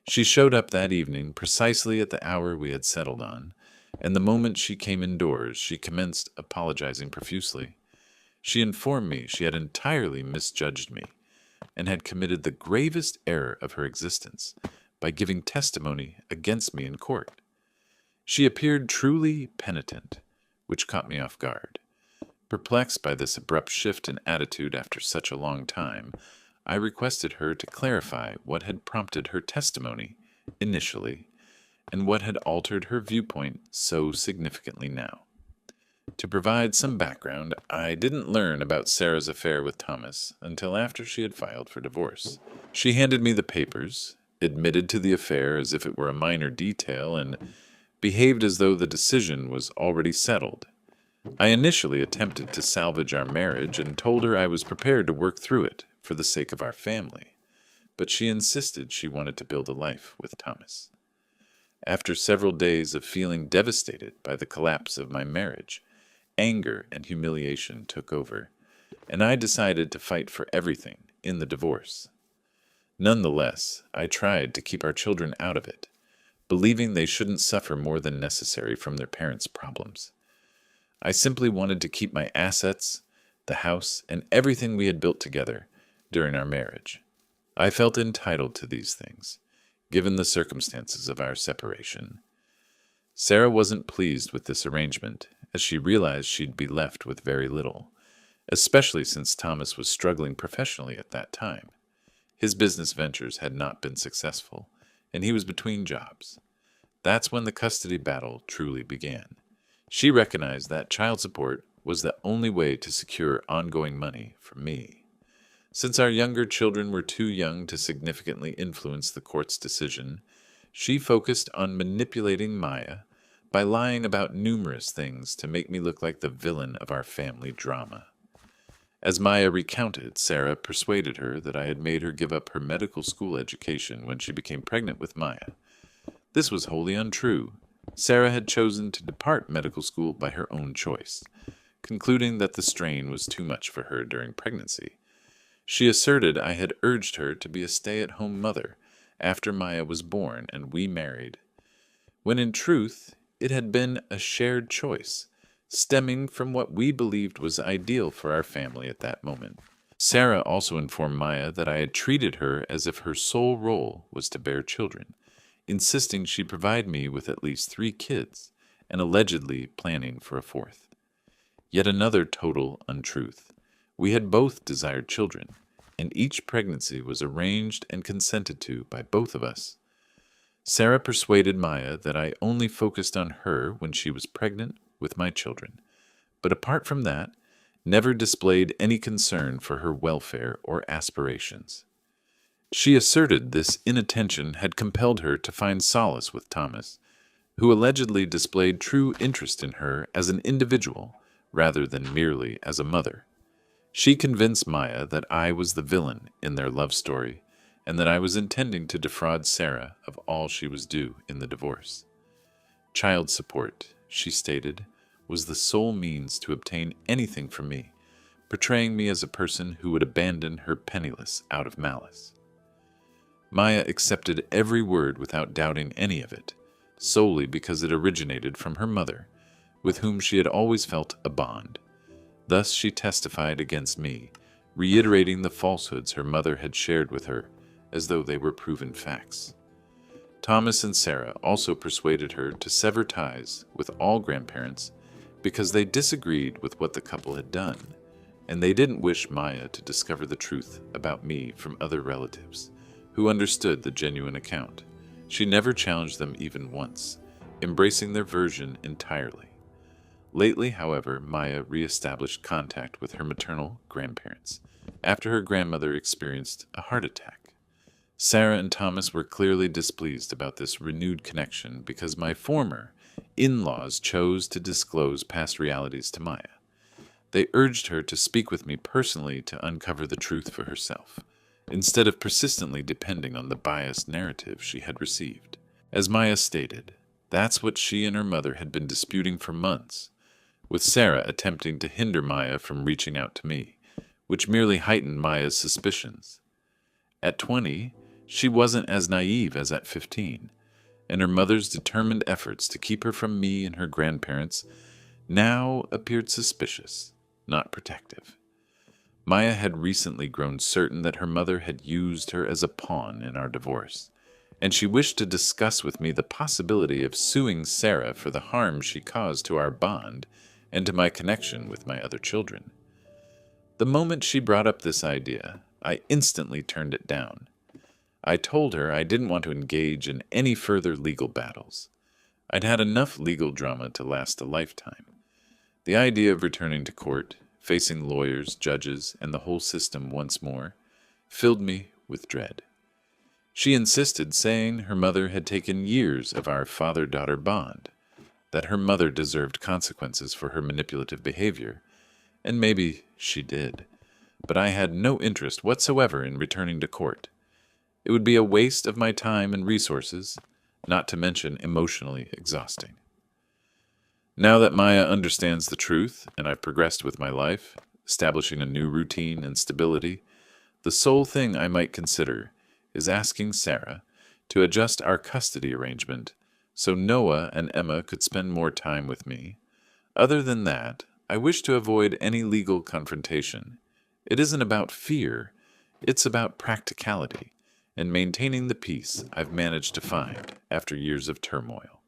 Speaker 1: She showed up that evening precisely at the hour we had settled on, and the moment she came indoors, she commenced apologizing profusely. She informed me she had entirely misjudged me, and had committed the gravest error of her existence by giving testimony against me in court. She appeared truly penitent, which caught me off guard. Perplexed by this abrupt shift in attitude after such a long time, I requested her to clarify what had prompted her testimony initially and what had altered her viewpoint so significantly now. To provide some background, I didn't learn about Sarah's affair with Thomas until after she had filed for divorce. She handed me the papers, admitted to the affair as if it were a minor detail, and behaved as though the decision was already settled. I initially attempted to salvage our marriage and told her I was prepared to work through it for the sake of our family, but she insisted she wanted to build a life with Thomas. After several days of feeling devastated by the collapse of my marriage, anger and humiliation took over, and I decided to fight for everything in the divorce. Nonetheless, I tried to keep our children out of it, believing they shouldn't suffer more than necessary from their parents' problems. I simply wanted to keep my assets, the house, and everything we had built together during our marriage. I felt entitled to these things, given the circumstances of our separation. Sarah wasn't pleased with this arrangement, as she realized she'd be left with very little, especially since Thomas was struggling professionally at that time. His business ventures had not been successful, and he was between jobs. That's when the custody battle truly began. She recognized that child support was the only way to secure ongoing money from me. Since our younger children were too young to significantly influence the court's decision, she focused on manipulating Maya by lying about numerous things to make me look like the villain of our family drama. As Maya recounted, Sarah persuaded her that I had made her give up her medical school education when she became pregnant with Maya. This was wholly untrue. Sarah had chosen to depart medical school by her own choice, concluding that the strain was too much for her during pregnancy. She asserted I had urged her to be a stay-at-home mother after Maya was born and we married, when in truth it had been a shared choice, stemming from what we believed was ideal for our family at that moment. Sarah also informed Maya that I had treated her as if her sole role was to bear children, insisting she provide me with at least 3 kids, and allegedly planning for a 4th. Yet another total untruth. We had both desired children, and each pregnancy was arranged and consented to by both of us. Sarah persuaded Maya that I only focused on her when she was pregnant with my children, but apart from that, never displayed any concern for her welfare or aspirations. She asserted this inattention had compelled her to find solace with Thomas, who allegedly displayed true interest in her as an individual rather than merely as a mother. She convinced Maya that I was the villain in their love story and that I was intending to defraud Sarah of all she was due in the divorce. Child support, she stated, was the sole means to obtain anything from me, portraying me as a person who would abandon her penniless out of malice. Maya accepted every word without doubting any of it, solely because it originated from her mother, with whom she had always felt a bond. Thus she testified against me, reiterating the falsehoods her mother had shared with her, as though they were proven facts. Thomas and Sarah also persuaded her to sever ties with all grandparents because they disagreed with what the couple had done, and they didn't wish Maya to discover the truth about me from other relatives, who understood the genuine account. She never challenged them even once, embracing their version entirely. Lately, however, Maya reestablished contact with her maternal grandparents after her grandmother experienced a heart attack. Sarah and Thomas were clearly displeased about this renewed connection because my former in-laws chose to disclose past realities to Maya. They urged her to speak with me personally to uncover the truth for herself, instead of persistently depending on the biased narrative she had received. As Maya stated, that's what she and her mother had been disputing for months, with Sarah attempting to hinder Maya from reaching out to me, which merely heightened Maya's suspicions. At 20, she wasn't as naive as at 15, and her mother's determined efforts to keep her from me and her grandparents now appeared suspicious, not protective. Maya had recently grown certain that her mother had used her as a pawn in our divorce, and she wished to discuss with me the possibility of suing Sarah for the harm she caused to our bond and to my connection with my other children. The moment she brought up this idea, I instantly turned it down. I told her I didn't want to engage in any further legal battles. I'd had enough legal drama to last a lifetime. The idea of returning to court, facing lawyers, judges, and the whole system once more, filled me with dread. She insisted, saying her mother had taken years of our father-daughter bond, that her mother deserved consequences for her manipulative behavior, and maybe she did. But I had no interest whatsoever in returning to court. It would be a waste of my time and resources, not to mention emotionally exhausting. Now that Maya understands the truth and I've progressed with my life, establishing a new routine and stability, the sole thing I might consider is asking Sarah to adjust our custody arrangement so Noah and Emma could spend more time with me. Other than that, I wish to avoid any legal confrontation. It isn't about fear, it's about practicality and maintaining the peace I've managed to find after years of turmoil.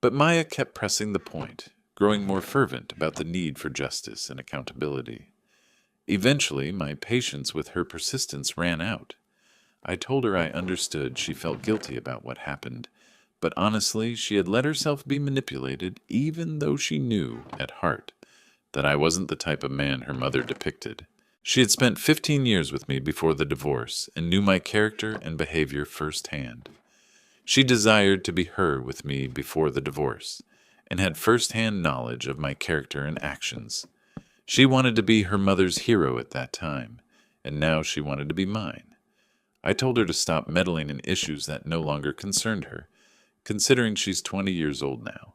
Speaker 1: But Maya kept pressing the point, growing more fervent about the need for justice and accountability. Eventually, my patience with her persistence ran out. I told her I understood she felt guilty about what happened, but honestly, she had let herself be manipulated even though she knew, at heart, that I wasn't the type of man her mother depicted. She had spent 15 years with me before the divorce and knew my character and behavior firsthand. She desired to be her with me before the divorce and had firsthand knowledge of my character and actions. She wanted to be her mother's hero at that time, and now she wanted to be mine. I told her to stop meddling in issues that no longer concerned her, considering she's 20 years old now.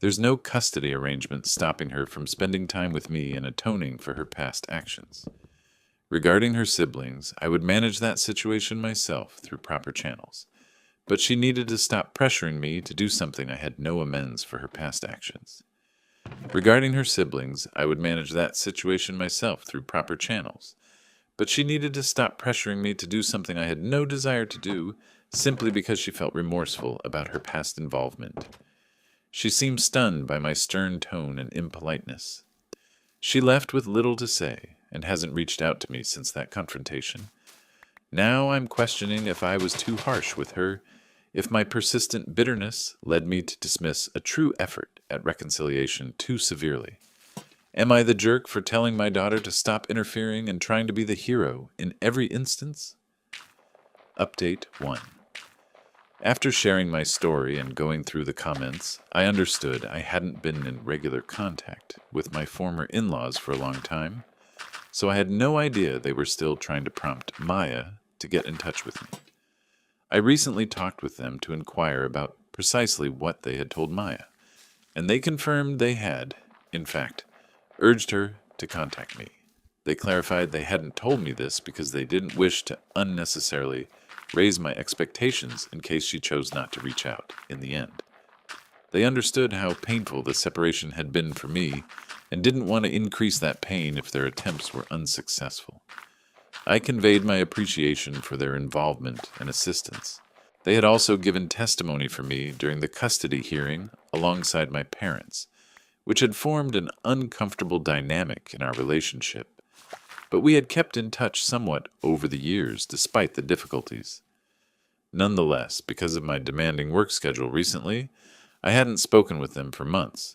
Speaker 1: There's no custody arrangement stopping her from spending time with me and atoning for her past actions. Regarding her siblings, I would manage that situation myself through proper channels, but she needed to stop pressuring me to do something I had no amends for her past actions. Regarding her siblings, I would manage that situation myself through proper channels, but she needed to stop pressuring me to do something I had no desire to do simply because she felt remorseful about her past involvement. She seemed stunned by my stern tone and impoliteness. She left with little to say and hasn't reached out to me since that confrontation. Now I'm questioning if I was too harsh with her, if my persistent bitterness led me to dismiss a true effort at reconciliation too severely. Am I the jerk for telling my daughter to stop interfering and trying to be the hero in every instance? Update 1. After sharing my story and going through the comments, I understood I hadn't been in regular contact with my former in-laws for a long time, so I had no idea they were still trying to prompt Maya to get in touch with me. I recently talked with them to inquire about precisely what they had told Maya, and they confirmed they had, in fact, urged her to contact me. They clarified they hadn't told me this because they didn't wish to unnecessarily raise my expectations in case she chose not to reach out in the end. They understood how painful the separation had been for me and didn't want to increase that pain if their attempts were unsuccessful. I conveyed my appreciation for their involvement and assistance. They had also given testimony for me during the custody hearing alongside my parents, which had formed an uncomfortable dynamic in our relationship. But we had kept in touch somewhat over the years despite the difficulties. Nonetheless, because of my demanding work schedule recently, I hadn't spoken with them for months.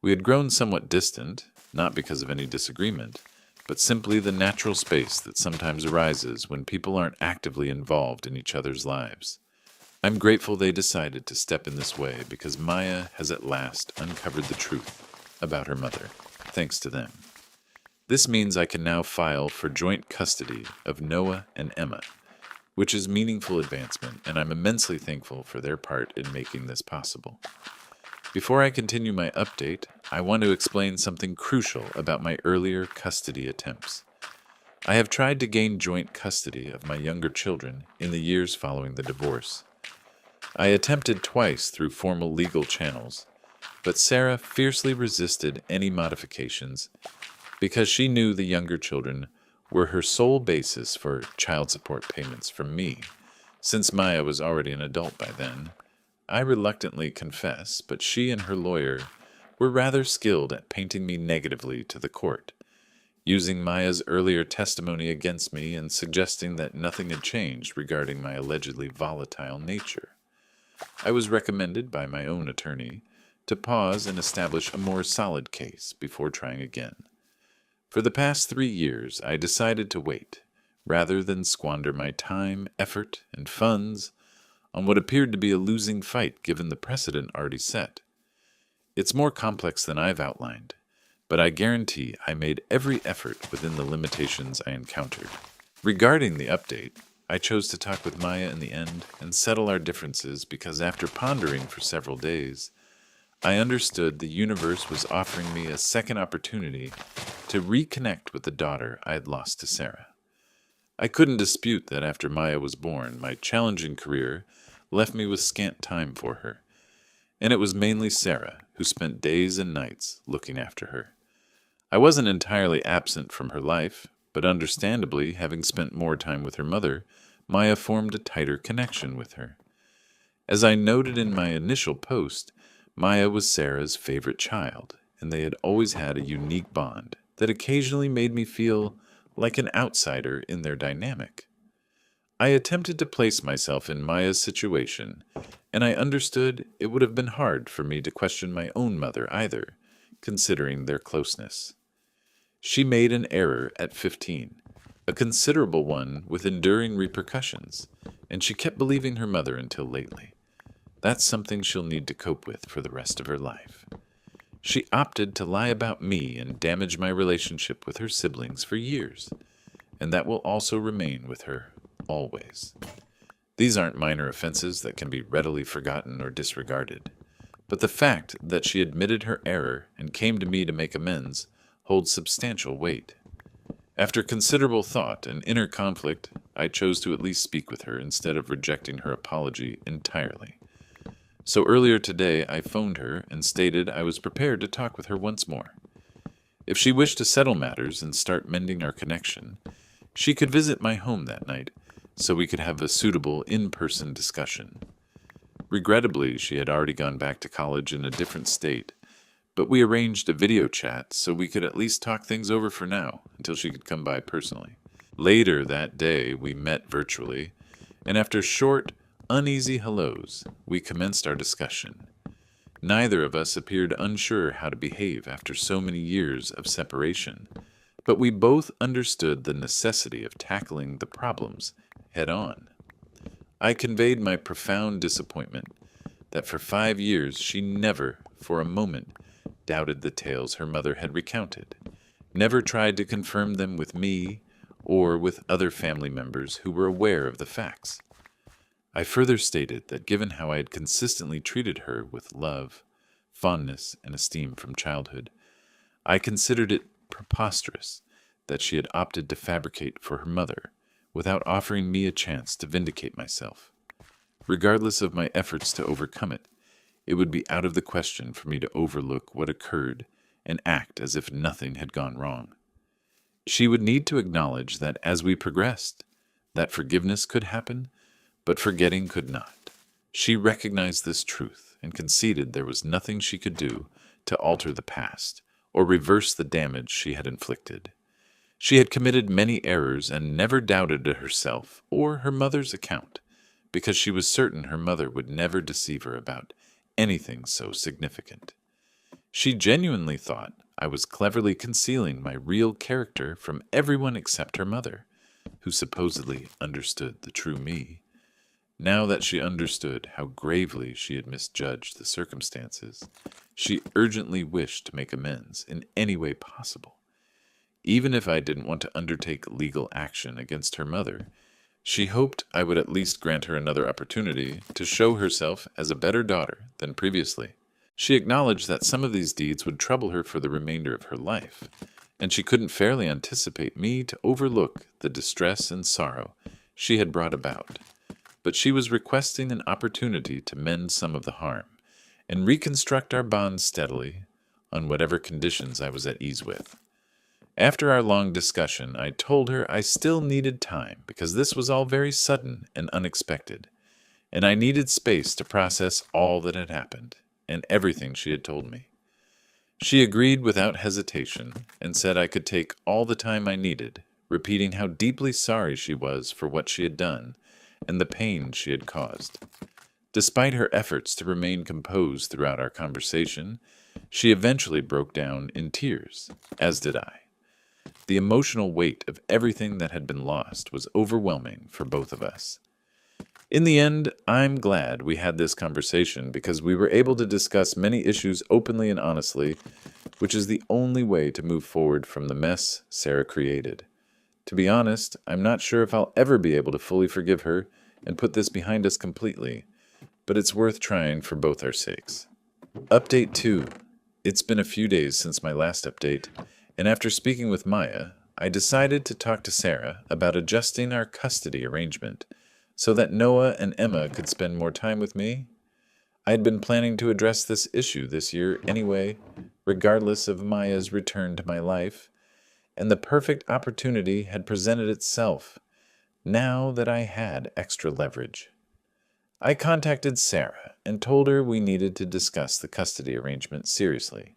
Speaker 1: We had grown somewhat distant, not because of any disagreement, but simply the natural space that sometimes arises when people aren't actively involved in each other's lives. I'm grateful they decided to step in this way because Maya has at last uncovered the truth about her mother, thanks to them. This means I can now file for joint custody of Noah and Emma, which is meaningful advancement, and I'm immensely thankful for their part in making this possible. Before I continue my update, I want to explain something crucial about my earlier custody attempts. I have tried to gain joint custody of my younger children in the years following the divorce. I attempted twice through formal legal channels, but Sarah fiercely resisted any modifications because she knew the younger children were her sole basis for child support payments from me. Since Maya was already an adult by then, I reluctantly confess, but she and her lawyer were rather skilled at painting me negatively to the court, using Maya's earlier testimony against me and suggesting that nothing had changed regarding my allegedly volatile nature. I was recommended by my own attorney to pause and establish a more solid case before trying again. For the past 3 years, I decided to wait, rather than squander my time, effort, and funds on what appeared to be a losing fight given the precedent already set. It's more complex than I've outlined, but I guarantee I made every effort within the limitations I encountered. Regarding the update, I chose to talk with Maya in the end and settle our differences because after pondering for several days, I understood the universe was offering me a second opportunity to reconnect with the daughter I had lost to Sarah. I couldn't dispute that after Maya was born, my challenging career left me with scant time for her, and it was mainly Sarah who spent days and nights looking after her. I wasn't entirely absent from her life, but understandably, having spent more time with her mother, Maya formed a tighter connection with her. As I noted in my initial post, Maya was Sarah's favorite child, and they had always had a unique bond that occasionally made me feel like an outsider in their dynamic. I attempted to place myself in Maya's situation, and I understood it would have been hard for me to question my own mother either, considering their closeness. She made an error at 15, a considerable one with enduring repercussions, and she kept believing her mother until lately. That's something she'll need to cope with for the rest of her life. She opted to lie about me and damage my relationship with her siblings for years, and that will also remain with her always. These aren't minor offenses that can be readily forgotten or disregarded, but the fact that she admitted her error and came to me to make amends holds substantial weight. After considerable thought and inner conflict, I chose to at least speak with her instead of rejecting her apology entirely. So earlier today, I phoned her and stated I was prepared to talk with her once more. If she wished to settle matters and start mending our connection, she could visit my home that night so we could have a suitable in-person discussion. Regrettably, she had already gone back to college in a different state, but we arranged a video chat so we could at least talk things over for now until she could come by personally. Later that day, we met virtually, and after short, uneasy hellos, we commenced our discussion. Neither of us appeared unsure how to behave after so many years of separation, but we both understood the necessity of tackling the problems head on. I conveyed my profound disappointment that for 5 years she never, for a moment, doubted the tales her mother had recounted, never tried to confirm them with me or with other family members who were aware of the facts. I further stated that given how I had consistently treated her with love, fondness, and esteem from childhood, I considered it preposterous that she had opted to fabricate for her mother without offering me a chance to vindicate myself. Regardless of my efforts to overcome it, it would be out of the question for me to overlook what occurred and act as if nothing had gone wrong. She would need to acknowledge that as we progressed, that forgiveness could happen, but forgetting could not. She recognized this truth and conceded there was nothing she could do to alter the past or reverse the damage she had inflicted. She had committed many errors and never doubted herself or her mother's account, because she was certain her mother would never deceive her about anything so significant. She genuinely thought I was cleverly concealing my real character from everyone except her mother, who supposedly understood the true me. Now that she understood how gravely she had misjudged the circumstances, she urgently wished to make amends in any way possible. Even if I didn't want to undertake legal action against her mother, she hoped I would at least grant her another opportunity to show herself as a better daughter than previously. She acknowledged that some of these deeds would trouble her for the remainder of her life, and she couldn't fairly anticipate me to overlook the distress and sorrow she had brought about. But she was requesting an opportunity to mend some of the harm and reconstruct our bond steadily on whatever conditions I was at ease with. After our long discussion, I told her I still needed time because this was all very sudden and unexpected, and I needed space to process all that had happened and everything she had told me. She agreed without hesitation and said I could take all the time I needed, repeating how deeply sorry she was for what she had done and the pain she had caused. Despite her efforts to remain composed throughout our conversation, she eventually broke down in tears, as did I. The emotional weight of everything that had been lost was overwhelming for both of us. In the end, I'm glad we had this conversation because we were able to discuss many issues openly and honestly, which is the only way to move forward from the mess Sarah created. To be honest, I'm not sure if I'll ever be able to fully forgive her and put this behind us completely, but it's worth trying for both our sakes. Update 2. It's been a few days since my last update, and after speaking with Maya, I decided to talk to Sarah about adjusting our custody arrangement so that Noah and Emma could spend more time with me. I had been planning to address this issue this year anyway, regardless of Maya's return to my life, and the perfect opportunity had presented itself now that I had extra leverage. I contacted Sarah and told her we needed to discuss the custody arrangement seriously.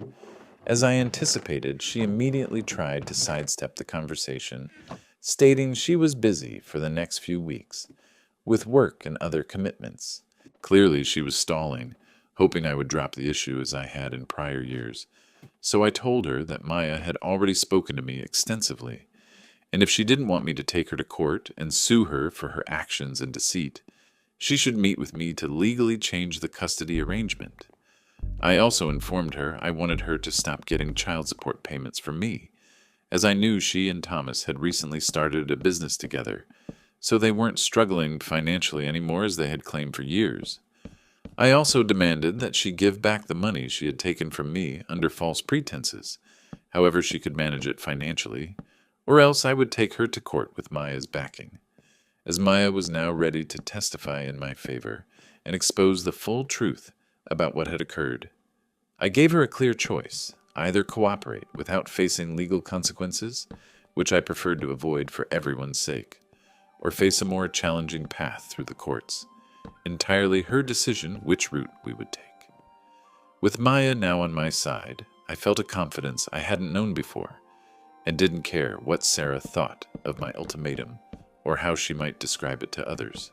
Speaker 1: As I anticipated, she immediately tried to sidestep the conversation, stating she was busy for the next few weeks, with work and other commitments. Clearly, she was stalling, hoping I would drop the issue as I had in prior years. So I told her that Maya had already spoken to me extensively, and if she didn't want me to take her to court and sue her for her actions and deceit, she should meet with me to legally change the custody arrangement. I also informed her I wanted her to stop getting child support payments from me, as I knew she and Thomas had recently started a business together, so they weren't struggling financially anymore as they had claimed for years. I also demanded that she give back the money she had taken from me under false pretenses, however she could manage it financially, or else I would take her to court with Maya's backing, as Maya was now ready to testify in my favor and expose the full truth about what had occurred. I gave her a clear choice: either cooperate without facing legal consequences, which I preferred to avoid for everyone's sake, or face a more challenging path through the courts. Entirely her decision which route we would take. With Maya now on my side, I felt a confidence I hadn't known before, and didn't care what Sarah thought of my ultimatum or how she might describe it to others.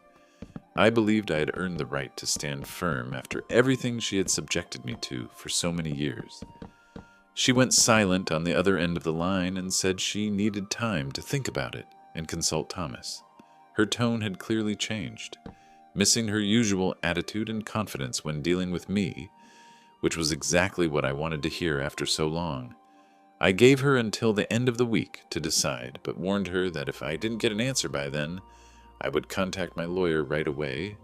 Speaker 1: I believed I had earned the right to stand firm after everything she had subjected me to for so many years. She went silent on the other end of the line and said she needed time to think about it and consult Thomas. Her tone had clearly changed, missing her usual attitude and confidence when dealing with me, which was exactly what I wanted to hear after so long. I gave her until the end of the week to decide, but warned her that if I didn't get an answer by then, I would contact my lawyer right away,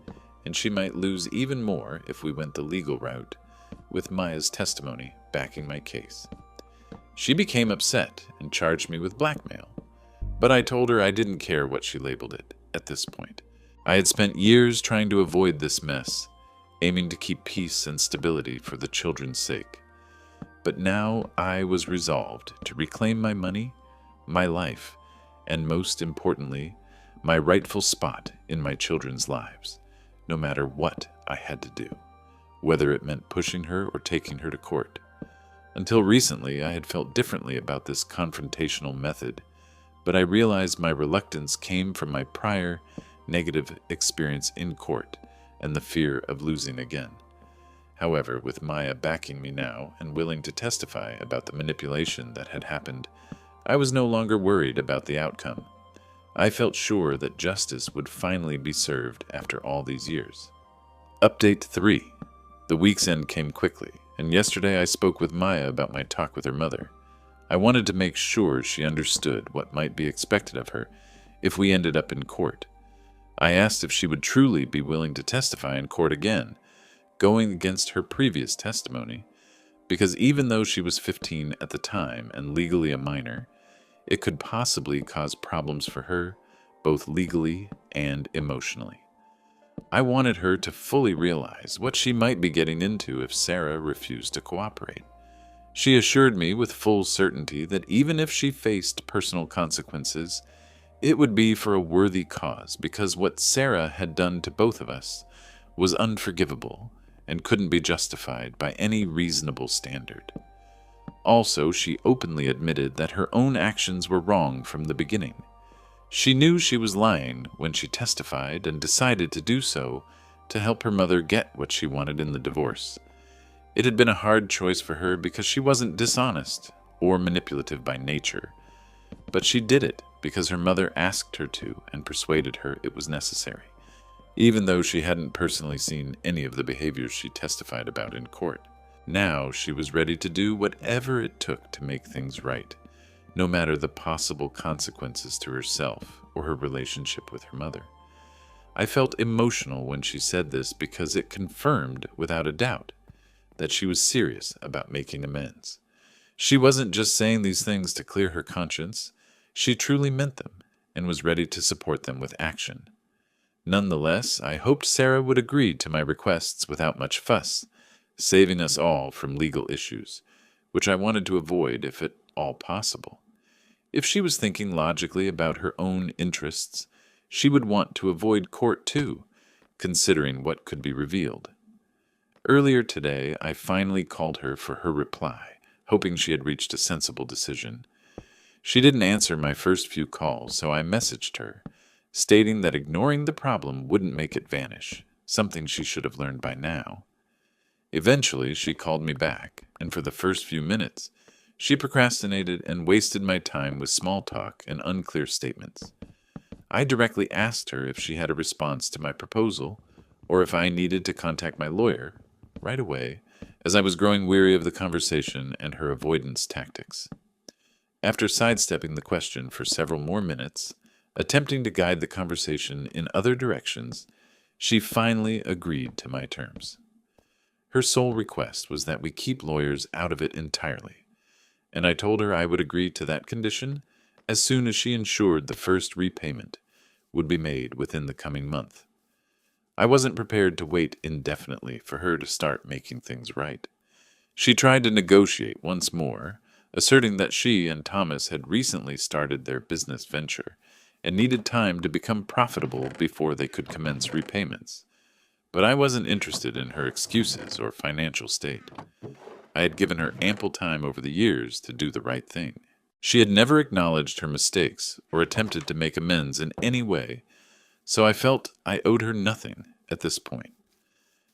Speaker 1: and she might lose even more if we went the legal route, with Maya's testimony backing my case. She became upset and charged me with blackmail, but I told her I didn't care what she labeled it at this point. I had spent years trying to avoid this mess, aiming to keep peace and stability for the children's sake. But now I was resolved to reclaim my money, my life, and most importantly, my rightful spot in my children's lives, no matter what I had to do, whether it meant pushing her or taking her to court. Until recently, I had felt differently about this confrontational method, but I realized my reluctance came from my prior negative experience in court and the fear of losing again. However, with Maya backing me now and willing to testify about the manipulation that had happened, I was no longer worried about the outcome. I felt sure that justice would finally be served after all these years. Update 3. The week's end came quickly, and yesterday I spoke with Maya about my talk with her mother. I wanted to make sure she understood what might be expected of her if we ended up in court. I asked if she would truly be willing to testify in court again, going against her previous testimony, because even though she was 15 at the time and legally a minor, it could possibly cause problems for her, both legally and emotionally. I wanted her to fully realize what she might be getting into if Sarah refused to cooperate. She assured me with full certainty that even if she faced personal consequences, it would be for a worthy cause because what Sarah had done to both of us was unforgivable and couldn't be justified by any reasonable standard. Also, she openly admitted that her own actions were wrong from the beginning. She knew she was lying when she testified and decided to do so to help her mother get what she wanted in the divorce. It had been a hard choice for her because she wasn't dishonest or manipulative by nature, but she did it because her mother asked her to and persuaded her it was necessary, even though she hadn't personally seen any of the behaviors she testified about in court. Now she was ready to do whatever it took to make things right, no matter the possible consequences to herself or her relationship with her mother. I felt emotional when she said this because it confirmed, without a doubt, that she was serious about making amends. She wasn't just saying these things to clear her conscience, she truly meant them and was ready to support them with action. Nonetheless, I hoped Sarah would agree to my requests without much fuss, saving us all from legal issues, which I wanted to avoid if at all possible. If she was thinking logically about her own interests, she would want to avoid court too, considering what could be revealed. Earlier today, I finally called her for her reply, hoping she had reached a sensible decision. She didn't answer my first few calls, so I messaged her, stating that ignoring the problem wouldn't make it vanish, something she should have learned by now. Eventually, she called me back, and for the first few minutes, she procrastinated and wasted my time with small talk and unclear statements. I directly asked her if she had a response to my proposal, or if I needed to contact my lawyer, right away, as I was growing weary of the conversation and her avoidance tactics. After sidestepping the question for several more minutes, attempting to guide the conversation in other directions, she finally agreed to my terms. Her sole request was that we keep lawyers out of it entirely, and I told her I would agree to that condition as soon as she ensured the first repayment would be made within the coming month. I wasn't prepared to wait indefinitely for her to start making things right. She tried to negotiate once more, asserting that she and Thomas had recently started their business venture and needed time to become profitable before they could commence repayments. But I wasn't interested in her excuses or financial state. I had given her ample time over the years to do the right thing. She had never acknowledged her mistakes or attempted to make amends in any way, so I felt I owed her nothing at this point.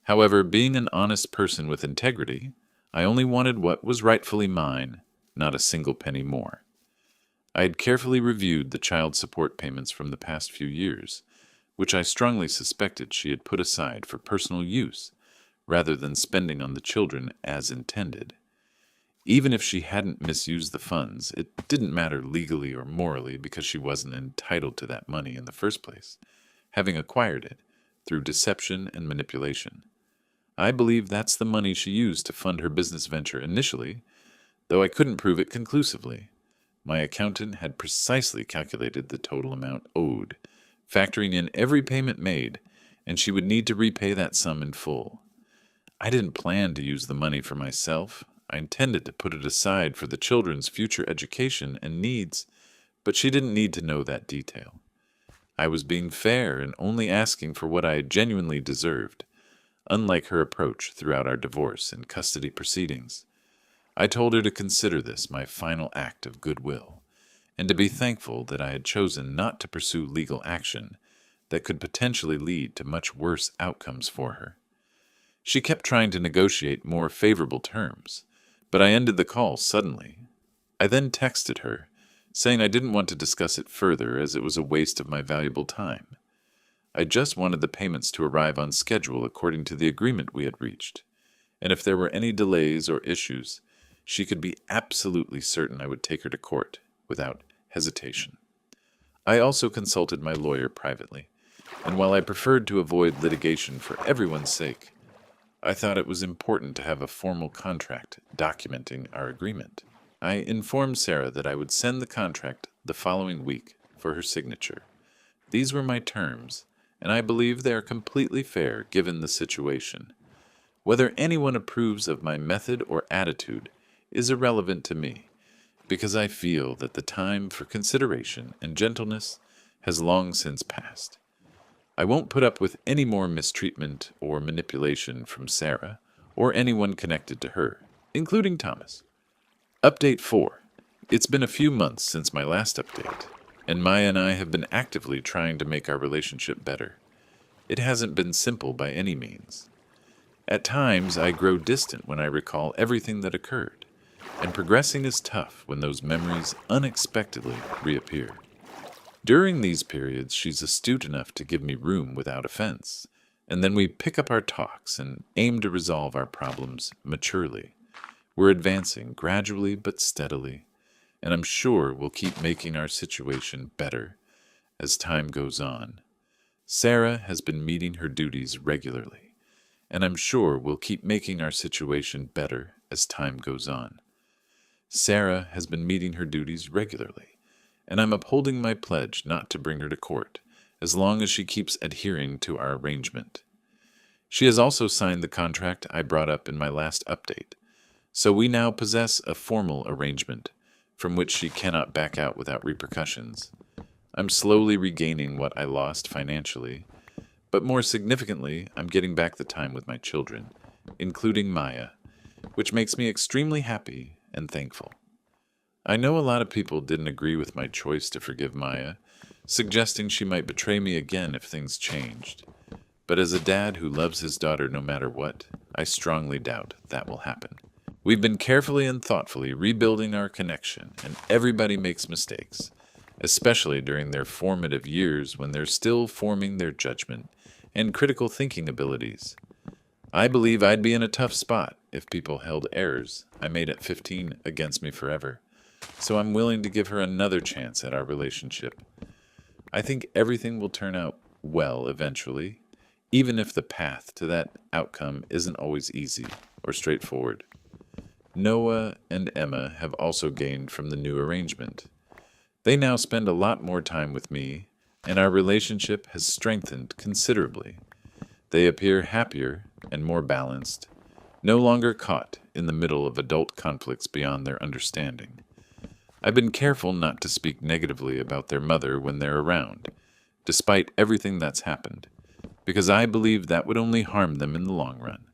Speaker 1: However, being an honest person with integrity, I only wanted what was rightfully mine, not a single penny more. I had carefully reviewed the child support payments from the past few years, which I strongly suspected she had put aside for personal use, rather than spending on the children as intended. Even if she hadn't misused the funds, it didn't matter legally or morally because she wasn't entitled to that money in the first place, having acquired it through deception and manipulation. I believe that's the money she used to fund her business venture initially, though I couldn't prove it conclusively. My accountant had precisely calculated the total amount owed, factoring in every payment made, and she would need to repay that sum in full. I didn't plan to use the money for myself. I intended to put it aside for the children's future education and needs, but she didn't need to know that detail. I was being fair and only asking for what I genuinely deserved, unlike her approach throughout our divorce and custody proceedings. I told her to consider this my final act of goodwill, and to be thankful that I had chosen not to pursue legal action that could potentially lead to much worse outcomes for her. She kept trying to negotiate more favorable terms, but I ended the call suddenly. I then texted her, saying I didn't want to discuss it further as it was a waste of my valuable time. I just wanted the payments to arrive on schedule according to the agreement we had reached, and if there were any delays or issues, she could be absolutely certain I would take her to court without hesitation. I also consulted my lawyer privately, and while I preferred to avoid litigation for everyone's sake, I thought it was important to have a formal contract documenting our agreement. I informed Sarah that I would send the contract the following week for her signature. These were my terms, and I believe they are completely fair given the situation. Whether anyone approves of my method or attitude is irrelevant to me, because I feel that the time for consideration and gentleness has long since passed. I won't put up with any more mistreatment or manipulation from Sarah or anyone connected to her, including Thomas. Update 4. It's been a few months since my last update, and Maya and I have been actively trying to make our relationship better. It hasn't been simple by any means. At times, I grow distant when I recall everything that occurred, and progressing is tough when those memories unexpectedly reappear. During these periods, she's astute enough to give me room without offense, and then we pick up our talks and aim to resolve our problems maturely. We're advancing gradually but steadily, and I'm sure we'll keep making our situation better as time goes on. Sarah has been meeting her duties regularly, and I'm sure we'll keep making our situation better as time goes on. Sarah has been meeting her duties regularly, and I'm upholding my pledge not to bring her to court as long as she keeps adhering to our arrangement. She has also signed the contract I brought up in my last update, so we now possess a formal arrangement from which she cannot back out without repercussions. I'm slowly regaining what I lost financially, but more significantly, I'm getting back the time with my children, including Maya, which makes me extremely happy and thankful. I know a lot of people didn't agree with my choice to forgive Maya, suggesting she might betray me again if things changed. But as a dad who loves his daughter no matter what, I strongly doubt that will happen. We've been carefully and thoughtfully rebuilding our connection, and everybody makes mistakes, especially during their formative years when they're still forming their judgment and critical thinking abilities. I believe I'd be in a tough spot if people held errors I made at 15 against me forever, so I'm willing to give her another chance at our relationship. I think everything will turn out well eventually, even if the path to that outcome isn't always easy or straightforward. Noah and Emma have also gained from the new arrangement. They now spend a lot more time with me, and our relationship has strengthened considerably. They appear happier and more balanced, no longer caught in the middle of adult conflicts beyond their understanding. I've been careful not to speak negatively about their mother when they're around, despite everything that's happened, because I believe that would only harm them in the long run.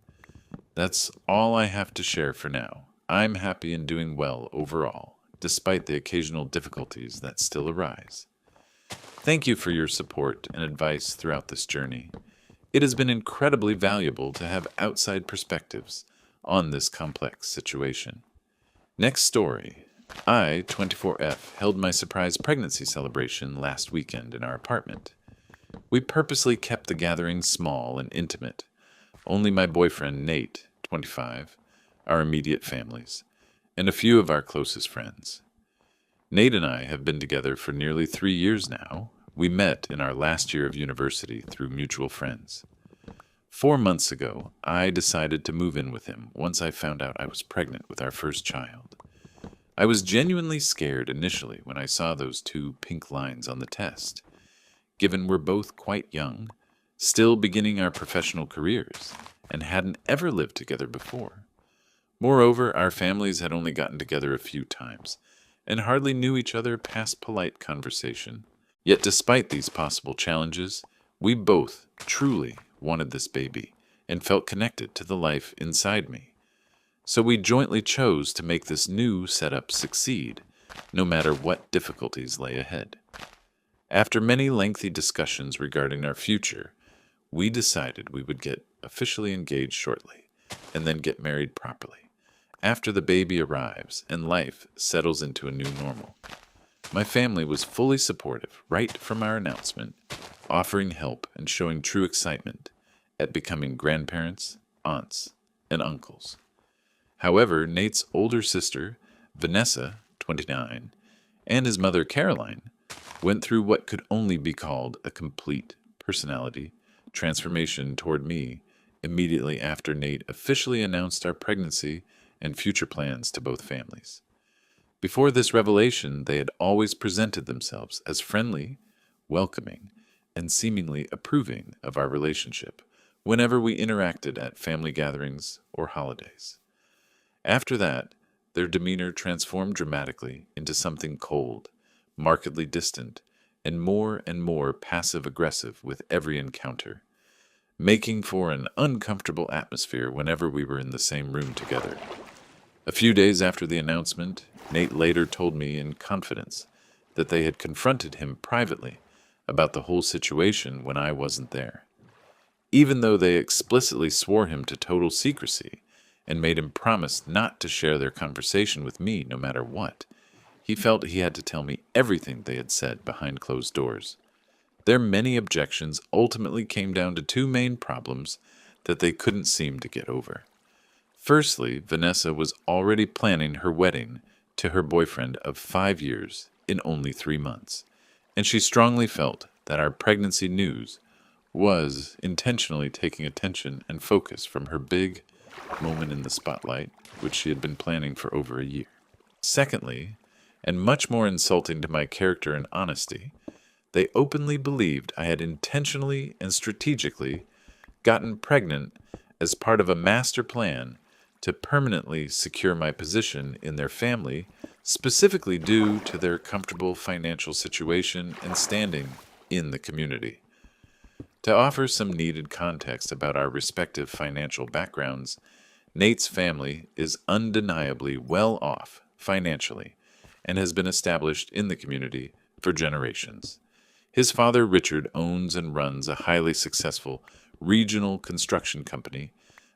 Speaker 1: That's all I have to share for now. I'm happy and doing well overall, despite the occasional difficulties that still arise. Thank you for your support and advice throughout this journey. It has been incredibly valuable to have outside perspectives on this complex situation. Next story. I, 24F, held my surprise pregnancy celebration last weekend in our apartment. We purposely kept the gathering small and intimate. Only my boyfriend, Nate, 25, our immediate families, and a few of our closest friends. Nate and I have been together for nearly 3 years now. We met in our last year of university through mutual friends. 4 months ago, I decided to move in with him once I found out I was pregnant with our first child. I was genuinely scared initially when I saw those 2 pink lines on the test, given we're both quite young, still beginning our professional careers, and hadn't ever lived together before. Moreover, our families had only gotten together a few times, and hardly knew each other past polite conversation. Yet despite these possible challenges, we both truly wanted this baby and felt connected to the life inside me. So we jointly chose to make this new setup succeed, no matter what difficulties lay ahead. After many lengthy discussions regarding our future, we decided we would get officially engaged shortly, and then get married properly, after the baby arrives and life settles into a new normal. My family was fully supportive right from our announcement, offering help and showing true excitement at becoming grandparents, aunts, and uncles. However, Nate's older sister, Vanessa, 29, and his mother, Caroline, went through what could only be called a complete personality transformation toward me immediately after Nate officially announced our pregnancy and future plans to both families. Before this revelation, they had always presented themselves as friendly, welcoming, and seemingly approving of our relationship whenever we interacted at family gatherings or holidays. After that, Their demeanor transformed dramatically into something cold, markedly distant, and more passive-aggressive with every encounter, making for an uncomfortable atmosphere whenever we were in the same room together. A few days after the announcement, Nate later told me in confidence that they had confronted him privately about the whole situation when I wasn't there. Even though they explicitly swore him to total secrecy and made him promise not to share their conversation with me no matter what, he felt he had to tell me everything they had said behind closed doors. Their many objections ultimately came down to two main problems that they couldn't seem to get over. Firstly, Vanessa was already planning her wedding to her boyfriend of 5 years in only 3 months, and she strongly felt that our pregnancy news was intentionally taking attention and focus from her big moment in the spotlight, which she had been planning for over a year. Secondly, and much more insulting to my character and honesty, they openly believed I had intentionally and strategically gotten pregnant as part of a master plan to permanently secure my position in their family, specifically due to their comfortable financial situation and standing in the community. To offer some needed context about our respective financial backgrounds, Nate's family is undeniably well off financially and has been established in the community for generations. His father, Richard, owns and runs a highly successful regional construction company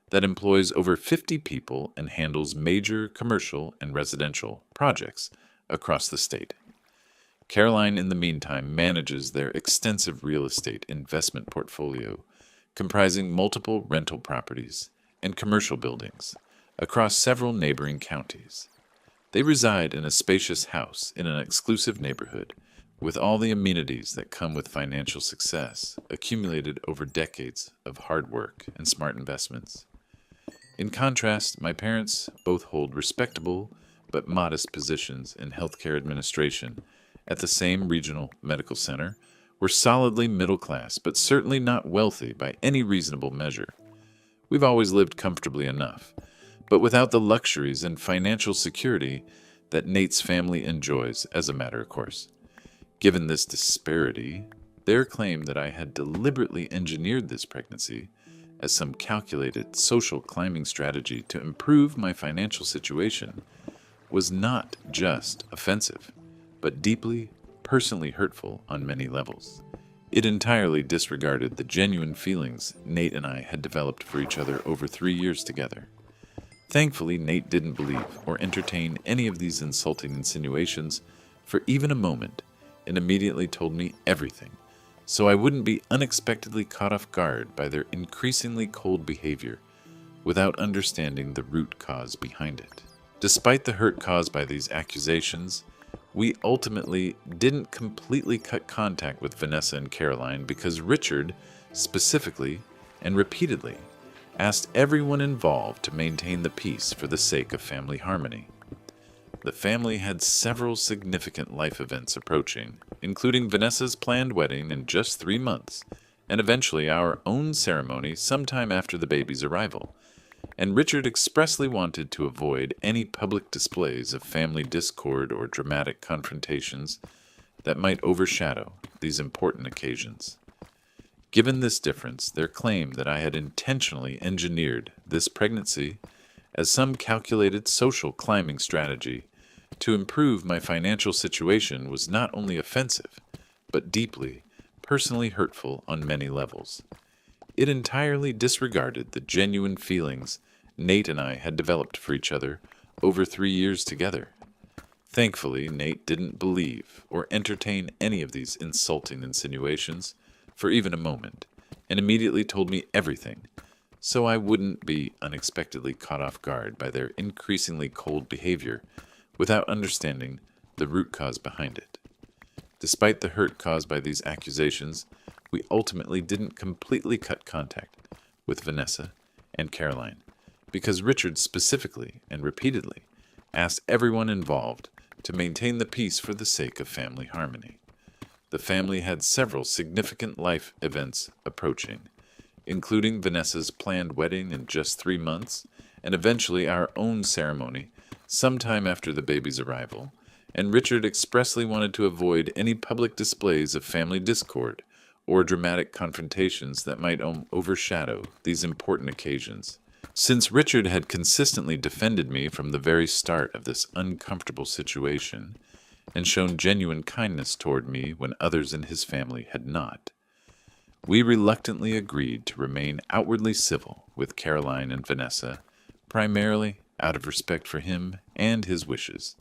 Speaker 1: that employs over 50 people and handles major commercial and residential projects across the state. Caroline, in the meantime, manages their extensive real estate investment portfolio, comprising multiple rental properties and commercial buildings across several neighboring counties. They reside in a spacious house in an exclusive neighborhood, with all the amenities that come with financial success, accumulated over decades of hard work and smart investments. In contrast, my parents both hold respectable but modest positions in healthcare administration at the same regional medical center, were solidly middle class, but certainly not wealthy by any reasonable measure. We've always lived comfortably enough, but without the luxuries and financial security that Nate's family enjoys as a matter of course. Given this disparity, their claim that I had deliberately engineered this pregnancy as some calculated social climbing strategy to improve my financial situation was not just offensive, but deeply, personally hurtful on many levels. It entirely disregarded the genuine feelings Nate and I had developed for each other over 3 years together. Thankfully, Nate didn't believe or entertain any of these insulting insinuations for even a moment, and immediately told me everything, so I wouldn't be unexpectedly caught off guard by their increasingly cold behavior without understanding the root cause behind it. Despite the hurt caused by these accusations, we ultimately didn't completely cut contact with Vanessa and Caroline because Richard, specifically and repeatedly, asked everyone involved to maintain the peace for the sake of family harmony. The family had several significant life events approaching, including Vanessa's planned wedding in just 3 months, and eventually our own ceremony sometime after the baby's arrival. And Richard expressly wanted to avoid any public displays of family discord or dramatic confrontations that might overshadow these important occasions. Given this difference, their claim that I had intentionally engineered this pregnancy as some calculated social climbing strategy to improve my financial situation was not only offensive, but deeply, personally hurtful on many levels. It entirely disregarded the genuine feelings Nate and I had developed for each other over 3 years together. Thankfully, Nate didn't believe or entertain any of these insulting insinuations for even a moment, and immediately told me everything, so I wouldn't be unexpectedly caught off guard by their increasingly cold behavior without understanding the root cause behind it. Despite the hurt caused by these accusations, we ultimately didn't completely cut contact with Vanessa and Caroline, because Richard specifically and repeatedly asked everyone involved to maintain the peace for the sake of family harmony. The family had several significant life events approaching, including Vanessa's planned wedding in just 3 months, and eventually our own ceremony sometime after the baby's arrival, and Richard expressly wanted to avoid any public displays of family discord or dramatic confrontations that might overshadow these important occasions. Since Richard had consistently defended me from the very start of this uncomfortable situation, and shown genuine kindness toward me when others in his family had not, we reluctantly agreed to remain outwardly civil with Caroline and Vanessa, primarily out of respect for him and his wishes,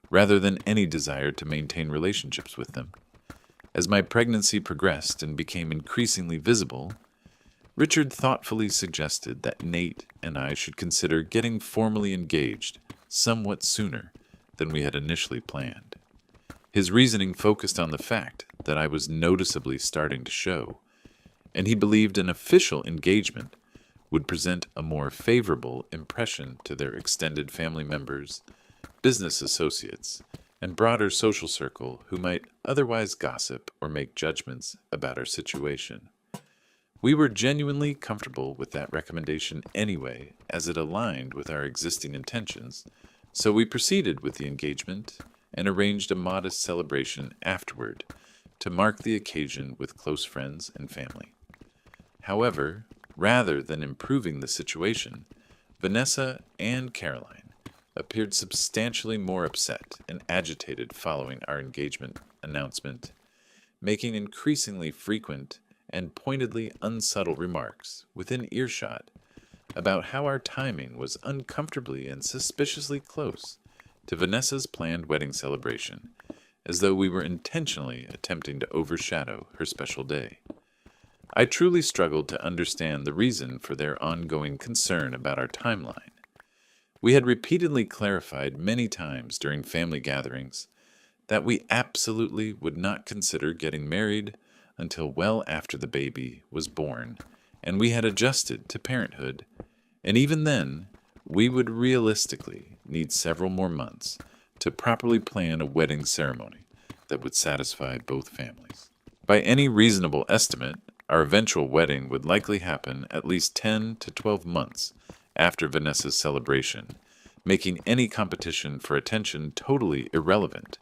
Speaker 1: rather than any desire to maintain relationships with them. As my pregnancy progressed and became increasingly visible, Richard thoughtfully suggested that Nate and I should consider getting formally engaged somewhat sooner than we had initially planned. His reasoning focused on the fact that I was noticeably starting to show, and he believed an official engagement would present a more favorable impression to their extended family members, business associates, and broader social circle who might otherwise gossip or make judgments about our situation. We were genuinely comfortable with that recommendation anyway, as it aligned with our existing intentions, so we proceeded with the engagement and arranged a modest celebration afterward to mark the occasion with close friends and family. However, rather than improving the situation, Vanessa and Caroline appeared substantially more upset and agitated following our engagement announcement, making increasingly frequent and pointedly unsubtle remarks within earshot about how our timing was uncomfortably and suspiciously close to Vanessa's planned wedding celebration, as though we were intentionally attempting to overshadow her special day. I truly struggled to understand the reason for their ongoing concern about our timeline. We had repeatedly clarified many times during family gatherings that we absolutely would not consider getting married until well after the baby was born, and we had adjusted to parenthood, and even then, we would realistically need several more months to properly plan a wedding ceremony that would satisfy both families. By any reasonable estimate, our eventual wedding would likely happen at least 10 to 12 months after Vanessa's celebration, making any competition for attention totally irrelevant,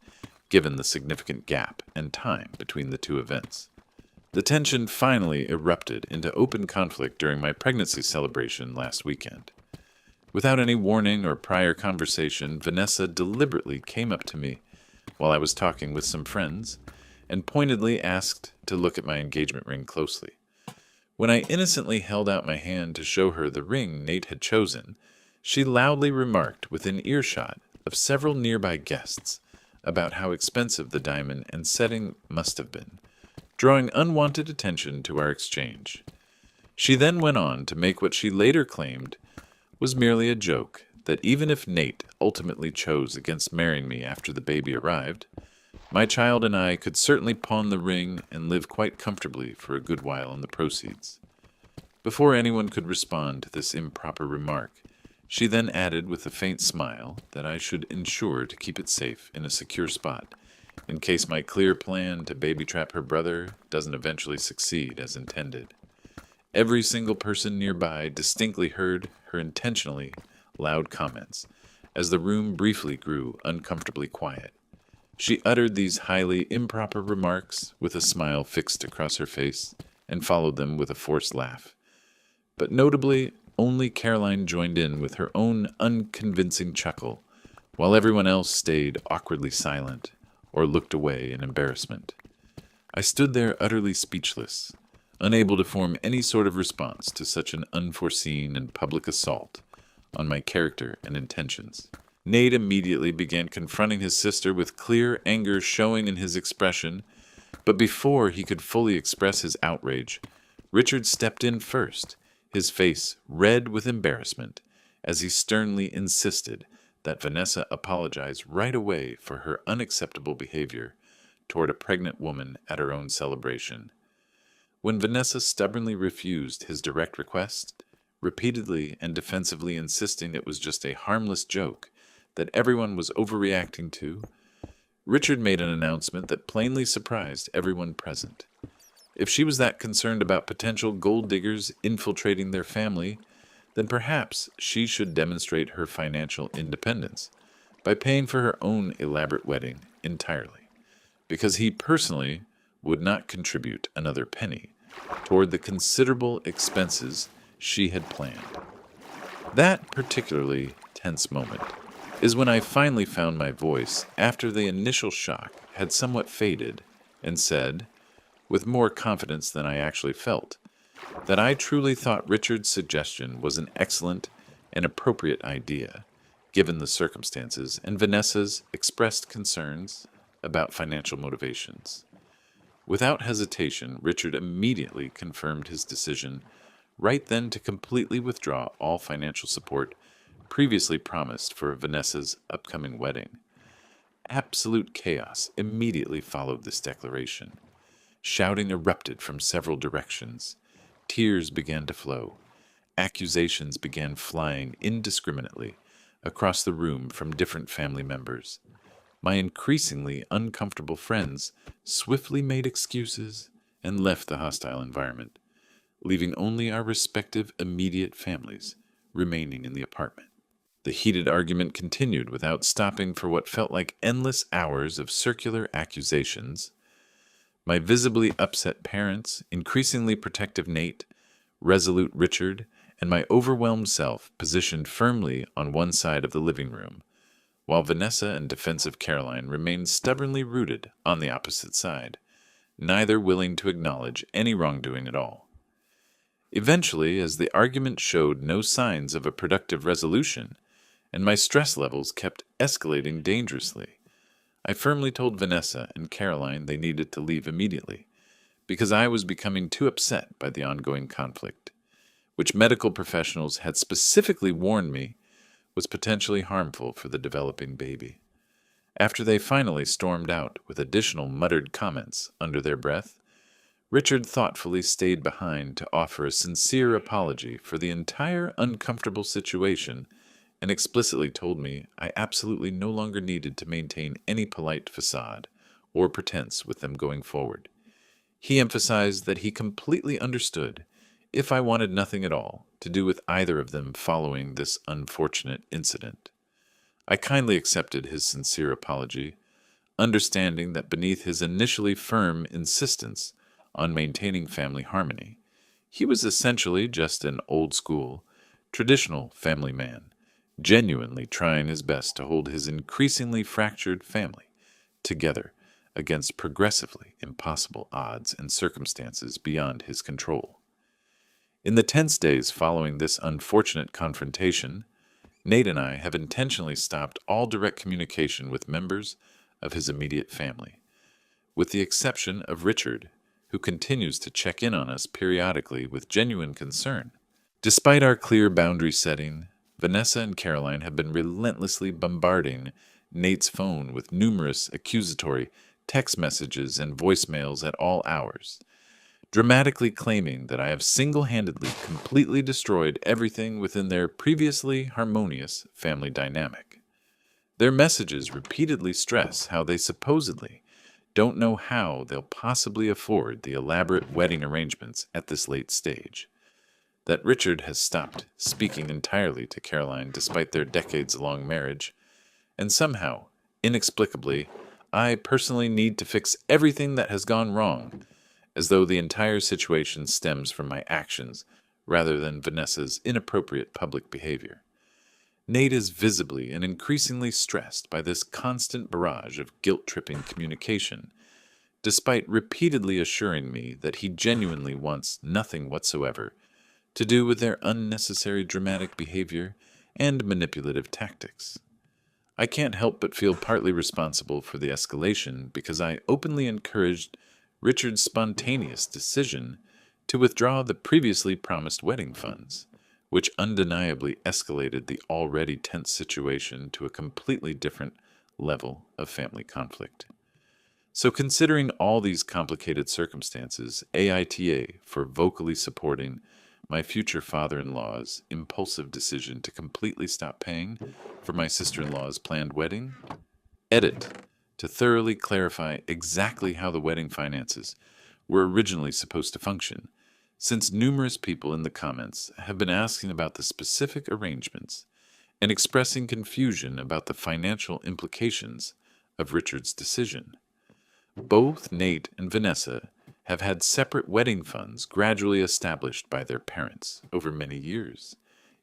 Speaker 1: given the significant gap and time between the two events. The tension finally erupted into open conflict during my pregnancy celebration last weekend. Without any warning or prior conversation, Vanessa deliberately came up to me while I was talking with some friends and pointedly asked to look at my engagement ring closely. When I innocently held out my hand to show her the ring Nate had chosen, she loudly remarked within earshot of several nearby guests about how expensive the diamond and setting must have been, drawing unwanted attention to our exchange. She then went on to make what she later claimed was merely a joke, that even if Nate ultimately chose against marrying me after the baby arrived, my child and I could certainly pawn the ring and live quite comfortably for a good while on the proceeds. Before anyone could respond to this improper remark, she then added with a faint smile that I should ensure to keep it safe in a secure spot, in case my clear plan to baby trap her brother doesn't eventually succeed as intended. Every single person nearby distinctly heard her intentionally loud comments, as the room briefly grew uncomfortably quiet. She uttered these highly improper remarks with a smile fixed across her face, and followed them with a forced laugh. But notably, only Caroline joined in with her own unconvincing chuckle, while everyone else stayed awkwardly silent or looked away in embarrassment. I stood there utterly speechless, unable to form any sort of response to such an unforeseen and public assault on my character and intentions. Nate immediately began confronting his sister with clear anger showing in his expression, but before he could fully express his outrage, Richard stepped in first, his face red with embarrassment, as he sternly insisted that Vanessa apologize right away for her unacceptable behavior toward a pregnant woman at her own celebration. When Vanessa stubbornly refused his direct request, repeatedly and defensively insisting it was just a harmless joke that everyone was overreacting to, Richard made an announcement that plainly surprised everyone present. If she was that concerned about potential gold diggers infiltrating their family, then perhaps she should demonstrate her financial independence, by paying for her own elaborate wedding entirely, because he personally would not contribute another penny toward the considerable expenses she had planned. That particularly tense moment is when I finally found my voice after the initial shock had somewhat faded and said, with more confidence than I actually felt, that I truly thought Richard's suggestion was an excellent and appropriate idea, given the circumstances and Vanessa's expressed concerns about financial motivations. Without hesitation, Richard immediately confirmed his decision right then to completely withdraw all financial support previously promised for Vanessa's upcoming wedding. Absolute chaos immediately followed this declaration. Shouting erupted from several directions. Tears began to flow. Accusations began flying indiscriminately across the room from different family members. My increasingly uncomfortable friends swiftly made excuses and left the hostile environment, leaving only our respective immediate families remaining in the apartment. The heated argument continued without stopping for what felt like endless hours of circular accusations. My visibly upset parents, increasingly protective Nate, resolute Richard, and my overwhelmed self positioned firmly on one side of the living room, while Vanessa and defensive Caroline remained stubbornly rooted on the opposite side, neither willing to acknowledge any wrongdoing at all. Eventually, as the argument showed no signs of a productive resolution, and my stress levels kept escalating dangerously, I firmly told Vanessa and Caroline they needed to leave immediately, because I was becoming too upset by the ongoing conflict, which medical professionals had specifically warned me was potentially harmful for the developing baby. After they finally stormed out with additional muttered comments under their breath, Richard thoughtfully stayed behind to offer a sincere apology for the entire uncomfortable situation and explicitly told me I absolutely no longer needed to maintain any polite facade or pretense with them going forward. He emphasized that he completely understood if I wanted nothing at all to do with either of them following this unfortunate incident. I kindly accepted his sincere apology, understanding that beneath his initially firm insistence on maintaining family harmony, he was essentially just an old-school, traditional family man, genuinely trying his best to hold his increasingly fractured family together against progressively impossible odds and circumstances beyond his control. In the tense days following this unfortunate confrontation, Nate and I have intentionally stopped all direct communication with members of his immediate family, with the exception of Richard, who continues to check in on us periodically with genuine concern. Despite our clear boundary setting, Vanessa and Caroline have been relentlessly bombarding Nate's phone with numerous accusatory text messages and voicemails at all hours, dramatically claiming that I have single-handedly completely destroyed everything within their previously harmonious family dynamic. Their messages repeatedly stress how they supposedly don't know how they'll possibly afford the elaborate wedding arrangements at this late stage, that Richard has stopped speaking entirely to Caroline despite their decades-long marriage, and somehow, inexplicably, I personally need to fix everything that has gone wrong, as though the entire situation stems from my actions rather than Vanessa's inappropriate public behavior. Nate is visibly and increasingly stressed by this constant barrage of guilt-tripping communication, despite repeatedly assuring me that he genuinely wants nothing whatsoever to do with their unnecessary dramatic behavior and manipulative tactics. I can't help but feel partly responsible for the escalation because I openly encouraged Richard's spontaneous decision to withdraw the previously promised wedding funds, which undeniably escalated the already tense situation to a completely different level of family conflict. So considering all these complicated circumstances, AITA for vocally supporting my future father-in-law's impulsive decision to completely stop paying for my sister-in-law's planned wedding, edit to thoroughly clarify exactly how the wedding finances were originally supposed to function, since numerous people in the comments have been asking about the specific arrangements and expressing confusion about the financial implications of Richard's decision. Both Nate and Vanessa have had separate wedding funds gradually established by their parents over many years,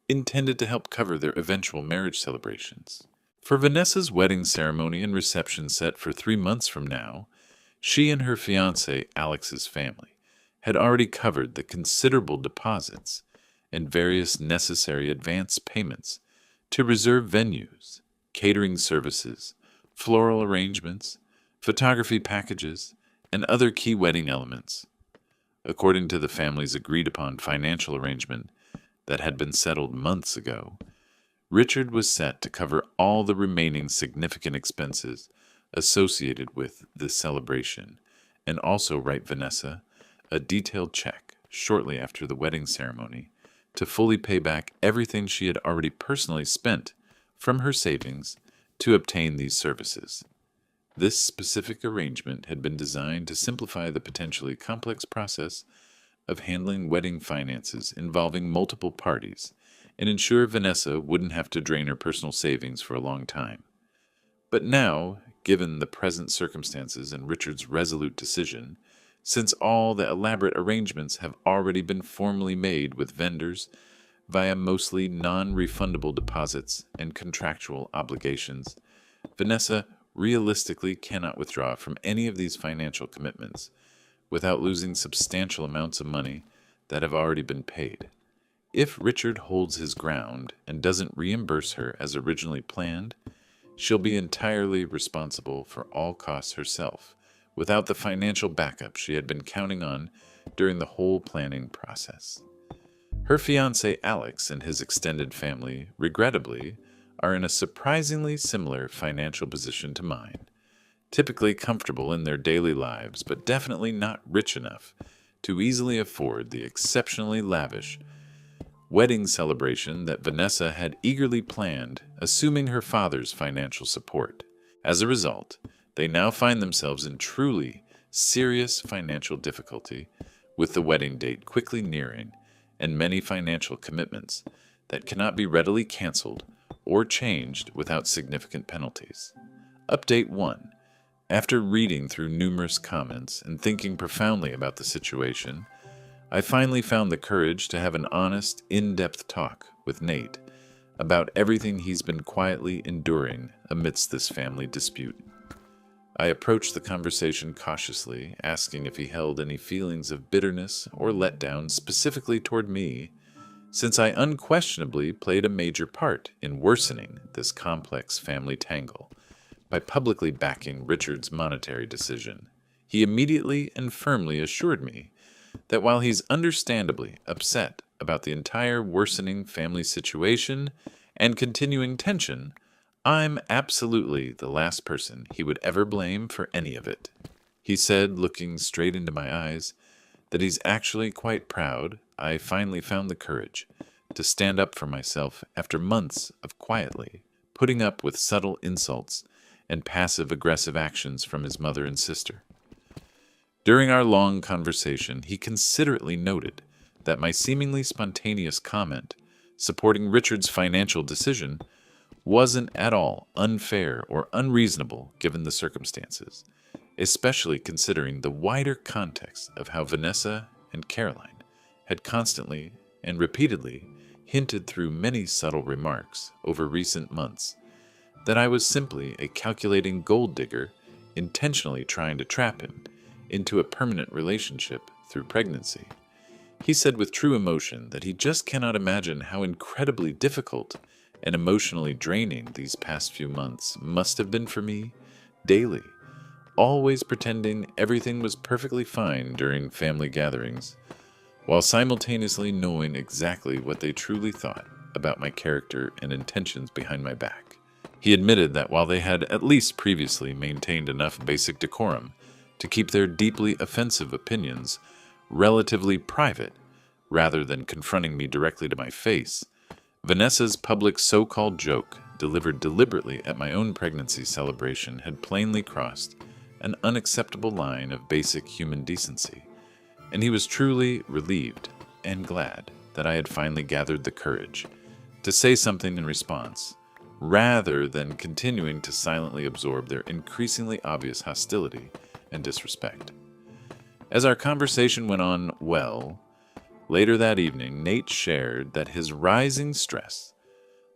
Speaker 1: intended to help cover their eventual marriage celebrations. For Vanessa's wedding ceremony and reception set for 3 months from now, she and her fiancé, Alex's family, had already covered the considerable deposits and various necessary advance payments to reserve venues, catering services, floral arrangements, photography packages, and other key wedding elements. According to the family's agreed-upon financial arrangement that had been settled months ago, Richard was set to cover all the remaining significant expenses associated with the celebration and also write Vanessa a detailed check shortly after the wedding ceremony to fully pay back everything she had already personally spent from her savings to obtain these services. This specific arrangement had been designed to simplify the potentially complex process of handling wedding finances involving multiple parties and ensure Vanessa wouldn't have to drain her personal savings for a long time. But now, given the present circumstances and Richard's resolute decision, since all the elaborate arrangements have already been formally made with vendors via mostly non-refundable deposits and contractual obligations, Vanessa realistically cannot withdraw from any of these financial commitments without losing substantial amounts of money that have already been paid. If Richard holds his ground and doesn't reimburse her as originally planned, she'll be entirely responsible for all costs herself, without the financial backup she had been counting on during the whole planning process. Her fiancé Alex and his extended family, regrettably, are in a surprisingly similar financial position to mine, typically comfortable in their daily lives, but definitely not rich enough to easily afford the exceptionally lavish wedding celebration that Vanessa had eagerly planned, assuming her father's financial support. As a result, they now find themselves in truly serious financial difficulty, with the wedding date quickly nearing and many financial commitments that cannot be readily canceled or changed without significant penalties. Update 1. After reading through numerous comments and thinking profoundly about the situation, I finally found the courage to have an honest, in-depth talk with Nate about everything he's been quietly enduring amidst this family dispute. I approached the conversation cautiously, asking if he held any feelings of bitterness or letdown specifically toward me, since I unquestionably played a major part in worsening this complex family tangle by publicly backing Richard's monetary decision. He immediately and firmly assured me that while he's understandably upset about the entire worsening family situation and continuing tension, I'm absolutely the last person he would ever blame for any of it. He said, looking straight into my eyes, that he's actually quite proud I finally found the courage to stand up for myself after months of quietly putting up with subtle insults and passive-aggressive actions from his mother and sister. During our long conversation, he considerately noted that my seemingly spontaneous comment supporting Richard's financial decision wasn't at all unfair or unreasonable given the circumstances, especially considering the wider context of how Vanessa and Caroline had constantly and repeatedly hinted through many subtle remarks over recent months that I was simply a calculating gold digger intentionally trying to trap him into a permanent relationship through pregnancy. He said with true emotion that he just cannot imagine how incredibly difficult and emotionally draining these past few months must have been for me daily, always pretending everything was perfectly fine during family gatherings, while simultaneously knowing exactly what they truly thought about my character and intentions behind my back. He admitted that while they had at least previously maintained enough basic decorum to keep their deeply offensive opinions relatively private rather than confronting me directly to my face, Vanessa's public so-called joke delivered deliberately at my own pregnancy celebration had plainly crossed an unacceptable line of basic human decency, and he was truly relieved and glad that I had finally gathered the courage to say something in response, rather than continuing to silently absorb their increasingly obvious hostility and disrespect. As our conversation went on well, later that evening, Nate shared that his rising stress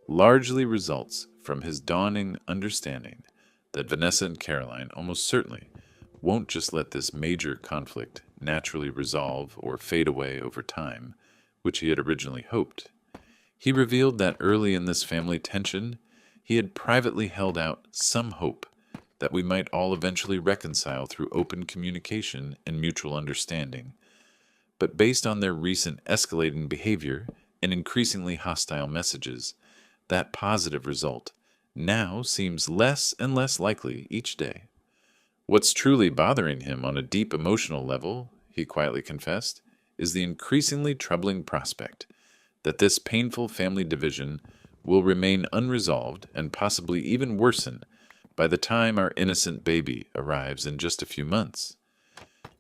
Speaker 1: largely results from his dawning understanding that Vanessa and Caroline almost certainly won't just let this major conflict naturally resolve or fade away over time, which he had originally hoped. He revealed that early in this family tension, he had privately held out some hope that we might all eventually reconcile through open communication and mutual understanding. But based on their recent escalating behavior and increasingly hostile messages, that positive result now seems less and less likely each day. What's truly bothering him on a deep emotional level, he quietly confessed, is the increasingly troubling prospect that this painful family division will remain unresolved and possibly even worsen by the time our innocent baby arrives in just a few months.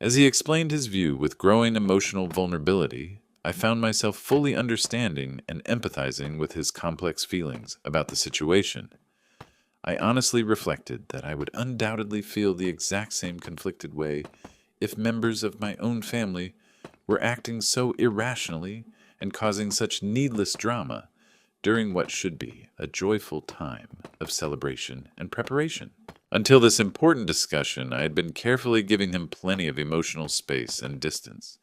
Speaker 1: As he explained his view with growing emotional vulnerability, I found myself fully understanding and empathizing with his complex feelings about the situation. I honestly reflected that I would undoubtedly feel the exact same conflicted way if members of my own family were acting so irrationally and causing such needless drama during what should be a joyful time of celebration and preparation. Until this important discussion, I had been carefully giving him plenty of emotional space and distance,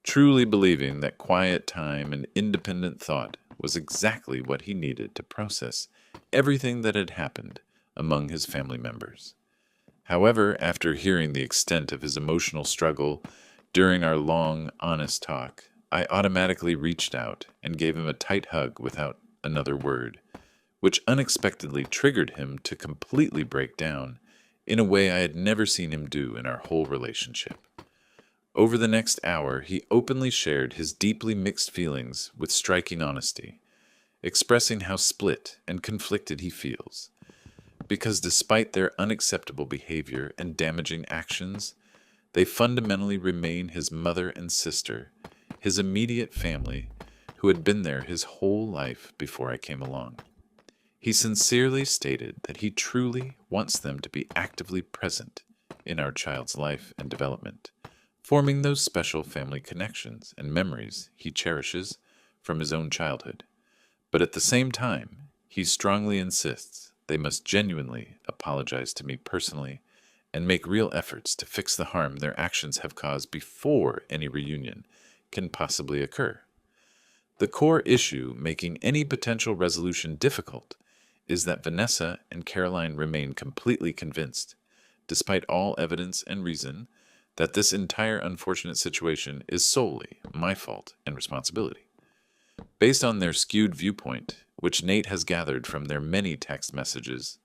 Speaker 1: truly believing that quiet time and independent thought was exactly what he needed to process everything that had happened among his family members. However, after hearing the extent of his emotional struggle during our long, honest talk, I automatically reached out and gave him a tight hug without another word, which unexpectedly triggered him to completely break down in a way I had never seen him do in our whole relationship. Over the next hour, he openly shared his deeply mixed feelings with striking honesty, expressing how split and conflicted he feels. Because despite their unacceptable behavior and damaging actions, they fundamentally remain his mother and sister, his immediate family, who had been there his whole life before I came along. He sincerely stated that he truly wants them to be actively present in our child's life and development, forming those special family connections and memories he cherishes from his own childhood. But at the same time, he strongly insists they must genuinely apologize to me personally and make real efforts to fix the harm their actions have caused before any reunion can possibly occur. The core issue making any potential resolution difficult is that Vanessa and Caroline remain completely convinced, despite all evidence and reason, that this entire unfortunate situation is solely my fault and responsibility. Based on their skewed viewpoint, which Nate has gathered from their many text messages,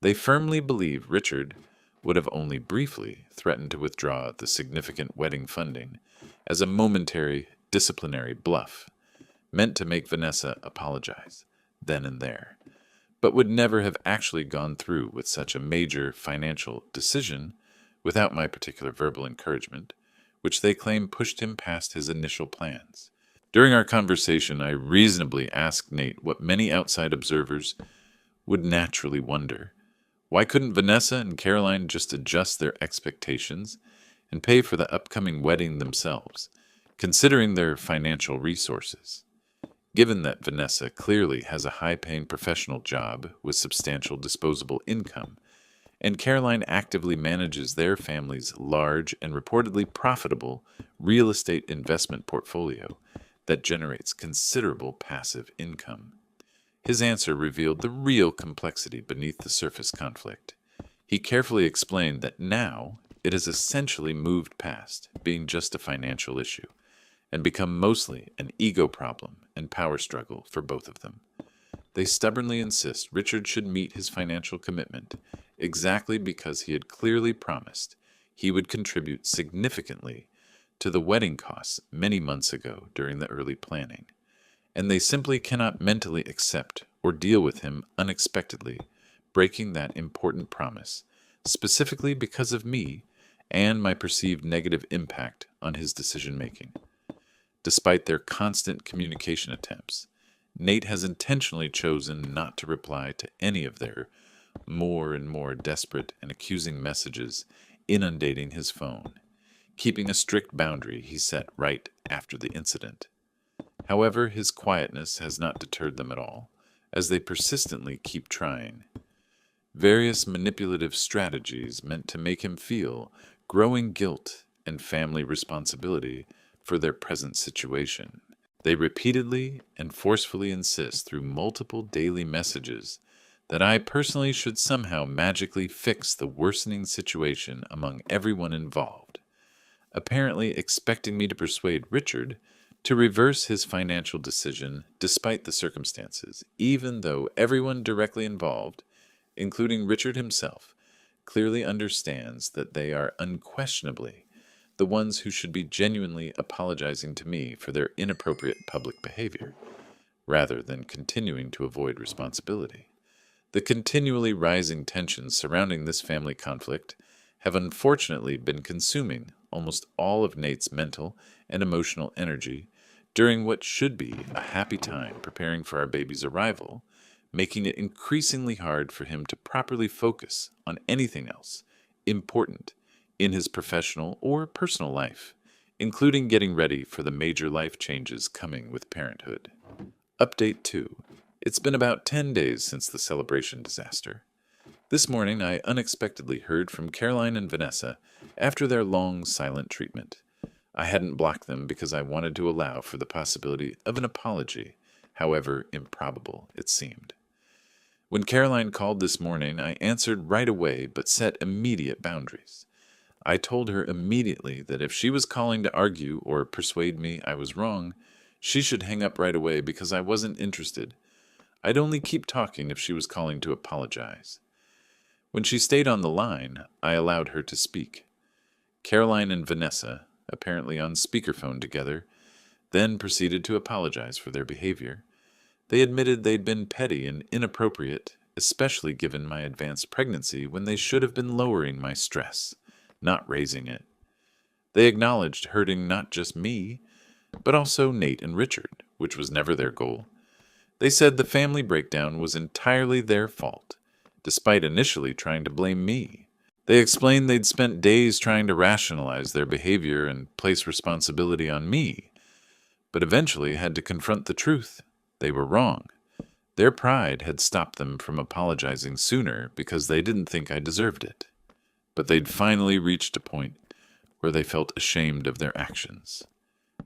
Speaker 1: they firmly believe Richard would have only briefly threatened to withdraw the significant wedding funding as a momentary disciplinary bluff, meant to make Vanessa apologize, then and there, but would never have actually gone through with such a major financial decision without my particular verbal encouragement, which they claim pushed him past his initial plans. During our conversation, I reasonably asked Nate what many outside observers would naturally wonder. Why couldn't Vanessa and Caroline just adjust their expectations and pay for the upcoming wedding themselves, considering their financial resources? Given that Vanessa clearly has a high-paying professional job with substantial disposable income, and Caroline actively manages their family's large and reportedly profitable real estate investment portfolio that generates considerable passive income. His answer revealed the real complexity beneath the surface conflict. He carefully explained that now it has essentially moved past being just a financial issue and become mostly an ego problem and power struggle for both of them. They stubbornly insist Richard should meet his financial commitment exactly because he had clearly promised he would contribute significantly to the wedding costs many months ago during the early planning, and they simply cannot mentally accept or deal with him unexpectedly breaking that important promise, specifically because of me and my perceived negative impact on his decision-making. Despite their constant communication attempts, Nate has intentionally chosen not to reply to any of their more and more desperate and accusing messages inundating his phone, keeping a strict boundary he set right after the incident. However, his quietness has not deterred them at all, as they persistently keep trying. Various manipulative strategies meant to make him feel growing guilt and family responsibility for their present situation. They repeatedly and forcefully insist through multiple daily messages that I personally should somehow magically fix the worsening situation among everyone involved, apparently expecting me to persuade Richard to reverse his financial decision despite the circumstances, even though everyone directly involved, including Richard himself, clearly understands that they are unquestionably the ones who should be genuinely apologizing to me for their inappropriate public behavior, rather than continuing to avoid responsibility. The continually rising tensions surrounding this family conflict have unfortunately been consuming almost all of Nate's mental and emotional energy during what should be a happy time preparing for our baby's arrival, making it increasingly hard for him to properly focus on anything else important in his professional or personal life, including getting ready for the major life changes coming with parenthood. Update 2. It's been about 10 days since the celebration disaster. This morning, I unexpectedly heard from Caroline and Vanessa after their long, silent treatment. I hadn't blocked them because I wanted to allow for the possibility of an apology, however improbable it seemed. When Caroline called this morning, I answered right away but set immediate boundaries. I told her immediately that if she was calling to argue or persuade me I was wrong, she should hang up right away because I wasn't interested. I'd only keep talking if she was calling to apologize. When she stayed on the line, I allowed her to speak. Caroline and Vanessa, apparently on speakerphone together, then proceeded to apologize for their behavior. They admitted they'd been petty and inappropriate, especially given my advanced pregnancy when they should have been lowering my stress, not raising it. They acknowledged hurting not just me, but also Nate and Richard, which was never their goal. They said the family breakdown was entirely their fault, despite initially trying to blame me. They explained they'd spent days trying to rationalize their behavior and place responsibility on me, but eventually had to confront the truth. They were wrong. Their pride had stopped them from apologizing sooner because they didn't think I deserved it. But they'd finally reached a point where they felt ashamed of their actions.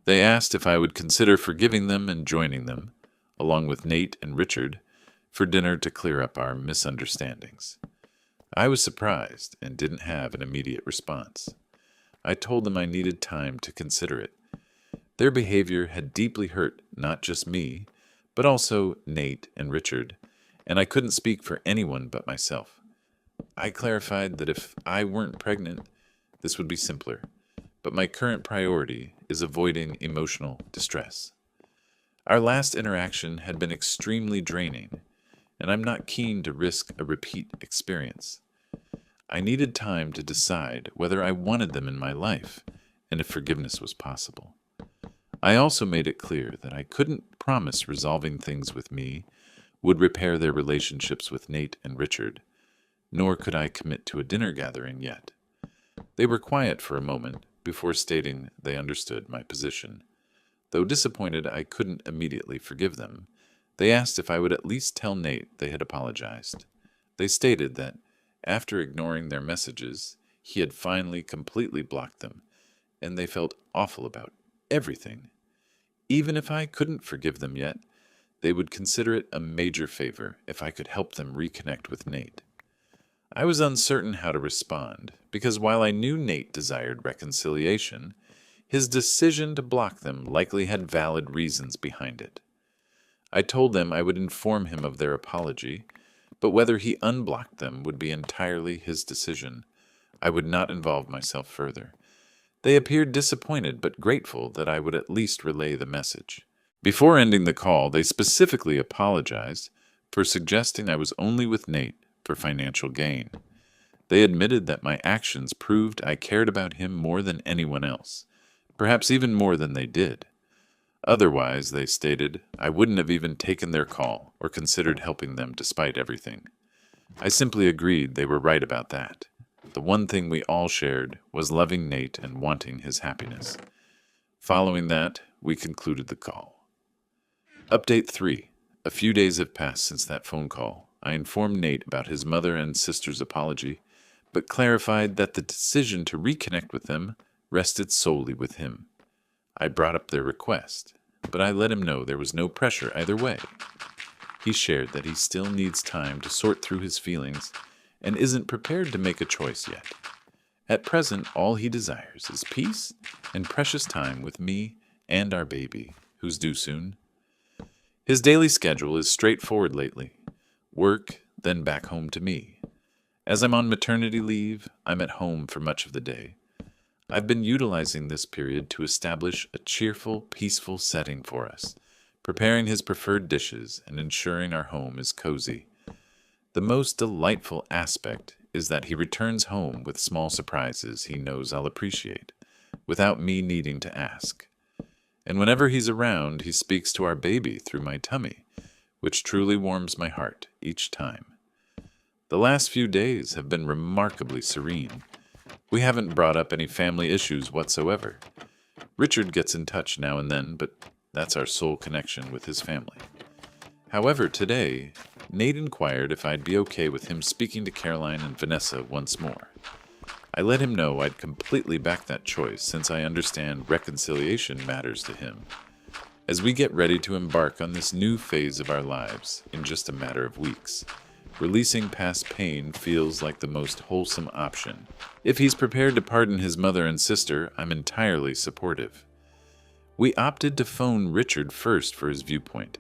Speaker 1: They asked if I would consider forgiving them and joining them, along with Nate and Richard, for dinner to clear up our misunderstandings. I was surprised and didn't have an immediate response. I told them I needed time to consider it. Their behavior had deeply hurt not just me, but also Nate and Richard, and I couldn't speak for anyone but myself. I clarified that if I weren't pregnant, this would be simpler, but my current priority is avoiding emotional distress. Our last interaction had been extremely draining, and I'm not keen to risk a repeat experience. I needed time to decide whether I wanted them in my life and if forgiveness was possible. I also made it clear that I couldn't promise resolving things with me would repair their relationships with Nate and Richard, nor could I commit to a dinner gathering yet. They were quiet for a moment before stating they understood my position. Though disappointed I couldn't immediately forgive them, they asked if I would at least tell Nate they had apologized. They stated that, after ignoring their messages, he had finally completely blocked them, and they felt awful about everything. Even if I couldn't forgive them yet, they would consider it a major favor if I could help them reconnect with Nate. I was uncertain how to respond, because while I knew Nate desired reconciliation, his decision to block them likely had valid reasons behind it. I told them I would inform him of their apology, but whether he unblocked them would be entirely his decision. I would not involve myself further. They appeared disappointed but grateful that I would at least relay the message. Before ending the call, they specifically apologized for suggesting I was only with Nate for financial gain. They admitted that my actions proved I cared about him more than anyone else, perhaps even more than they did. Otherwise, they stated, I wouldn't have even taken their call or considered helping them despite everything. I simply agreed they were right about that. The one thing we all shared was loving Nate and wanting his happiness. Following that, we concluded the call. Update 3. A few days have passed since that phone call. I informed Nate about his mother and sister's apology, but clarified that the decision to reconnect with them rested solely with him. I brought up their request, but I let him know there was no pressure either way. He shared that he still needs time to sort through his feelings and isn't prepared to make a choice yet. At present, all he desires is peace and precious time with me and our baby, who's due soon. His daily schedule is straightforward lately. Work, then back home to me. As I'm on maternity leave, I'm at home for much of the day. I've been utilizing this period to establish a cheerful, peaceful setting for us, preparing his preferred dishes and ensuring our home is cozy. The most delightful aspect is that he returns home with small surprises he knows I'll appreciate, without me needing to ask. And whenever he's around, he speaks to our baby through my tummy, which truly warms my heart each time. The last few days have been remarkably serene. We haven't brought up any family issues whatsoever. Richard gets in touch now and then, but that's our sole connection with his family. However, today, Nate inquired if I'd be okay with him speaking to Caroline and Vanessa once more. I let him know I'd completely back that choice since I understand reconciliation matters to him. As we get ready to embark on this new phase of our lives in just a matter of weeks, releasing past pain feels like the most wholesome option. If he's prepared to pardon his mother and sister, I'm entirely supportive. We opted to phone Richard first for his viewpoint.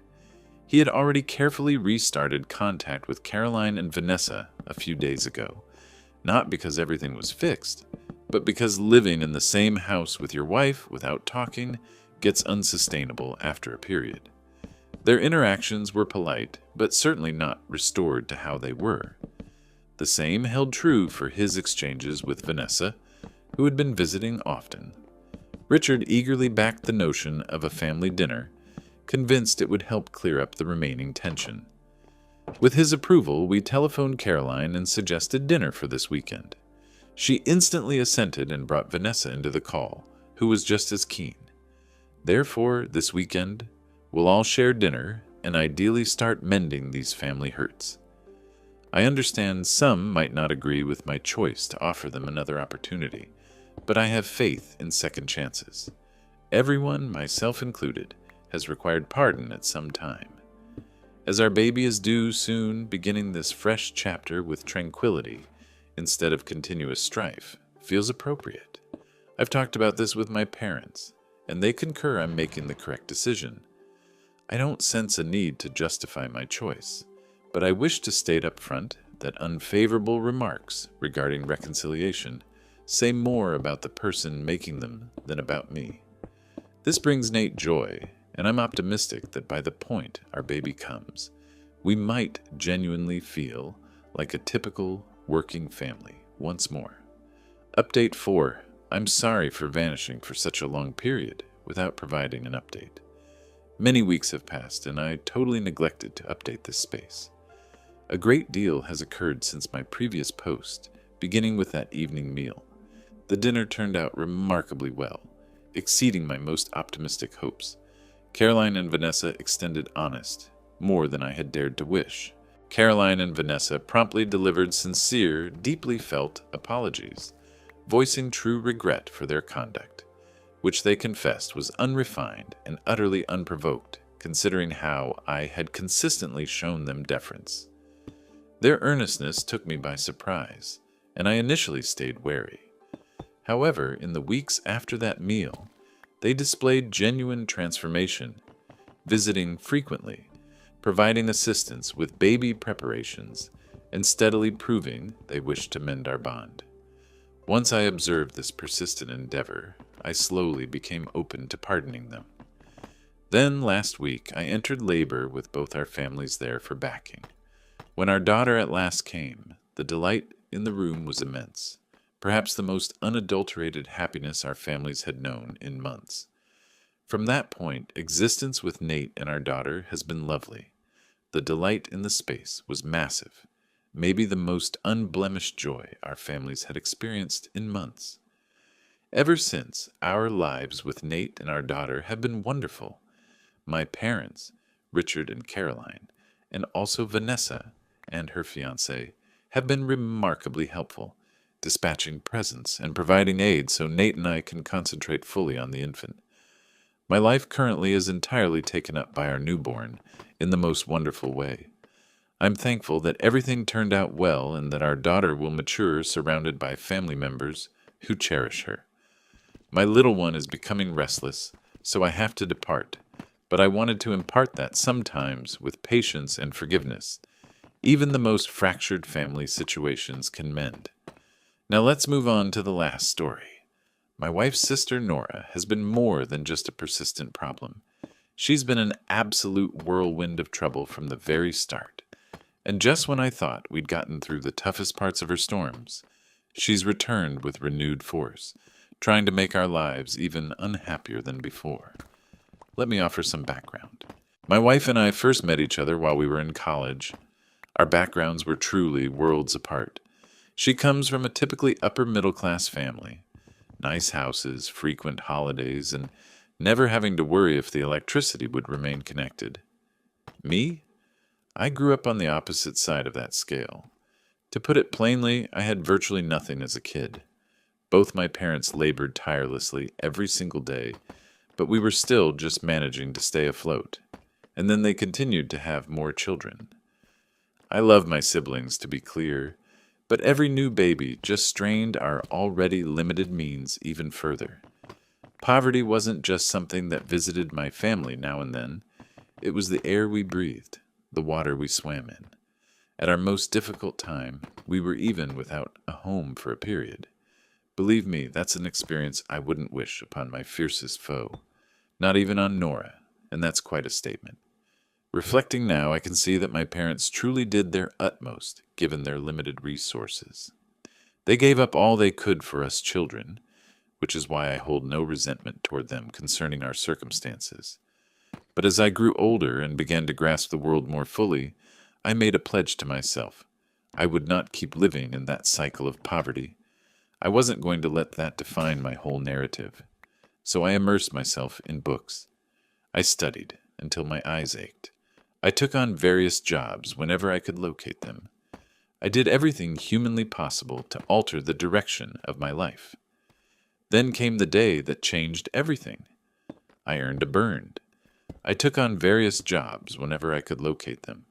Speaker 1: He had already carefully restarted contact with Caroline and Vanessa a few days ago, not because everything was fixed, but because living in the same house with your wife without talking gets unsustainable after a period. Their interactions were polite, but certainly not restored to how they were. The same held true for his exchanges with Vanessa, who had been visiting often. Richard eagerly backed the notion of a family dinner, convinced it would help clear up the remaining tension. With his approval, we telephoned Caroline and suggested dinner for this weekend. She instantly assented and brought Vanessa into the call, who was just as keen. Therefore, this weekend, we'll all share dinner and ideally start mending these family hurts. I understand some might not agree with my choice to offer them another opportunity, but I have faith in second chances. Everyone, myself included, has required pardon at some time. As our baby is due soon, beginning this fresh chapter with tranquility instead of continuous strife feels appropriate. I've talked about this with my parents, and they concur I'm making the correct decision. I don't sense a need to justify my choice, but I wish to state up front that unfavorable remarks regarding reconciliation say more about the person making them than about me. This brings Nate joy, and I'm optimistic that by the point our baby comes, we might genuinely feel like a typical working family once more. Update 4. I'm sorry for vanishing for such a long period without providing an update. Many weeks have passed, and I totally neglected to update this space. A great deal has occurred since my previous post, beginning with that evening meal. The dinner turned out remarkably well, exceeding my most optimistic hopes. Caroline and Vanessa extended honest, more than I had dared to wish. Caroline and Vanessa promptly delivered sincere, deeply felt apologies, voicing true regret for their conduct, which they confessed was unrefined and utterly unprovoked, considering how I had consistently shown them deference. Their earnestness took me by surprise, and I initially stayed wary. However, in the weeks after that meal, they displayed genuine transformation, visiting frequently, providing assistance with baby preparations, and steadily proving they wished to mend our bond. Once I observed this persistent endeavor, I slowly became open to pardoning them. Then, last week, I entered labor with both our families there for backing. When our daughter at last came, the delight in the room was immense, perhaps the most unadulterated happiness our families had known in months. From that point, existence with Nate and our daughter has been lovely. The delight in the space was massive, maybe the most unblemished joy our families had experienced in months. Ever since, our lives with Nate and our daughter have been wonderful. My parents, Richard and Caroline, and also Vanessa and her fiancé, have been remarkably helpful, dispatching presents and providing aid so Nate and I can concentrate fully on the infant. My life currently is entirely taken up by our newborn in the most wonderful way. I'm thankful that everything turned out well and that our daughter will mature surrounded by family members who cherish her. My little one is becoming restless, so I have to depart, but I wanted to impart that sometimes with patience and forgiveness. Even the most fractured family situations can mend. Now let's move on to the last story. My wife's sister Nora has been more than just a persistent problem. She's been an absolute whirlwind of trouble from the very start. And just when I thought we'd gotten through the toughest parts of her storms, she's returned with renewed force, trying to make our lives even unhappier than before. Let me offer some background. My wife and I first met each other while we were in college. Our backgrounds were truly worlds apart. She comes from a typically upper-middle-class family. Nice houses, frequent holidays, and never having to worry if the electricity would remain connected. Me? I grew up on the opposite side of that scale. To put it plainly, I had virtually nothing as a kid. Both my parents labored tirelessly every single day, but we were still just managing to stay afloat. And then they continued to have more children. I love my siblings, to be clear, but every new baby just strained our already limited means even further. Poverty wasn't just something that visited my family now and then. It was the air we breathed, the water we swam in. At our most difficult time, we were even without a home for a period. Believe me, that's an experience I wouldn't wish upon my fiercest foe. Not even on Nora, and that's quite a statement. Reflecting now, I can see that my parents truly did their utmost, given their limited resources. They gave up all they could for us children, which is why I hold no resentment toward them concerning our circumstances. But as I grew older and began to grasp the world more fully, I made a pledge to myself. I would not keep living in that cycle of poverty. I wasn't going to let that define my whole narrative. So I immersed myself in books. I studied until my eyes ached. I took on various jobs whenever I could locate them. I did everything humanly possible to alter the direction of my life. Then came the day that changed everything. I earned a burned. I took on various jobs whenever I could locate them.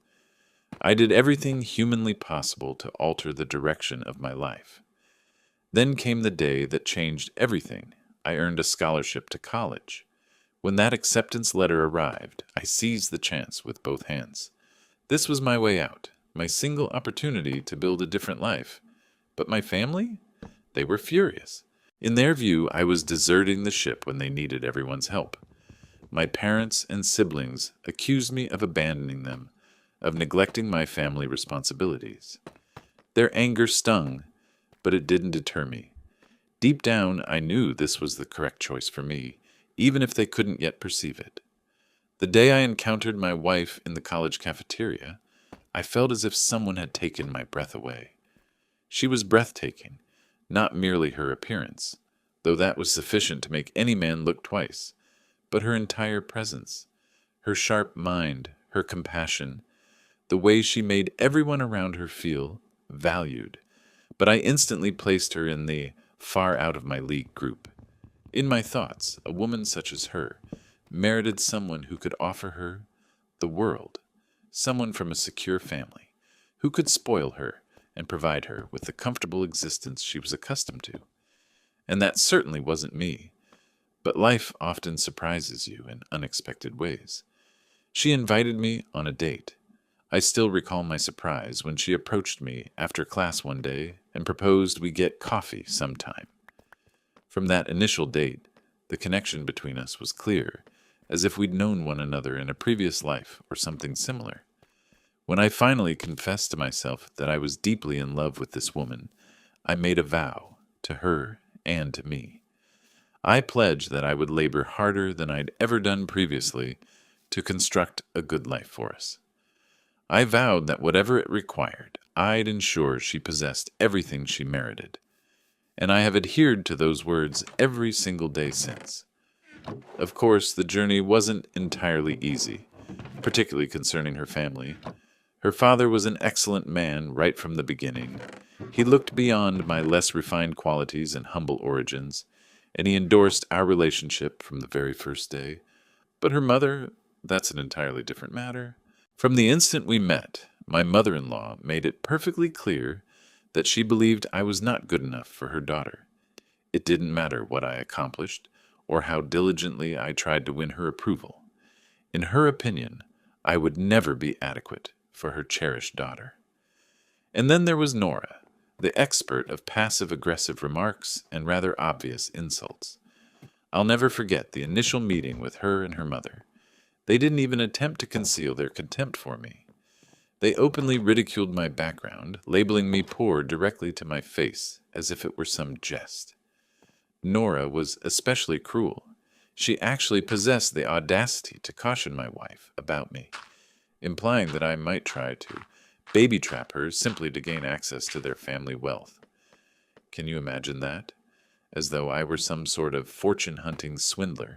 Speaker 1: I did everything humanly possible to alter the direction of my life. Then came the day that changed everything. I earned a scholarship to college. When that acceptance letter arrived, I seized the chance with both hands. This was my way out, my single opportunity to build a different life. But my family? They were furious. In their view, I was deserting the ship when they needed everyone's help. My parents and siblings accused me of abandoning them, of neglecting my family responsibilities. Their anger stung, but it didn't deter me. Deep down, I knew this was the correct choice for me, even if they couldn't yet perceive it. The day I encountered my wife in the college cafeteria, I felt as if someone had taken my breath away. She was breathtaking, not merely her appearance, though that was sufficient to make any man look twice, but her entire presence, her sharp mind, her compassion, the way she made everyone around her feel valued. But I instantly placed her in the far out of my league group. In my thoughts, a woman such as her merited someone who could offer her the world, someone from a secure family, who could spoil her and provide her with the comfortable existence she was accustomed to. And that certainly wasn't me, but life often surprises you in unexpected ways. She invited me on a date. I still recall my surprise when she approached me after class one day and proposed we get coffee sometime. From that initial date, the connection between us was clear, as if we'd known one another in a previous life or something similar. When I finally confessed to myself that I was deeply in love with this woman, I made a vow to her and to me. I pledged that I would labor harder than I'd ever done previously to construct a good life for us. I vowed that whatever it required, I'd ensure she possessed everything she merited, and I have adhered to those words every single day since. Of course, the journey wasn't entirely easy, particularly concerning her family. Her father was an excellent man right from the beginning. He looked beyond my less refined qualities and humble origins, and he endorsed our relationship from the very first day. But her mother, that's an entirely different matter. From the instant we met, my mother-in-law made it perfectly clear that she believed I was not good enough for her daughter. It didn't matter what I accomplished or how diligently I tried to win her approval. In her opinion, I would never be adequate for her cherished daughter. And then there was Nora, the expert of passive-aggressive remarks and rather obvious insults. I'll never forget the initial meeting with her and her mother. They didn't even attempt to conceal their contempt for me. They openly ridiculed my background, labeling me poor directly to my face, as if it were some jest. Nora was especially cruel. She actually possessed the audacity to caution my wife about me, implying that I might try to baby trap her simply to gain access to their family wealth. Can you imagine that? As though I were some sort of fortune-hunting swindler.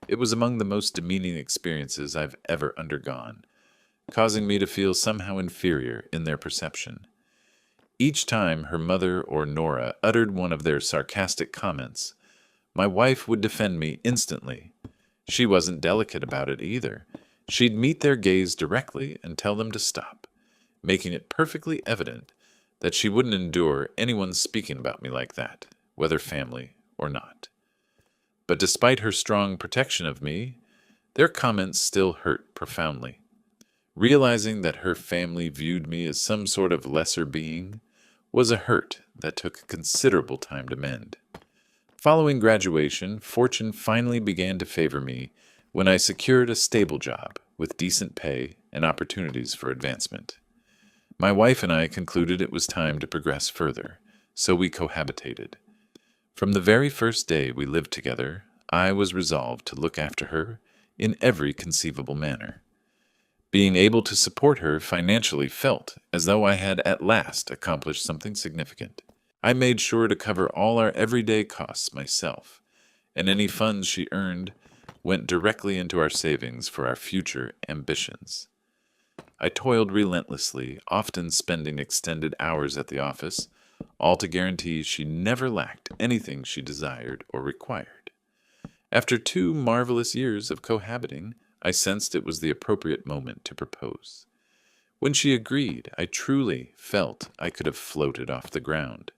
Speaker 1: It was among the most demeaning experiences I've ever undergone, causing me to feel somehow inferior in their perception. Each time her mother or Nora uttered one of their sarcastic comments, my wife would defend me instantly. She wasn't delicate about it either. She'd meet their gaze directly and tell them to stop, making it perfectly evident that she wouldn't endure anyone speaking about me like that, whether family or not. But despite her strong protection of me, their comments still hurt profoundly. Realizing that her family viewed me as some sort of lesser being was a hurt that took considerable time to mend. Following graduation, fortune finally began to favor me when I secured a stable job with decent pay and opportunities for advancement. My wife and I concluded it was time to progress further, so we cohabitated. From the very first day we lived together, I was resolved to look after her in every conceivable manner. Being able to support her financially felt as though I had at last accomplished something significant. I made sure to cover all our everyday costs myself, and any funds she earned went directly into our savings for our future ambitions. I toiled relentlessly, often spending extended hours at the office, all to guarantee she never lacked anything she desired or required. After 2 marvelous years of cohabiting, I sensed it was the appropriate moment to propose. When she agreed, I truly felt I could have floated off the ground.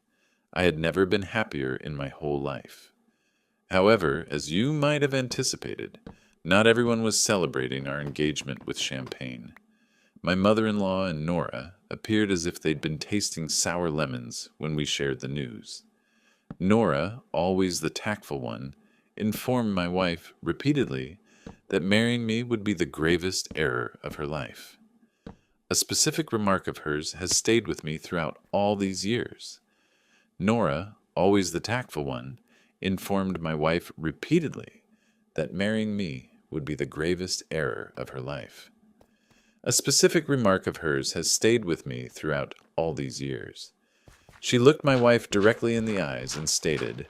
Speaker 1: I had never been happier in my whole life. However, as you might have anticipated, not everyone was celebrating our engagement with champagne. My mother-in-law and Nora appeared as if they'd been tasting sour lemons when we shared the news. Nora, always the tactful one, informed my wife repeatedly that marrying me would be the gravest error of her life. A specific remark of hers has stayed with me throughout all these years. Nora, always the tactful one, informed my wife repeatedly that marrying me would be the gravest error of her life. A specific remark of hers has stayed with me throughout all these years. She looked my wife directly in the eyes and stated,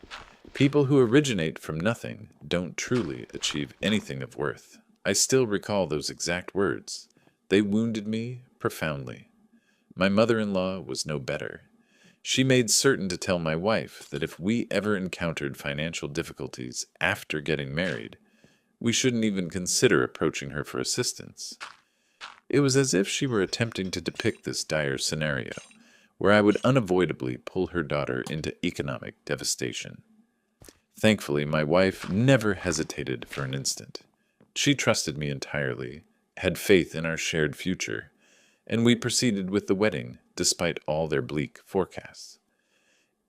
Speaker 1: "People who originate from nothing don't truly achieve anything of worth." I still recall those exact words. They wounded me profoundly. My mother-in-law was no better. She made certain to tell my wife that if we ever encountered financial difficulties after getting married, we shouldn't even consider approaching her for assistance. It was as if she were attempting to depict this dire scenario, where I would unavoidably pull her daughter into economic devastation. Thankfully, my wife never hesitated for an instant. She trusted me entirely, had faith in our shared future, and we proceeded with the wedding, despite all their bleak forecasts.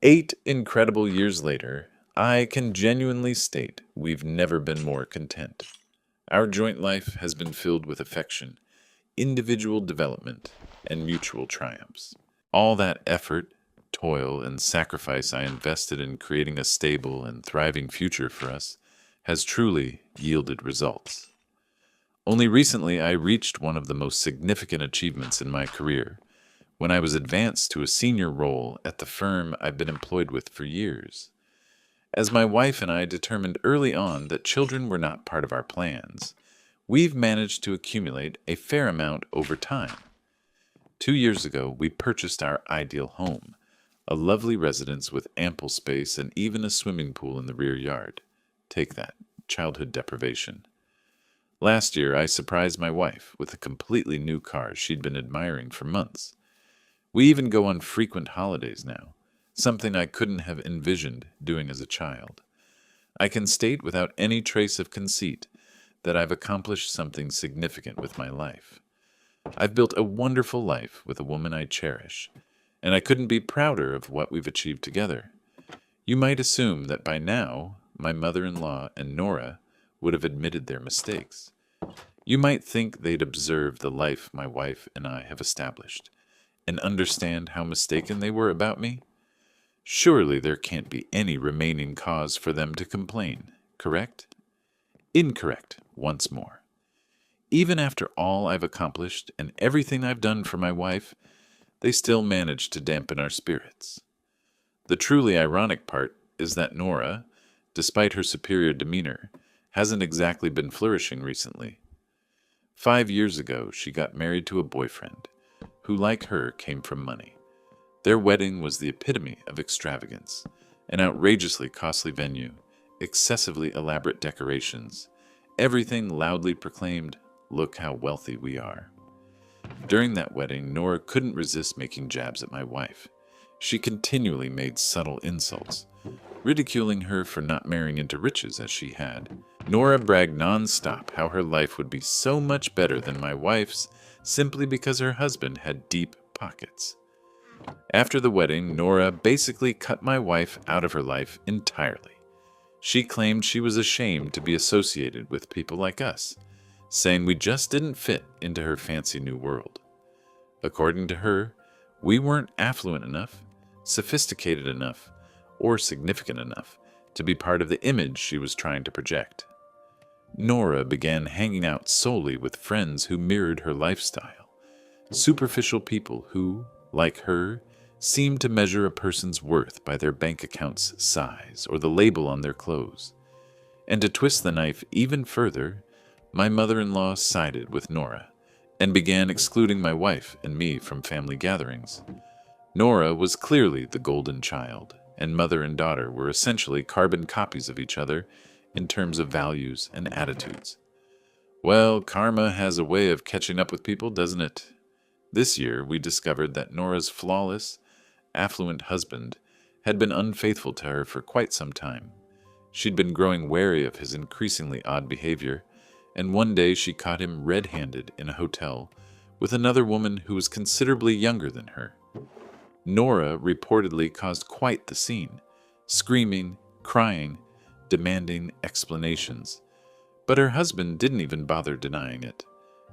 Speaker 1: 8 incredible years later, I can genuinely state we've never been more content. Our joint life has been filled with affection, individual development, and mutual triumphs. All that effort, toil and sacrifice I invested in creating a stable and thriving future for us has truly yielded results. Only recently I reached one of the most significant achievements in my career when I was advanced to a senior role at the firm I've been employed with for years. As my wife and I determined early on that children were not part of our plans, we've managed to accumulate a fair amount over time. 2 years ago, we purchased our ideal home, a lovely residence with ample space and even a swimming pool in the rear yard. Take that, childhood deprivation. Last year, I surprised my wife with a completely new car she'd been admiring for months. We even go on frequent holidays now, something I couldn't have envisioned doing as a child. I can state without any trace of conceit that I've accomplished something significant with my life. I've built a wonderful life with a woman I cherish, and I couldn't be prouder of what we've achieved together. You might assume that by now, my mother-in-law and Nora would have admitted their mistakes. You might think they'd observe the life my wife and I have established, and understand how mistaken they were about me. Surely there can't be any remaining cause for them to complain, correct? Incorrect, once more. Even after all I've accomplished and everything I've done for my wife, they still manage to dampen our spirits. The truly ironic part is that Nora, despite her superior demeanor, hasn't exactly been flourishing recently. 5 years ago, she got married to a boyfriend who, like her, came from money. Their wedding was the epitome of extravagance, an outrageously costly venue, excessively elaborate decorations, everything loudly proclaimed, "Look how wealthy we are." During that wedding, Nora couldn't resist making jabs at my wife. She continually made subtle insults, ridiculing her for not marrying into riches as she had. Nora bragged non-stop how her life would be so much better than my wife's simply because her husband had deep pockets. After the wedding, Nora basically cut my wife out of her life entirely. She claimed she was ashamed to be associated with people like us, saying we just didn't fit into her fancy new world. According to her, we weren't affluent enough, sophisticated enough, or significant enough to be part of the image she was trying to project. Nora began hanging out solely with friends who mirrored her lifestyle, superficial people who, like her, seemed to measure a person's worth by their bank account's size or the label on their clothes. And to twist the knife even further, my mother-in-law sided with Nora and began excluding my wife and me from family gatherings. Nora was clearly the golden child, and mother and daughter were essentially carbon copies of each other in terms of values and attitudes. Well, karma has a way of catching up with people, doesn't it? This year, we discovered that Nora's flawless, affluent husband had been unfaithful to her for quite some time. She'd been growing wary of his increasingly odd behavior, and one day she caught him red-handed in a hotel with another woman who was considerably younger than her. Nora reportedly caused quite the scene, screaming, crying, demanding explanations. But her husband didn't even bother denying it.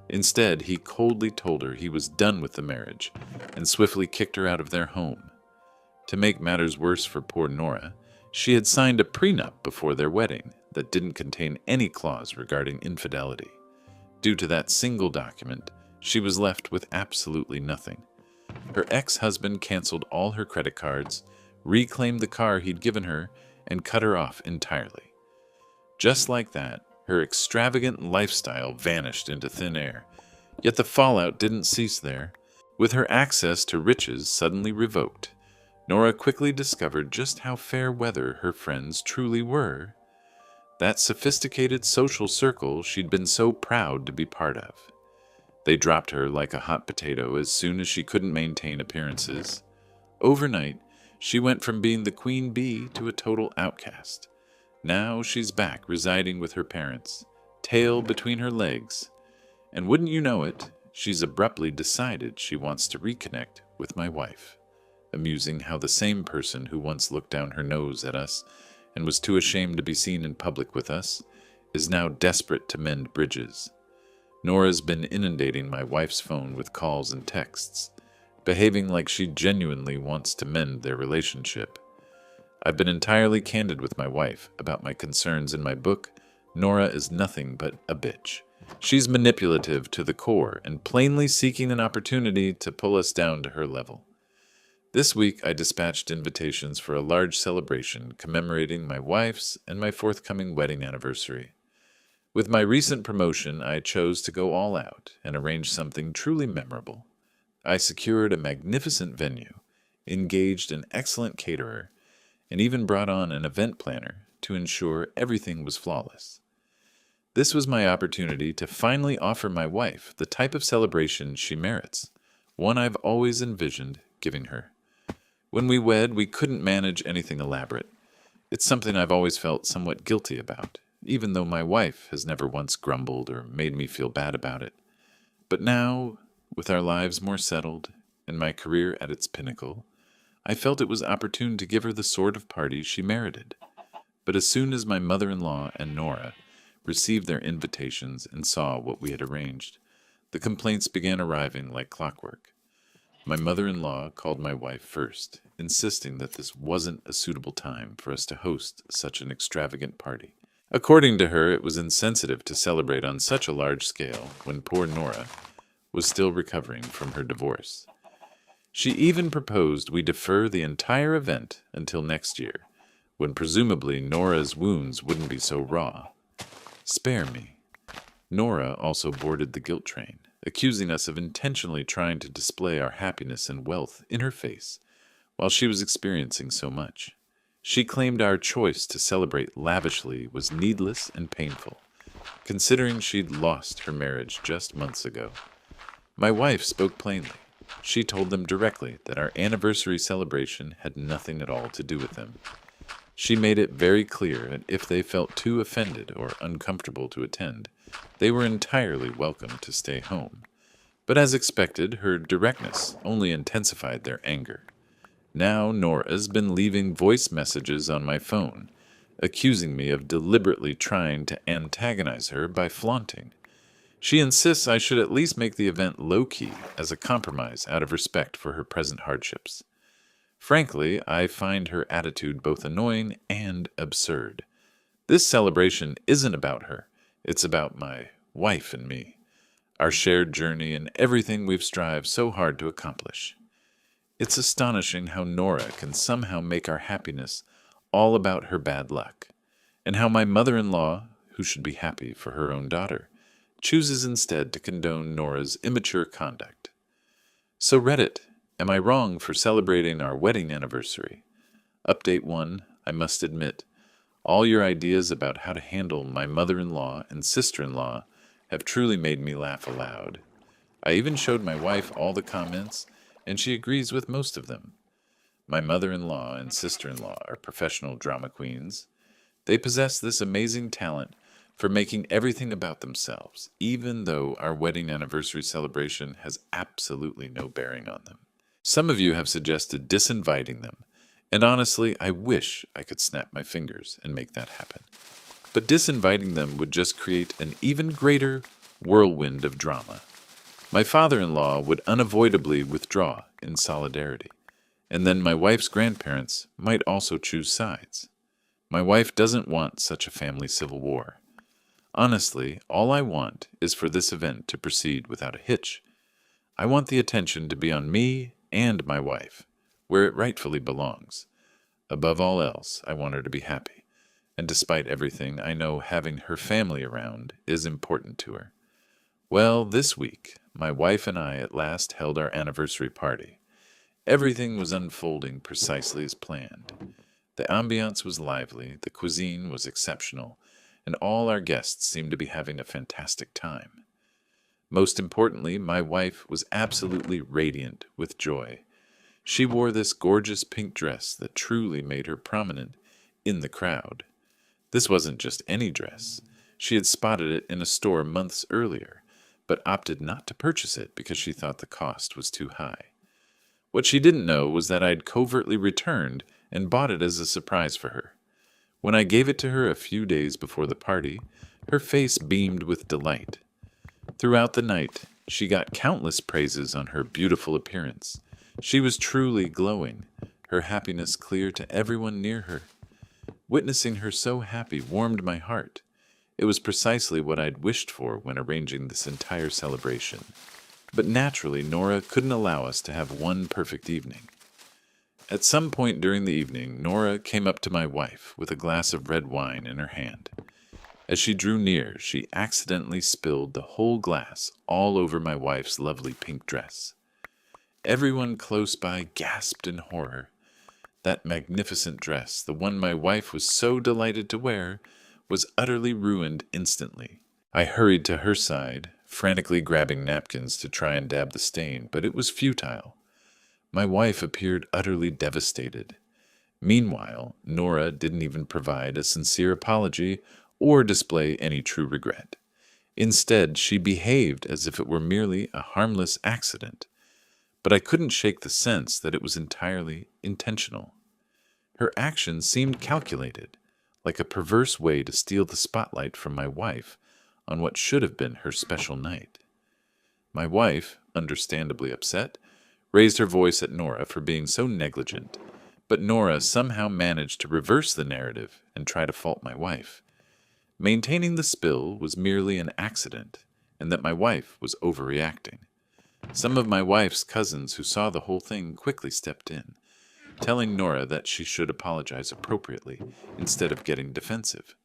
Speaker 1: Instead, he coldly told her he was done with the marriage and swiftly kicked her out of their home. To make matters worse for poor Nora, she had signed a prenup before their wedding that didn't contain any clause regarding infidelity. Due to that single document, she was left with absolutely nothing. Her ex-husband canceled all her credit cards, reclaimed the car he'd given her, and cut her off entirely. Just like that, her extravagant lifestyle vanished into thin air. Yet the fallout didn't cease there. With her access to riches suddenly revoked, Nora quickly discovered just how fair weather her friends truly were. That sophisticated social circle she'd been so proud to be part of. They dropped her like a hot potato as soon as she couldn't maintain appearances. Overnight, she went from being the queen bee to a total outcast. Now she's back residing with her parents, tail between her legs. And wouldn't you know it, she's abruptly decided she wants to reconnect with my wife. Amusing how the same person who once looked down her nose at us and was too ashamed to be seen in public with us is now desperate to mend bridges. Nora's been inundating my wife's phone with calls and texts, behaving like she genuinely wants to mend their relationship. I've been entirely candid with my wife about my concerns in my book. Nora is nothing but a bitch. She's manipulative to the core and plainly seeking an opportunity to pull us down to her level. This week, I dispatched invitations for a large celebration commemorating my wife's and my forthcoming wedding anniversary. With my recent promotion, I chose to go all out and arrange something truly memorable. I secured a magnificent venue, engaged an excellent caterer, and even brought on an event planner to ensure everything was flawless. This was my opportunity to finally offer my wife the type of celebration she merits, one I've always envisioned giving her. When we wed, we couldn't manage anything elaborate. It's something I've always felt somewhat guilty about, even though my wife has never once grumbled or made me feel bad about it. But now, with our lives more settled and my career at its pinnacle, I felt it was opportune to give her the sort of party she merited. But as soon as my mother-in-law and Nora received their invitations and saw what we had arranged, the complaints began arriving like clockwork. My mother-in-law called my wife first, insisting that this wasn't a suitable time for us to host such an extravagant party. According to her, it was insensitive to celebrate on such a large scale when poor Nora was still recovering from her divorce. She even proposed we defer the entire event until next year, when presumably Nora's wounds wouldn't be so raw. Spare me. Nora also boarded the guilt train, accusing us of intentionally trying to display our happiness and wealth in her face while she was experiencing so much. She claimed our choice to celebrate lavishly was needless and painful, considering she'd lost her marriage just months ago. My wife spoke plainly. She told them directly that our anniversary celebration had nothing at all to do with them. She made it very clear that if they felt too offended or uncomfortable to attend, they were entirely welcome to stay home. But as expected, her directness only intensified their anger. Now Nora's been leaving voice messages on my phone, accusing me of deliberately trying to antagonize her by flaunting. She insists I should at least make the event low-key as a compromise out of respect for her present hardships. Frankly, I find her attitude both annoying and absurd. This celebration isn't about her. It's about my wife and me, our shared journey and everything we've strived so hard to accomplish. It's astonishing how Nora can somehow make our happiness all about her bad luck, and how my mother-in-law, who should be happy for her own daughter, chooses instead to condone Nora's immature conduct. So Reddit, am I wrong for celebrating our wedding anniversary? Update 1, I must admit, all your ideas about how to handle my mother-in-law and sister-in-law have truly made me laugh aloud. I even showed my wife all the comments, and she agrees with most of them. My mother-in-law and sister-in-law are professional drama queens. They possess this amazing talent for making everything about themselves, even though our wedding anniversary celebration has absolutely no bearing on them. Some of you have suggested disinviting them, and honestly, I wish I could snap my fingers and make that happen. But disinviting them would just create an even greater whirlwind of drama. My father-in-law would unavoidably withdraw in solidarity, and then my wife's grandparents might also choose sides. My wife doesn't want such a family civil war. Honestly, all I want is for this event to proceed without a hitch. I want the attention to be on me and my wife, where it rightfully belongs. Above all else, I want her to be happy, and despite everything, I know having her family around is important to her. Well, this week, my wife and I at last held our anniversary party. Everything was unfolding precisely as planned. The ambiance was lively, the cuisine was exceptional, and all our guests seemed to be having a fantastic time. Most importantly, my wife was absolutely radiant with joy. She wore this gorgeous pink dress that truly made her prominent in the crowd. This wasn't just any dress. She had spotted it in a store months earlier, but opted not to purchase it because she thought the cost was too high. What she didn't know was that I'd covertly returned and bought it as a surprise for her. When I gave it to her a few days before the party, her face beamed with delight. Throughout the night, she got countless praises on her beautiful appearance. She was truly glowing, her happiness clear to everyone near her. Witnessing her so happy warmed my heart. It was precisely what I'd wished for when arranging this entire celebration. But naturally, Nora couldn't allow us to have one perfect evening. At some point during the evening, Nora came up to my wife with a glass of red wine in her hand. As she drew near, she accidentally spilled the whole glass all over my wife's lovely pink dress. Everyone close by gasped in horror. That magnificent dress, the one my wife was so delighted to wear, was utterly ruined instantly. I hurried to her side, frantically grabbing napkins to try and dab the stain, but it was futile. My wife appeared utterly devastated. Meanwhile, Nora didn't even provide a sincere apology or display any true regret. Instead, she behaved as if it were merely a harmless accident. But I couldn't shake the sense that it was entirely intentional. Her actions seemed calculated, like a perverse way to steal the spotlight from my wife on what should have been her special night. My wife, understandably upset, raised her voice at Nora for being so negligent, but Nora somehow managed to reverse the narrative and try to fault my wife, maintaining the spill was merely an accident and that my wife was overreacting. Some of my wife's cousins who saw the whole thing quickly stepped in, telling Nora that she should apologize appropriately instead of getting defensive.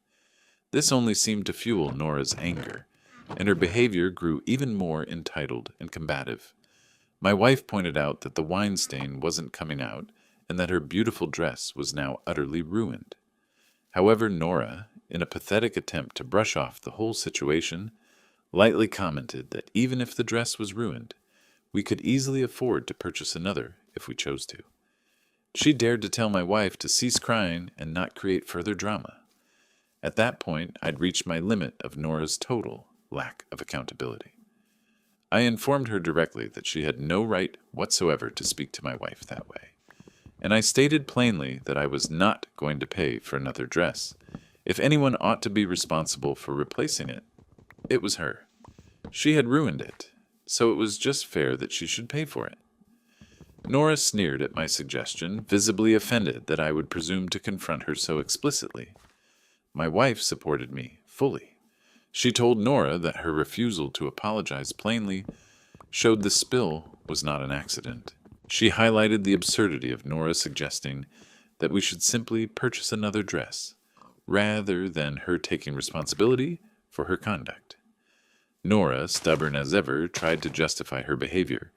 Speaker 1: This only seemed to fuel Nora's anger, and her behavior grew even more entitled and combative. My wife pointed out that the wine stain wasn't coming out and that her beautiful dress was now utterly ruined. However, Nora, in a pathetic attempt to brush off the whole situation, lightly commented that even if the dress was ruined, we could easily afford to purchase another if we chose to. She dared to tell my wife to cease crying and not create further drama. At that point, I'd reached my limit of Nora's total lack of accountability. I informed her directly that she had no right whatsoever to speak to my wife that way, and I stated plainly that I was not going to pay for another dress. If anyone ought to be responsible for replacing it, it was her. She had ruined it, so it was just fair that she should pay for it. Nora sneered at my suggestion, visibly offended that I would presume to confront her so explicitly. My wife supported me fully. She told Nora that her refusal to apologize plainly showed the spill was not an accident. She highlighted the absurdity of Nora suggesting that we should simply purchase another dress, rather than her taking responsibility for her conduct. Nora, stubborn as ever, tried to justify her behavior,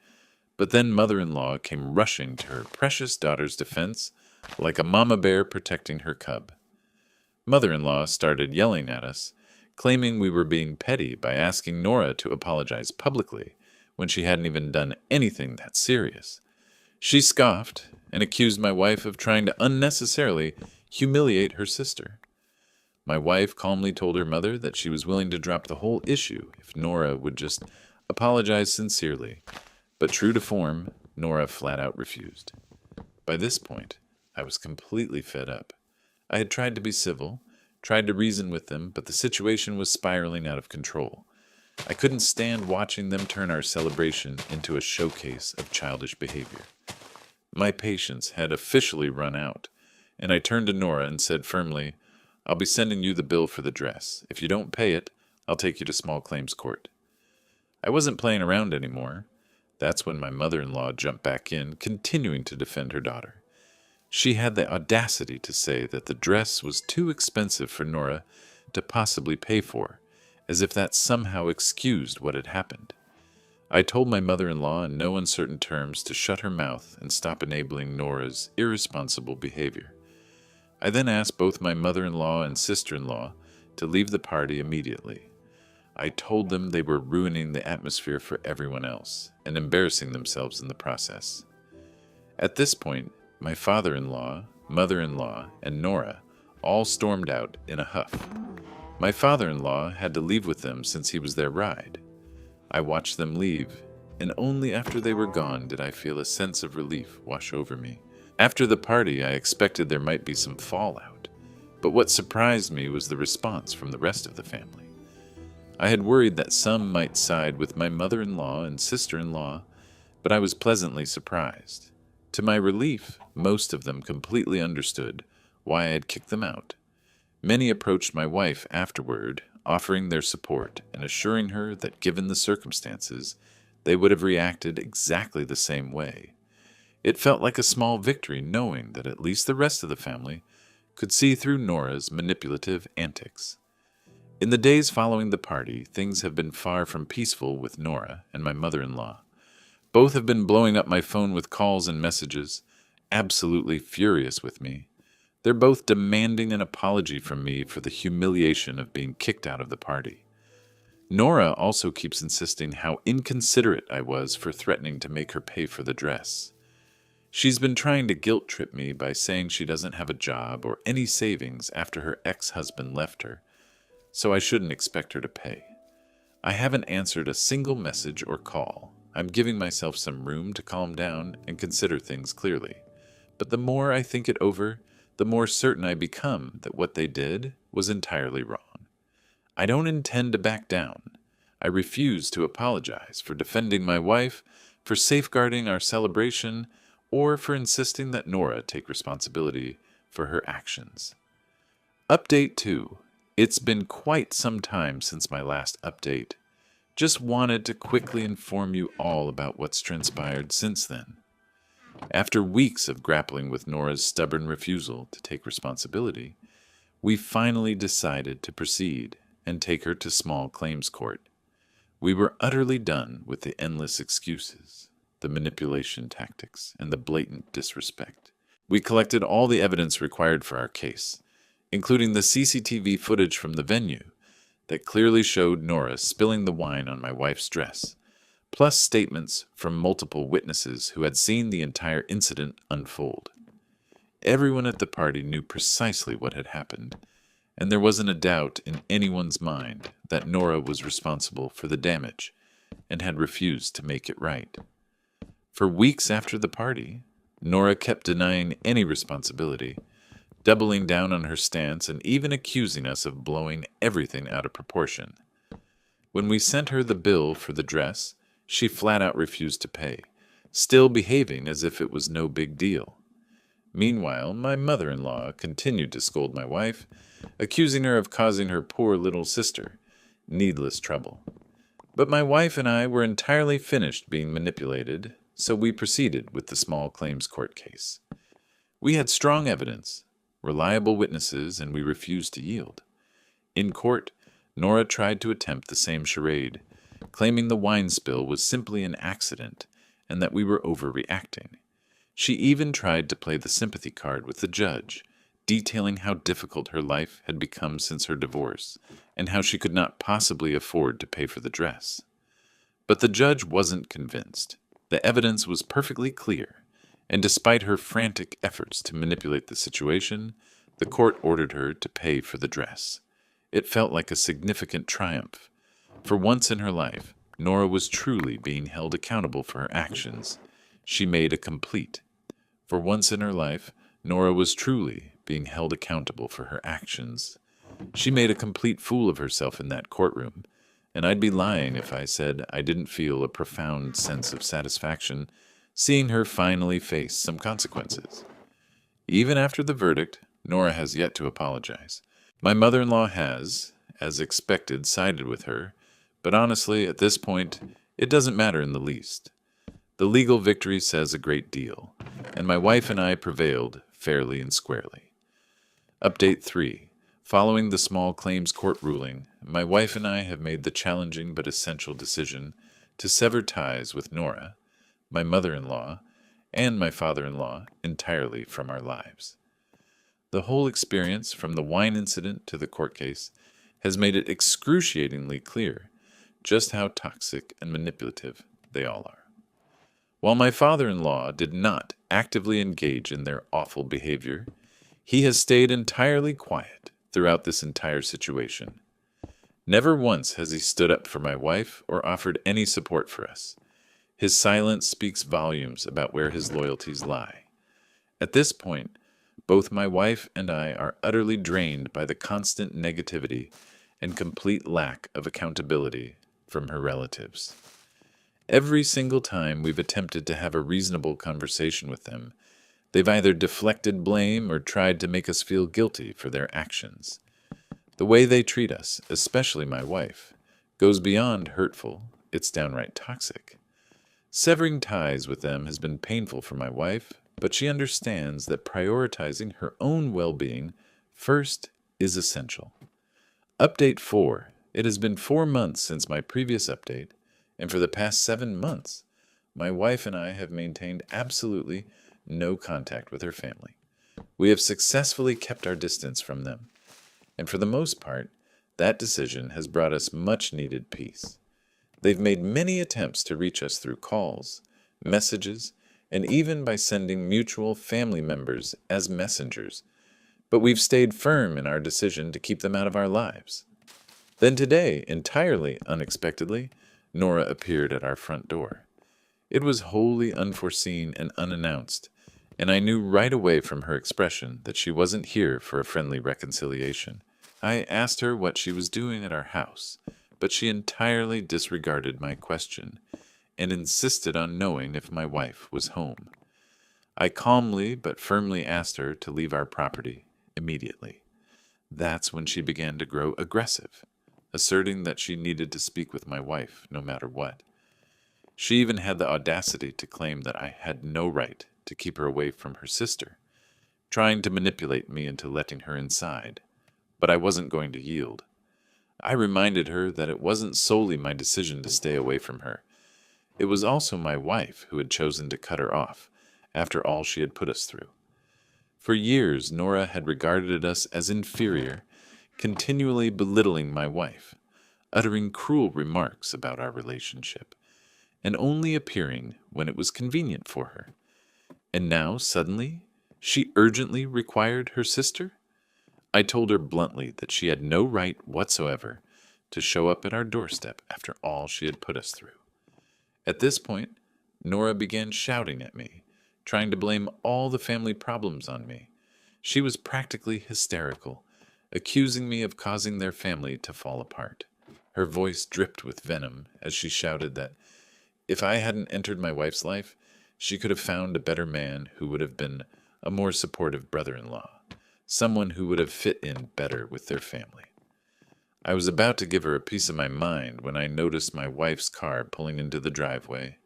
Speaker 1: but then mother-in-law came rushing to her precious daughter's defense like a mama bear protecting her cub. Mother-in-law started yelling at us, claiming we were being petty by asking Nora to apologize publicly when she hadn't even done anything that serious. She scoffed and accused my wife of trying to unnecessarily humiliate her sister. My wife calmly told her mother that she was willing to drop the whole issue if Nora would just apologize sincerely, but true to form, Nora flat out refused. By this point, I was completely fed up. I had tried to be civil, tried to reason with them, but the situation was spiraling out of control. I couldn't stand watching them turn our celebration into a showcase of childish behavior. My patience had officially run out, and I turned to Nora and said firmly, "I'll be sending you the bill for the dress. If you don't pay it, I'll take you to small claims court." I wasn't playing around anymore. That's when my mother-in-law jumped back in, continuing to defend her daughter. She had the audacity to say that the dress was too expensive for Nora to possibly pay for, as if that somehow excused what had happened. I told my mother-in-law in no uncertain terms to shut her mouth and stop enabling Nora's irresponsible behavior. I then asked both my mother-in-law and sister-in-law to leave the party immediately. I told them they were ruining the atmosphere for everyone else and embarrassing themselves in the process. At this point, my father-in-law, mother-in-law, and Nora all stormed out in a huff. My father-in-law had to leave with them since he was their ride. I watched them leave, and only after they were gone did I feel a sense of relief wash over me. After the party, I expected there might be some fallout, but what surprised me was the response from the rest of the family. I had worried that some might side with my mother-in-law and sister-in-law, but I was pleasantly surprised. To my relief, most of them completely understood why I had kicked them out. Many approached my wife afterward, offering their support and assuring her that given the circumstances, they would have reacted exactly the same way. It felt like a small victory knowing that at least the rest of the family could see through Nora's manipulative antics. In the days following the party, things have been far from peaceful with Nora and my mother-in-law. Both have been blowing up my phone with calls and messages, absolutely furious with me. They're both demanding an apology from me for the humiliation of being kicked out of the party. Nora also keeps insisting how inconsiderate I was for threatening to make her pay for the dress. She's been trying to guilt-trip me by saying she doesn't have a job or any savings after her ex-husband left her, so I shouldn't expect her to pay. I haven't answered a single message or call. I'm giving myself some room to calm down and consider things clearly. But the more I think it over, the more certain I become that what they did was entirely wrong. I don't intend to back down. I refuse to apologize for defending my wife, for safeguarding our celebration, or for insisting that Nora take responsibility for her actions. Update 2. It's been quite some time since my last update. Just wanted to quickly inform you all about what's transpired since then. After weeks of grappling with Nora's stubborn refusal to take responsibility, we finally decided to proceed and take her to small claims court. We were utterly done with the endless excuses, the manipulation tactics, and the blatant disrespect. We collected all the evidence required for our case, including the CCTV footage from the venue that clearly showed Nora spilling the wine on my wife's dress, plus statements from multiple witnesses who had seen the entire incident unfold. Everyone at the party knew precisely what had happened, and there wasn't a doubt in anyone's mind that Nora was responsible for the damage and had refused to make it right. For weeks after the party, Nora kept denying any responsibility, doubling down on her stance and even accusing us of blowing everything out of proportion. When we sent her the bill for the dress, she flat out refused to pay, still behaving as if it was no big deal. Meanwhile, my mother-in-law continued to scold my wife, accusing her of causing her poor little sister needless trouble. But my wife and I were entirely finished being manipulated, so we proceeded with the small claims court case. We had strong evidence, reliable witnesses, and we refused to yield. In court, Nora tried to attempt the same charade, claiming the wine spill was simply an accident and that we were overreacting. She even tried to play the sympathy card with the judge, detailing how difficult her life had become since her divorce and how she could not possibly afford to pay for the dress. But the judge wasn't convinced. The evidence was perfectly clear, and despite her frantic efforts to manipulate the situation, the court ordered her to pay for the dress. It felt like a significant triumph. For once in her life, Nora was truly being held accountable for her actions. She made a complete. For once in her life, Nora was truly being held accountable for her actions. She made a complete fool of herself in that courtroom, and I'd be lying if I said I didn't feel a profound sense of satisfaction seeing her finally face some consequences. Even after the verdict, Nora has yet to apologize. My mother-in-law has, as expected, sided with her, but honestly, at this point, it doesn't matter in the least. The legal victory says a great deal, and my wife and I prevailed fairly and squarely. Update 3. Following the small claims court ruling, my wife and I have made the challenging but essential decision to sever ties with Nora, my mother-in-law, and my father-in-law entirely from our lives. The whole experience, from the wine incident to the court case, has made it excruciatingly clear just how toxic and manipulative they all are. While my father-in-law did not actively engage in their awful behavior, he has stayed entirely quiet throughout this entire situation. Never once has he stood up for my wife or offered any support for us. His silence speaks volumes about where his loyalties lie. At this point, both my wife and I are utterly drained by the constant negativity and complete lack of accountability from her relatives. Every single time we've attempted to have a reasonable conversation with them, they've either deflected blame or tried to make us feel guilty for their actions. The way they treat us, especially my wife, goes beyond hurtful. It's downright toxic. Severing ties with them has been painful for my wife, but she understands that prioritizing her own well-being first is essential. Update 4. It has been 4 months since my previous update, and for the past 7 months, my wife and I have maintained absolutely no contact with her family. We have successfully kept our distance from them, and for the most part, that decision has brought us much-needed peace. They've made many attempts to reach us through calls, messages, and even by sending mutual family members as messengers, but we've stayed firm in our decision to keep them out of our lives. Then today, entirely unexpectedly, Nora appeared at our front door. It was wholly unforeseen and unannounced, and I knew right away from her expression that she wasn't here for a friendly reconciliation. I asked her what she was doing at our house, but she entirely disregarded my question and insisted on knowing if my wife was home. I calmly but firmly asked her to leave our property immediately. That's when she began to grow aggressive, asserting that she needed to speak with my wife no matter what. She even had the audacity to claim that I had no right to keep her away from her sister, trying to manipulate me into letting her inside, but I wasn't going to yield. I reminded her that it wasn't solely my decision to stay away from her. It was also my wife who had chosen to cut her off after all she had put us through. For years, Nora had regarded us as inferior, continually belittling my wife, uttering cruel remarks about our relationship, and only appearing when it was convenient for her. And now, suddenly, she urgently required her sister? I told her bluntly that she had no right whatsoever to show up at our doorstep after all she had put us through. At this point, Nora began shouting at me, trying to blame all the family problems on me. She was practically hysterical, accusing me of causing their family to fall apart. Her voice dripped with venom as she shouted that if I hadn't entered my wife's life, she could have found a better man who would have been a more supportive brother-in-law, someone who would have fit in better with their family. I was about to give her a piece of my mind when I noticed my wife's car pulling into the driveway.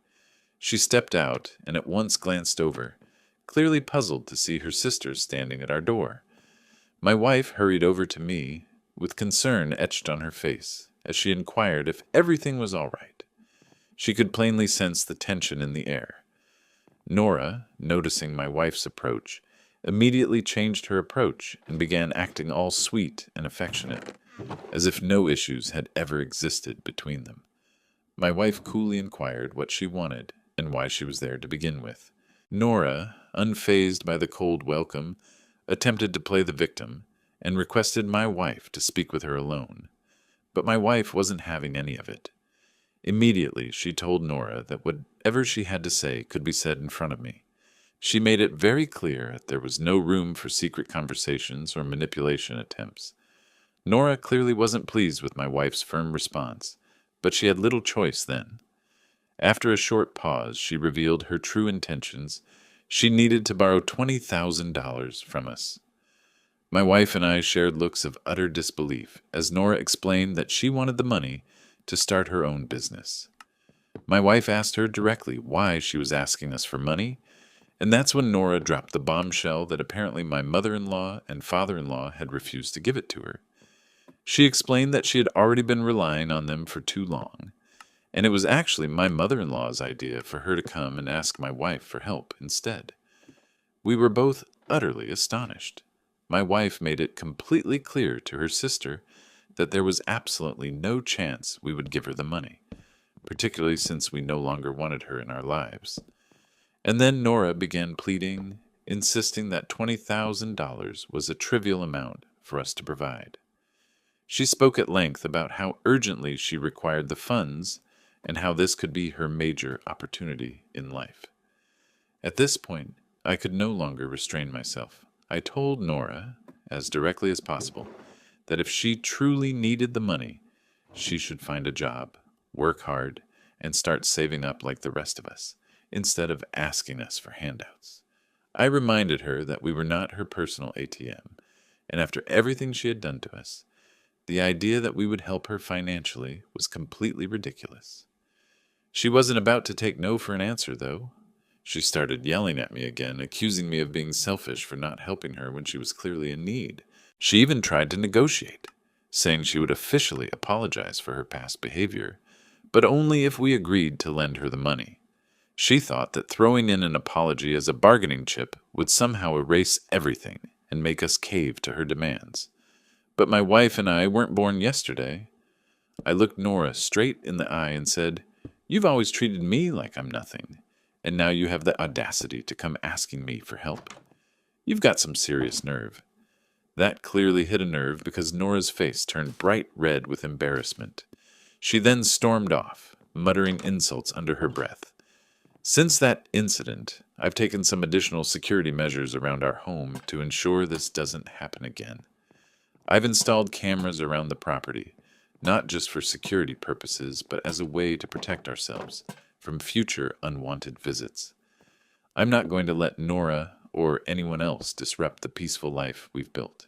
Speaker 1: She stepped out and at once glanced over, clearly puzzled to see her sister standing at our door. My wife hurried over to me, with concern etched on her face, as she inquired if everything was all right. She could plainly sense the tension in the air. Nora, noticing my wife's approach, immediately changed her approach and began acting all sweet and affectionate, as if no issues had ever existed between them. My wife coolly inquired what she wanted and why she was there to begin with. Nora, unfazed by the cold welcome, attempted to play the victim and requested my wife to speak with her alone. But my wife wasn't having any of it. Immediately, she told Nora that whatever she had to say could be said in front of me. She made it very clear that there was no room for secret conversations or manipulation attempts. Nora clearly wasn't pleased with my wife's firm response, but she had little choice then. After a short pause, she revealed her true intentions. She needed to borrow $20,000 from us. My wife and I shared looks of utter disbelief as Nora explained that she wanted the money to start her own business. My wife asked her directly why she was asking us for money, and that's when Nora dropped the bombshell that apparently my mother-in-law and father-in-law had refused to give it to her. She explained that she had already been relying on them for too long, and it was actually my mother-in-law's idea for her to come and ask my wife for help instead. We were both utterly astonished. My wife made it completely clear to her sister that there was absolutely no chance we would give her the money, particularly since we no longer wanted her in our lives. And then Nora began pleading, insisting that $20,000 was a trivial amount for us to provide. She spoke at length about how urgently she required the funds and how this could be her major opportunity in life. At this point, I could no longer restrain myself. I told Nora, as directly as possible, that if she truly needed the money, she should find a job, work hard, and start saving up like the rest of us, instead of asking us for handouts. I reminded her that we were not her personal ATM, and after everything she had done to us, the idea that we would help her financially was completely ridiculous. She wasn't about to take no for an answer, though. She started yelling at me again, accusing me of being selfish for not helping her when she was clearly in need. She even tried to negotiate, saying she would officially apologize for her past behavior, but only if we agreed to lend her the money. She thought that throwing in an apology as a bargaining chip would somehow erase everything and make us cave to her demands. But my wife and I weren't born yesterday. I looked Nora straight in the eye and said, "You've always treated me like I'm nothing, and now you have the audacity to come asking me for help. You've got some serious nerve." That clearly hit a nerve because Nora's face turned bright red with embarrassment. She then stormed off, muttering insults under her breath. Since that incident, I've taken some additional security measures around our home to ensure this doesn't happen again. I've installed cameras around the property, not just for security purposes, but as a way to protect ourselves from future unwanted visits. I'm not going to let Nora or anyone else disrupt the peaceful life we've built.